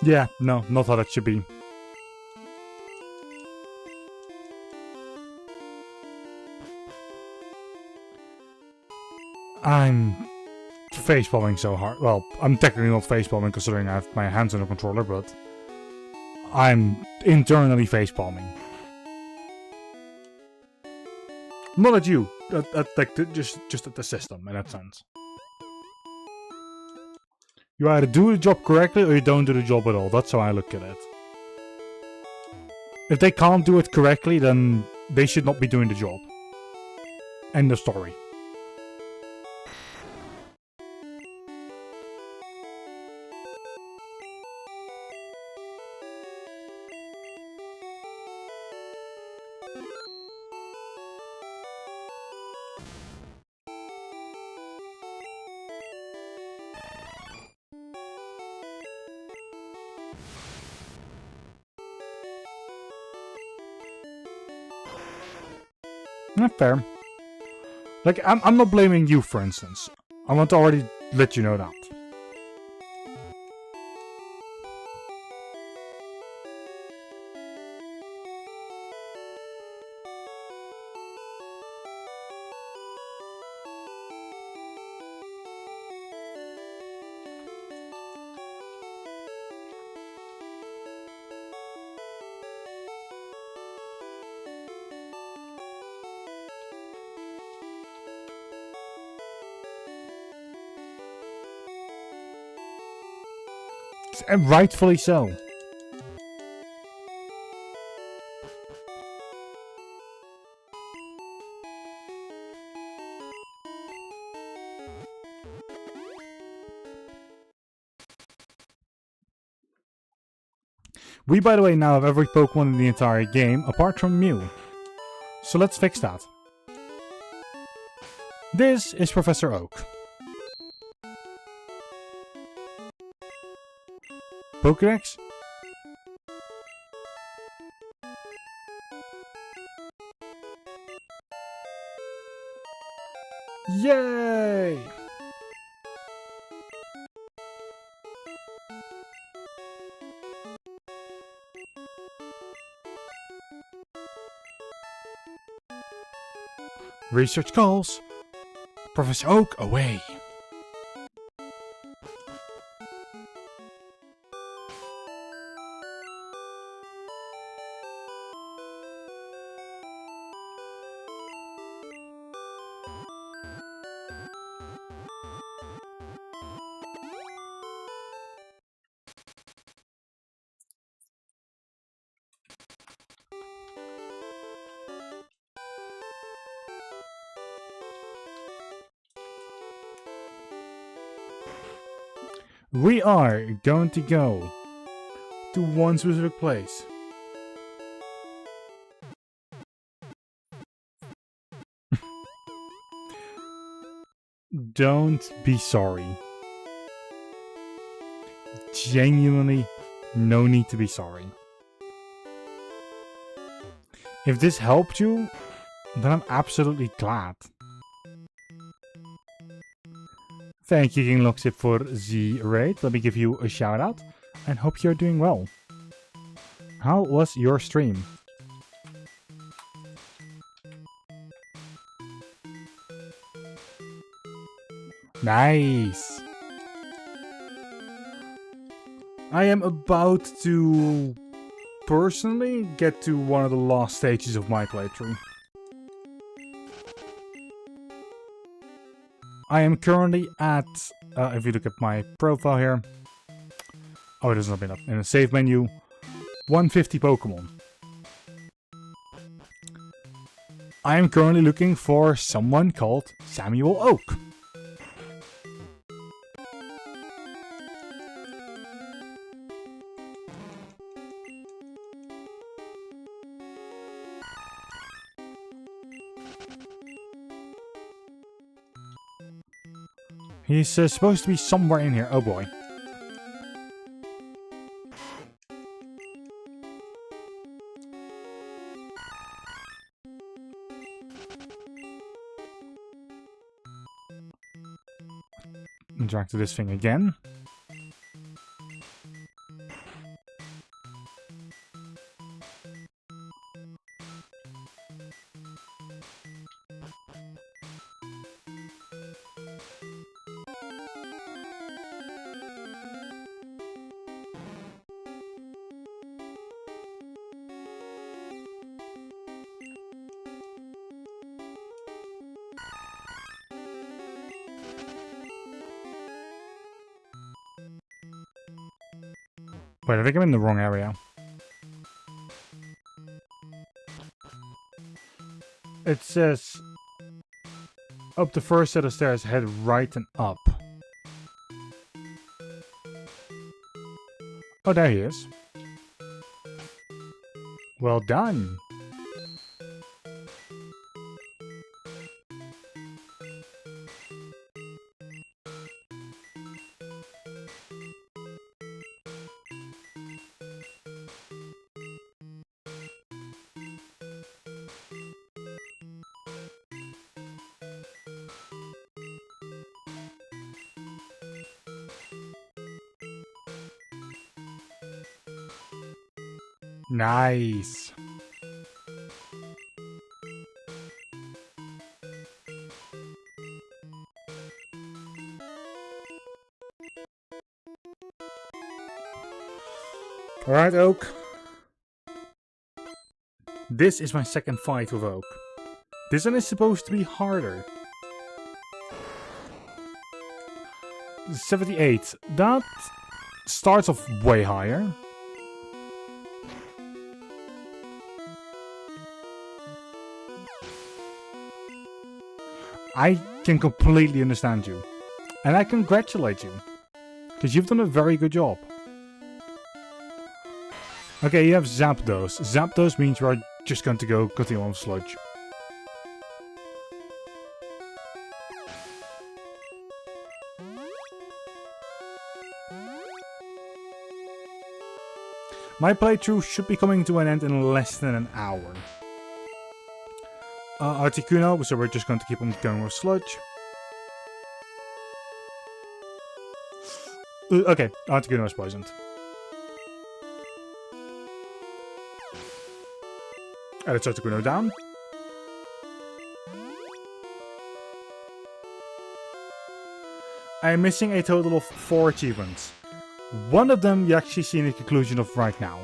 Yeah, no, not how that should be. I'm facepalming so hard. Well, I'm technically not facepalming considering I have my hands on the controller, but I'm internally facepalming. Not at you, just at the system in that sense. You either do the job correctly or you don't do the job at all. That's how I look at it. If they can't do it correctly, then they should not be doing the job. End of story. Not fair. Like, I'm not blaming you, for instance. I want to already let you know that. And rightfully so. We, by the way, now have every Pokemon in the entire game, apart from Mew. So let's fix that. This is Professor Oak. Pokédex? Yay! Research calls. Professor Oak away. We are going to go to one specific place. Don't be sorry. Genuinely, no need to be sorry. If this helped you, then I'm absolutely glad. Thank you, King Loxip, for the raid. Let me give you a shout out and hope you're doing well. How was your stream? Nice! I am about to personally get to one of the last stages of my playthrough. I am currently at, if you look at my profile here, oh, it doesn't open up, in the save menu, 150 Pokemon. I am currently looking for someone called Samuel Oak. He's supposed to be somewhere in here. Oh boy. Interact with this thing again. Wait, I think I'm in the wrong area. It says up the first set of stairs, head right and up. Oh, there he is. Well done. Nice. Alright, Oak. This is my second fight with Oak. This one is supposed to be harder. 78. That starts off way higher. I can completely understand you. And I congratulate you. Because you've done a very good job. Okay, you have Zapdos. Zapdos means we're just going to go continue on Sludge. My playthrough should be coming to an end in less than an hour. Articuno, so we're just going to keep on going with Sludge. Okay, Articuno is poisoned. Let's Articuno down. I'm missing a total of 4 achievements. One of them you actually see the conclusion of right now.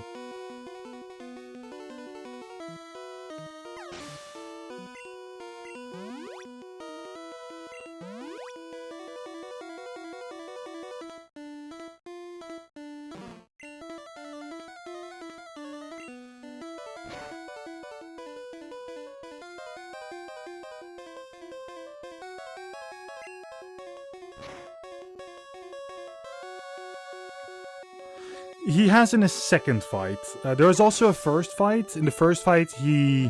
He has in his second fight. There is also a first fight. In the first fight, he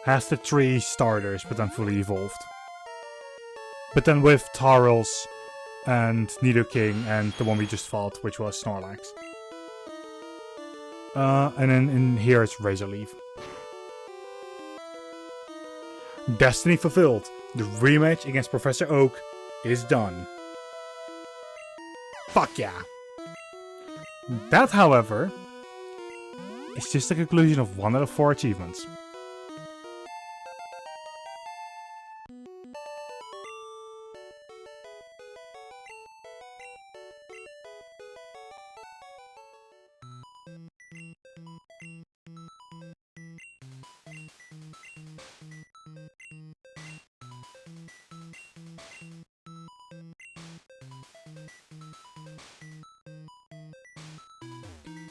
has the 3 starters, but then fully evolved. But then with Tauros and Nidoking and the one we just fought, which was Snorlax. And then in here it's Razor Leaf. Destiny fulfilled. The rematch against Professor Oak is done. Fuck yeah. That, however, is just the conclusion of 1 out of 4 achievements.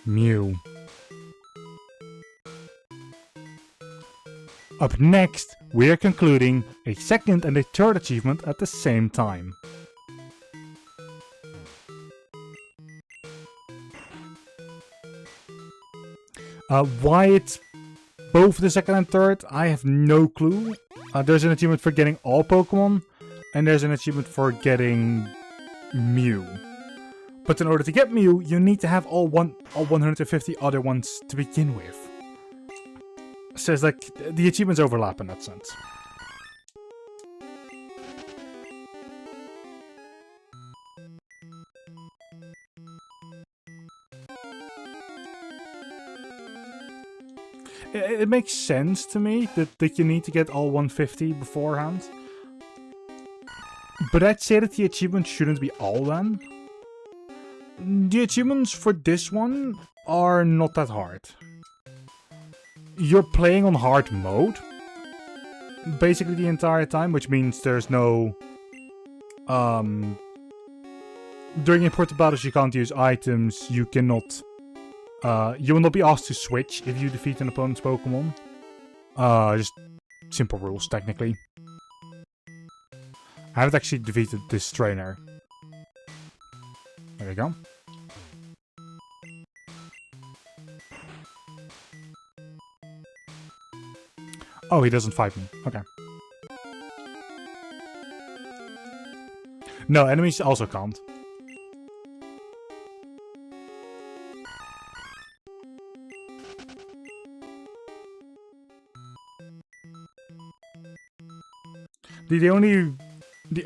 Mew. Up next, we are concluding a second and a third achievement at the same time. Why it's both the second and third, I have no clue. There's an achievement for getting all Pokemon, and there's an achievement for getting Mew. But in order to get Mew, you need to have all 150 other ones to begin with. So it's like, the achievements overlap in that sense. It makes sense to me that you need to get all 150 beforehand. But I'd say that the achievement shouldn't be all then. The achievements for this one are not that hard. You're playing on hard mode basically the entire time, which means there's no... during important battles you can't use items, you cannot... you will not be asked to switch if you defeat an opponent's Pokemon. Just simple rules, technically. I haven't actually defeated this trainer. There we go. Oh, he doesn't fight me. Okay. No, enemies also can't. The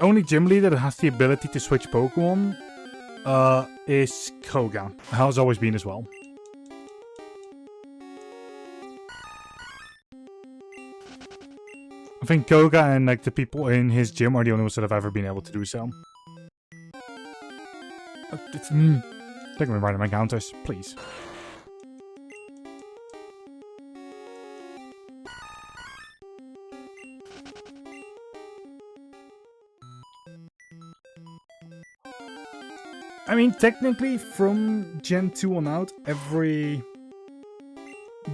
only gym leader that has the ability to switch Pokemon is Koga. Has always been as well. I think Koga and like the people in his gym are the only ones that have ever been able to do so. Take me right in my counters, please. I mean, technically, from Gen 2 on out, every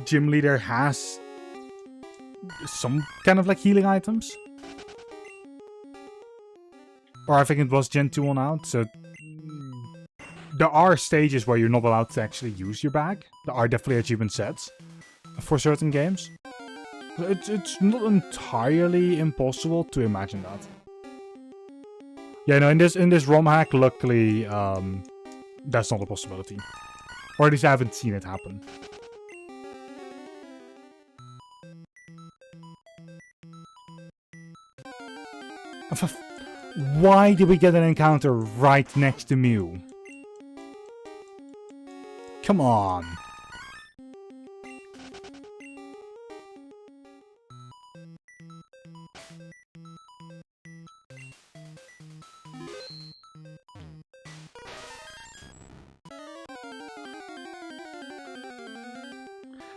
gym leader has some kind of like healing items. Or I think it was Gen 2 on out, so there are stages where you're not allowed to actually use your bag. There are definitely achievement sets for certain games. It's not entirely impossible to imagine that. Yeah, no, in this ROM hack, luckily, that's not a possibility. Or at least I haven't seen it happen. Why did we get an encounter right next to Mew? Come on.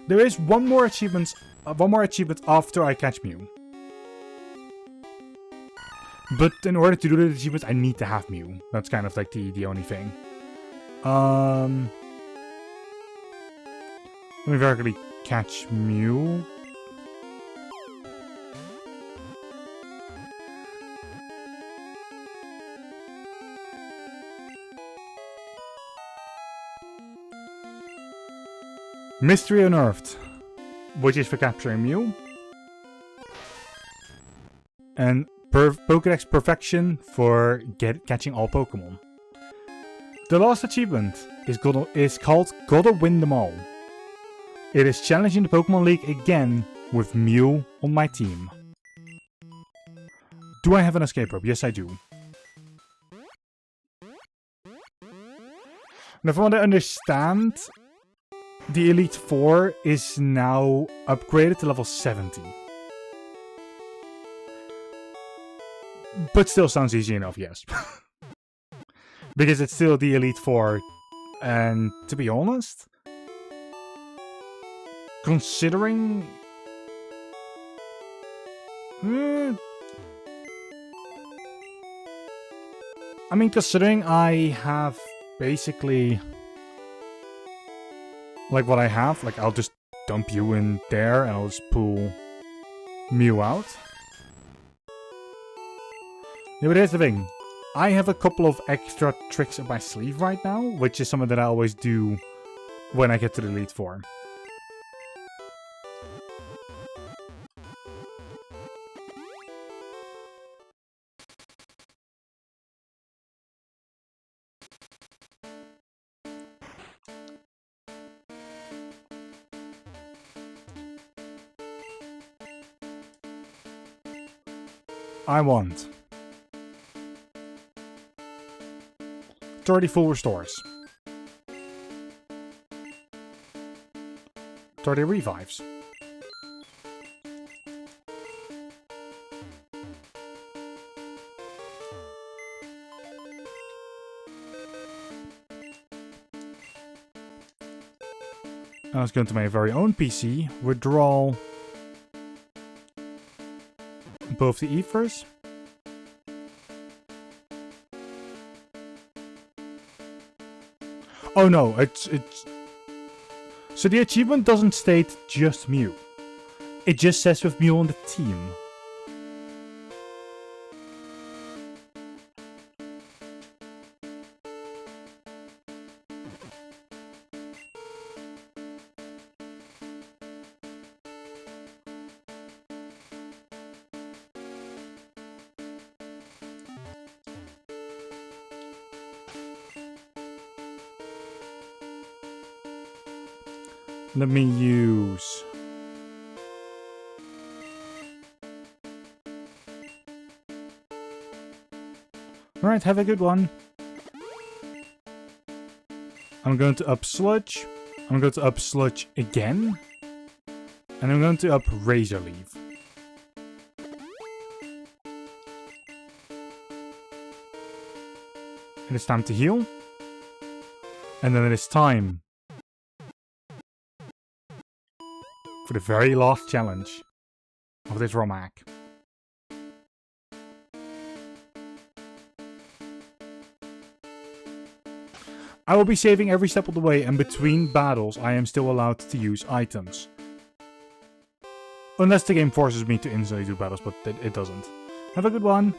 There is one more achievement after I catch Mew. But in order to do the achievement, I need to have Mew. That's kind of like the only thing. Let me very quickly catch Mew. Mystery Unearthed, which is for capturing Mew. And Pokédex Perfection for catching all Pokemon. The last achievement is called Gotta Win Them All. It is challenging the Pokemon League again with Mew on my team. Do I have an escape rope? Yes, I do. Now, from what I understand, the Elite Four is now upgraded to level 70. But still sounds easy enough, yes. Because it's still the Elite Four. And to be honest, considering... I mean, considering I have basically... like what I have, like I'll just dump you in there and I'll just pull Mew out. Yeah, but here's the thing. I have a couple of extra tricks up my sleeve right now, which is something that I always do when I get to the Elite Four. I want 30 full restores. 30 revives. I was going to my very own PC, withdraw both the ethers. Oh no, it's so the achievement doesn't state just Mew. It just says with Mew on the team. Let me use... Alright, have a good one. I'm going to up Sludge. I'm going to up Sludge again. And I'm going to up Razor Leaf. It is time to heal. And then it is time for the very last challenge of this Romac. I will be saving every step of the way, and between battles I am still allowed to use items. Unless the game forces me to instantly do battles, but it doesn't. Have a good one!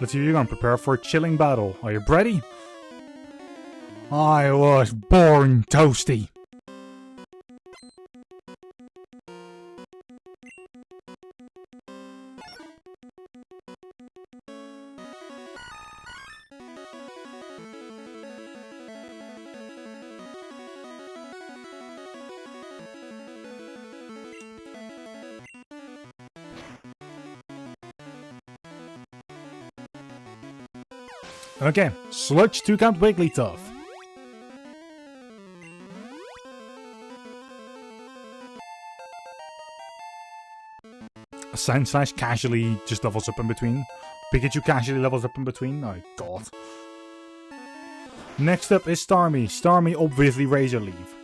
Let's see where you're going. Prepare for a chilling battle. Are you ready? I was born toasty. Okay, Sludge 2 count Wigglytuff. Sandslash casually just levels up in between. Pikachu casually levels up in between. Oh god. Next up is Starmie. Starmie obviously Razor Leaf.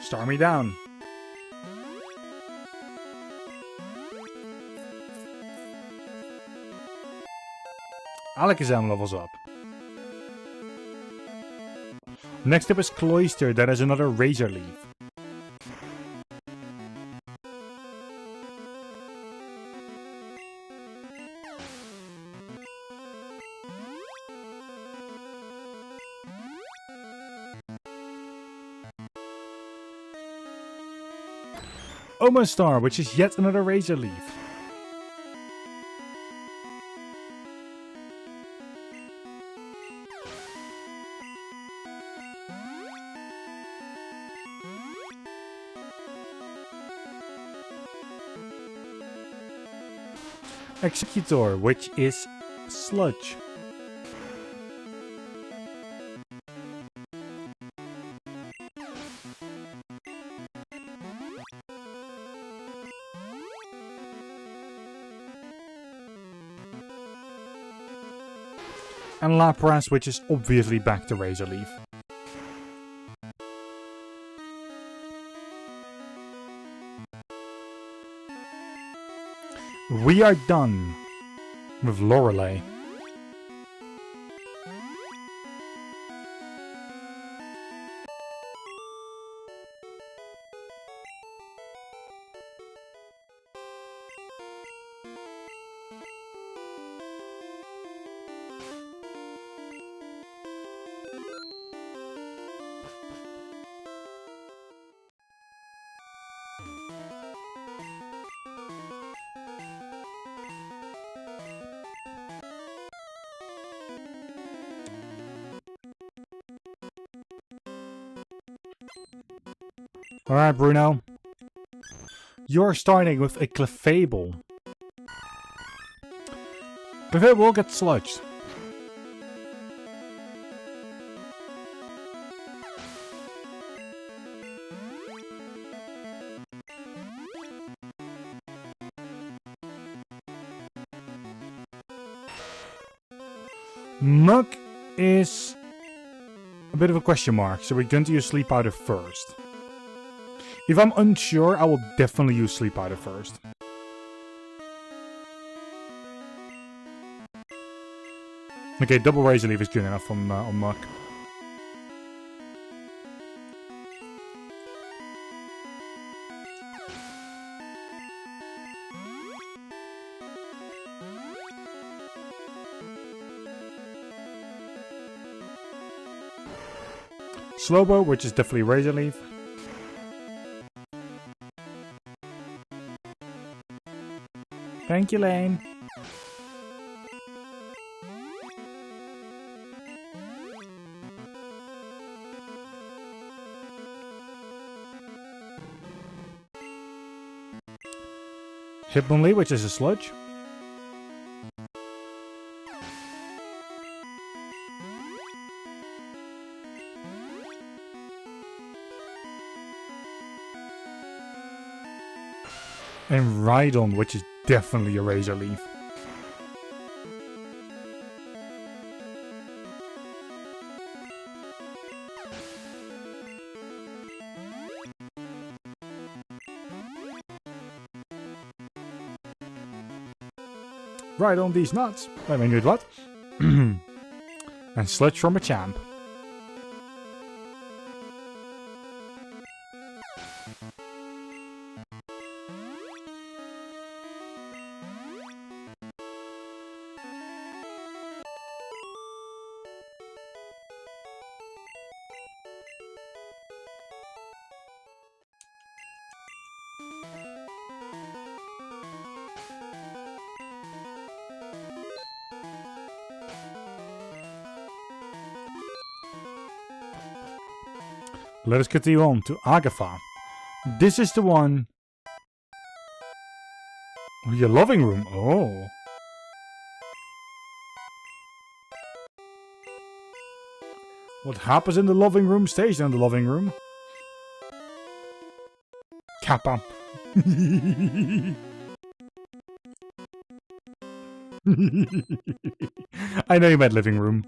Starmie down. Alakazam levels up. Next up is Cloyster, that is another Razor Leaf. Omastar, which is yet another Razor Leaf. Executor, which is Sludge. And Lapras, which is obviously back to Razor Leaf. We are done with Lorelei. Alright, Bruno. You're starting with a Clefable. Clefable will get sludged. Muck is a bit of a question mark, so we're going to use Sleep Powder first. If I'm unsure, I will definitely use Sleep Powder first. Okay, double Razor Leaf is good enough on Muck. Slowbo, which is definitely Razor Leaf. Thank you, Lane. Hitmonlee, which is a Sludge. And Rhydon, which is definitely a Razor Leaf. Rhydon these nuts. I mean, you what? And Sludge from a champ. Let us continue on to Agatha. This is the one... Oh, your loving room. Oh. What happens in the loving room stays in the loving room. Kappa. I know you meant living room.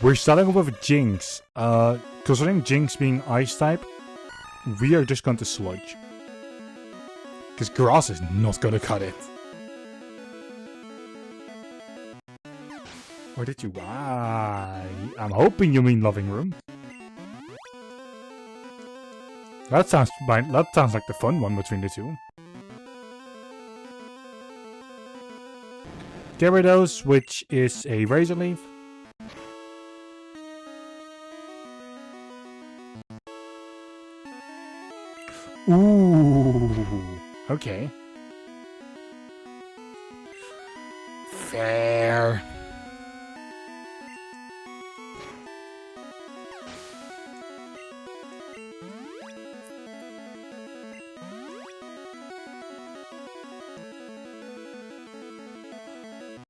We're starting off with Jinx. Considering Jinx being Ice type, we are just going to Sludge. Because Grass is not going to cut it. Or did you? I'm hoping you mean Loving Room. That sounds like the fun one between the two. Gyarados, which is a Razor Leaf. Ooh, okay. Fair.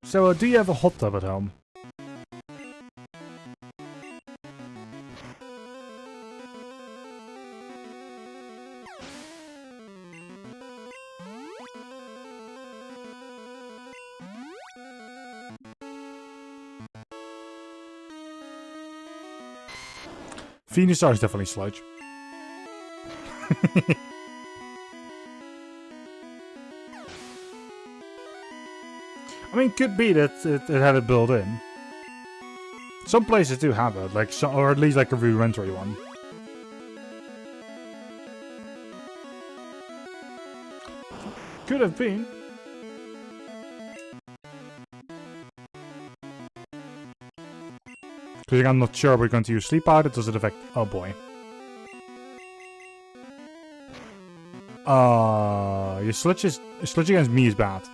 So, do you have a hot tub at home? Venusaur is definitely Sludge. I mean, could be that it had it built in. Some places do have it, like or at least like a rudimentary one. Could have been. Because I'm not sure we're going to use Sleep Powder. Does it affect... Oh boy. Your Sludge against me is bad.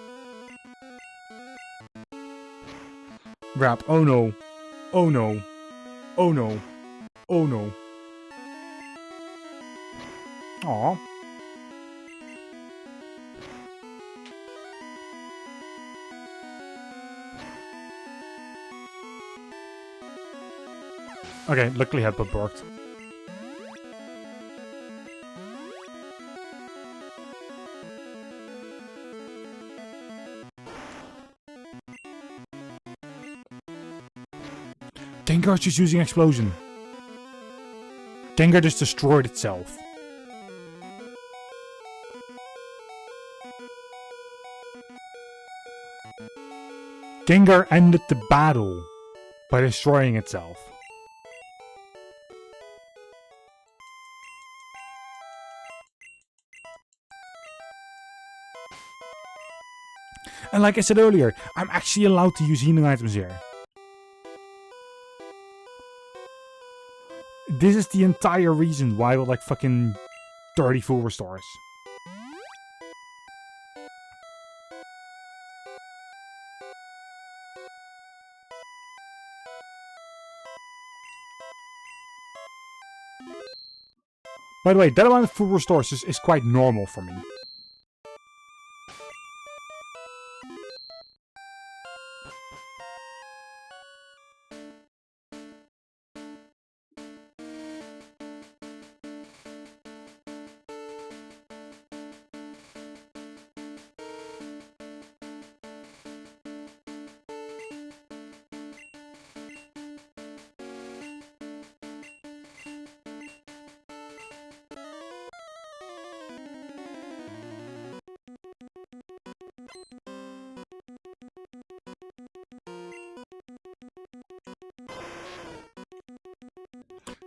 Rap. Oh no. Oh no. Oh no. Oh no. Aw. Okay, luckily headbutt worked. Gengar's just using explosion. Gengar just destroyed itself. Gengar ended the battle by destroying itself. And like I said earlier, I'm actually allowed to use healing items here. This is the entire reason why I got like fucking 30 full restores. By the way, that amount of full restores is quite normal for me.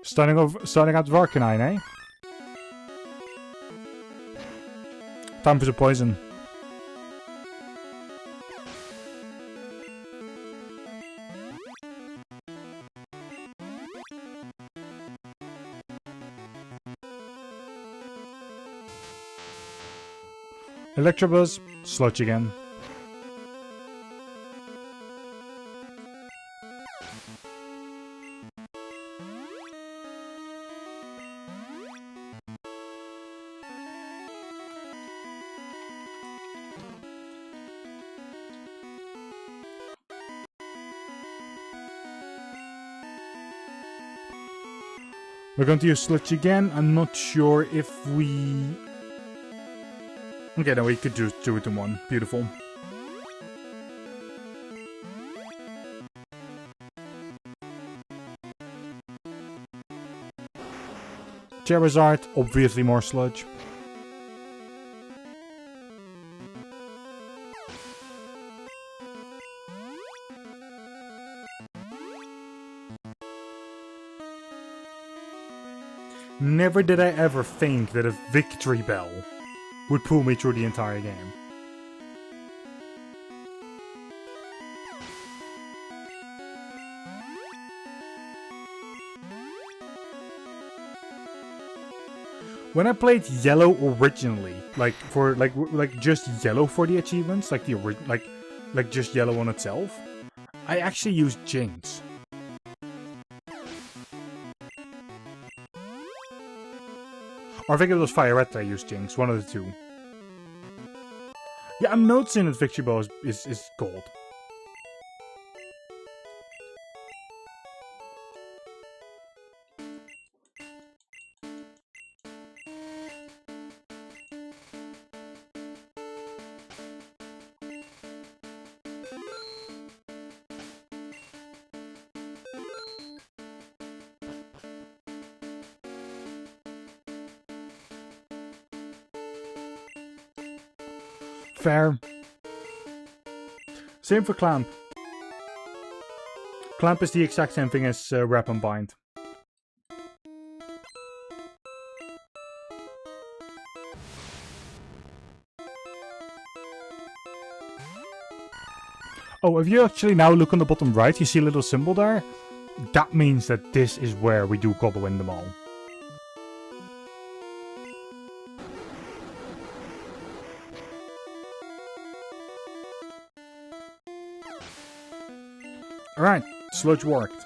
Starting at Varkanine, eh? Time for the poison. Electrobuzz, Sludge again. We're going to use Sludge again. I'm not sure if we... Okay, no, we could do it in one. Beautiful. Charizard, obviously more Sludge. Never did I ever think that a victory bell would pull me through the entire game. When I played Yellow originally, like for like just Yellow for the achievements, like the like just Yellow on itself, I actually used Jinx. Or I think it was Fire Red that I used Jinx, one of the two. Yeah, I'm noticing that Victory Bell is gold. Fair. Same for Clamp. Clamp is the exact same thing as Wrap and Bind. Oh, if you actually now look on the bottom right, you see a little symbol there. That means that this is where we do Gobble in them all. Alright, Sludge worked.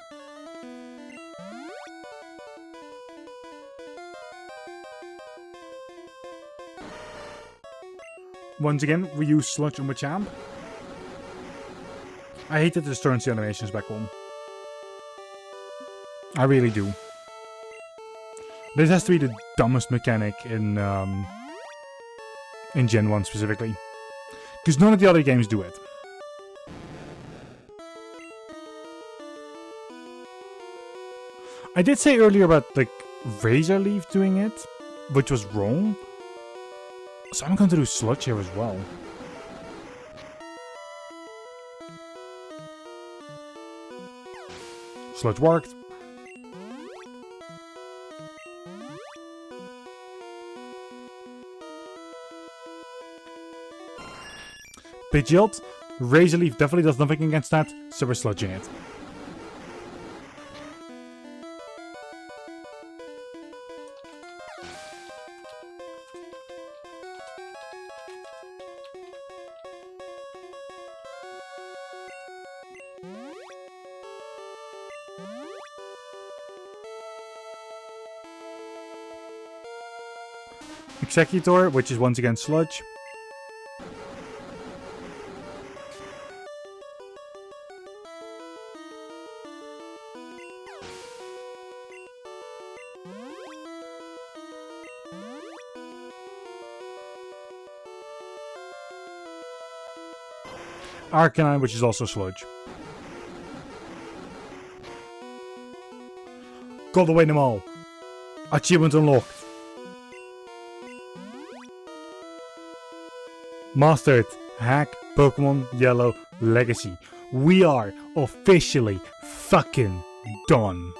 Once again, we use Sludge on Machamp. I hate that this turns the animations back on. I really do. This has to be the dumbest mechanic in Gen 1 specifically. Because none of the other games do it. I did say earlier about, like, Razor Leaf doing it, which was wrong. So I'm going to do Sludge here as well. Sludge worked. Pidgeot. Razor Leaf definitely does nothing against that, so we're sludging it. Executor, which is once again Sludge. Arcanine, which is also Sludge. Gold away them all. Achievement unlocked. Mastered Hack Pokemon Yellow Legacy. We are officially fucking done.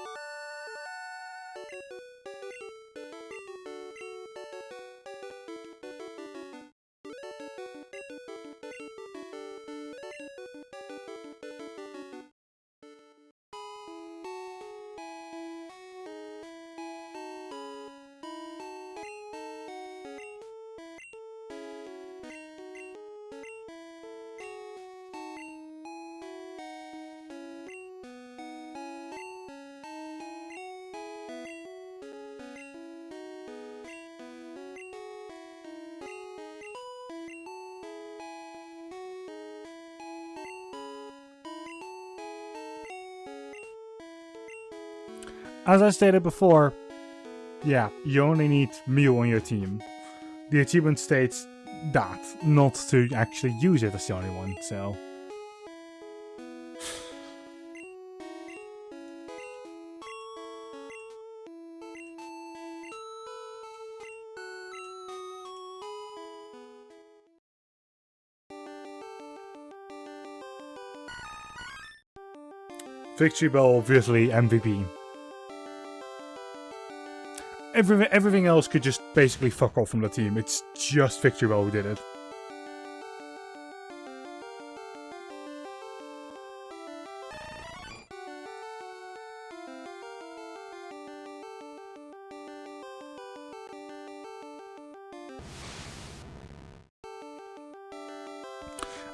As I stated before, yeah, you only need Mew on your team. The achievement states that, not to actually use it as the only one, so... Victory Bell, obviously, MVP. Everything else could just basically fuck off from the team. It's just Victory Bell who did it.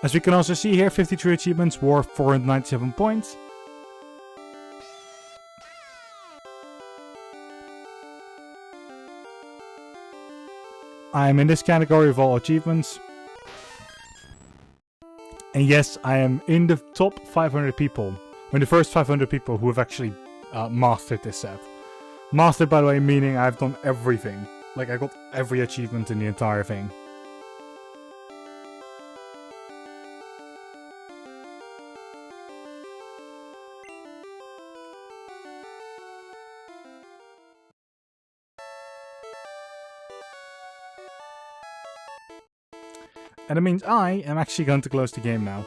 As we can also see here, 53 achievements were 497 points. I am in this category of all achievements. And yes, I am in the top 500 people. In the first 500 people who have actually mastered this set. Mastered, by the way, meaning I've done everything. Like, I got every achievement in the entire thing. And it means I am actually going to close the game now.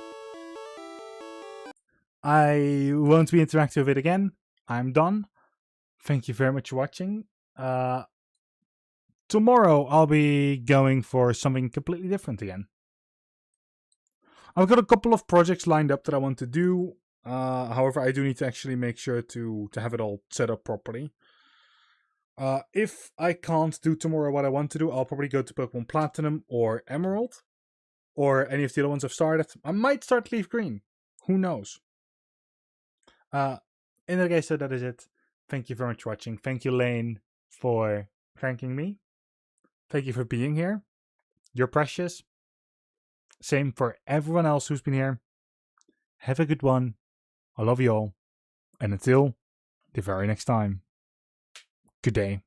I won't be interacting with it again. I'm done. Thank you very much for watching. Tomorrow I'll be going for something completely different again. I've got a couple of projects lined up that I want to do. However, I do need to actually make sure to have it all set up properly. If I can't do tomorrow what I want to do, I'll probably go to Pokemon Platinum or Emerald. Or any of the other ones I've started. I might start Leaf Green. Who knows? In that case, so that is it. Thank you very much for watching. Thank you, Lane, for thanking me. Thank you for being here. You're precious. Same for everyone else who's been here. Have a good one. I love you all. And until the very next time, good day.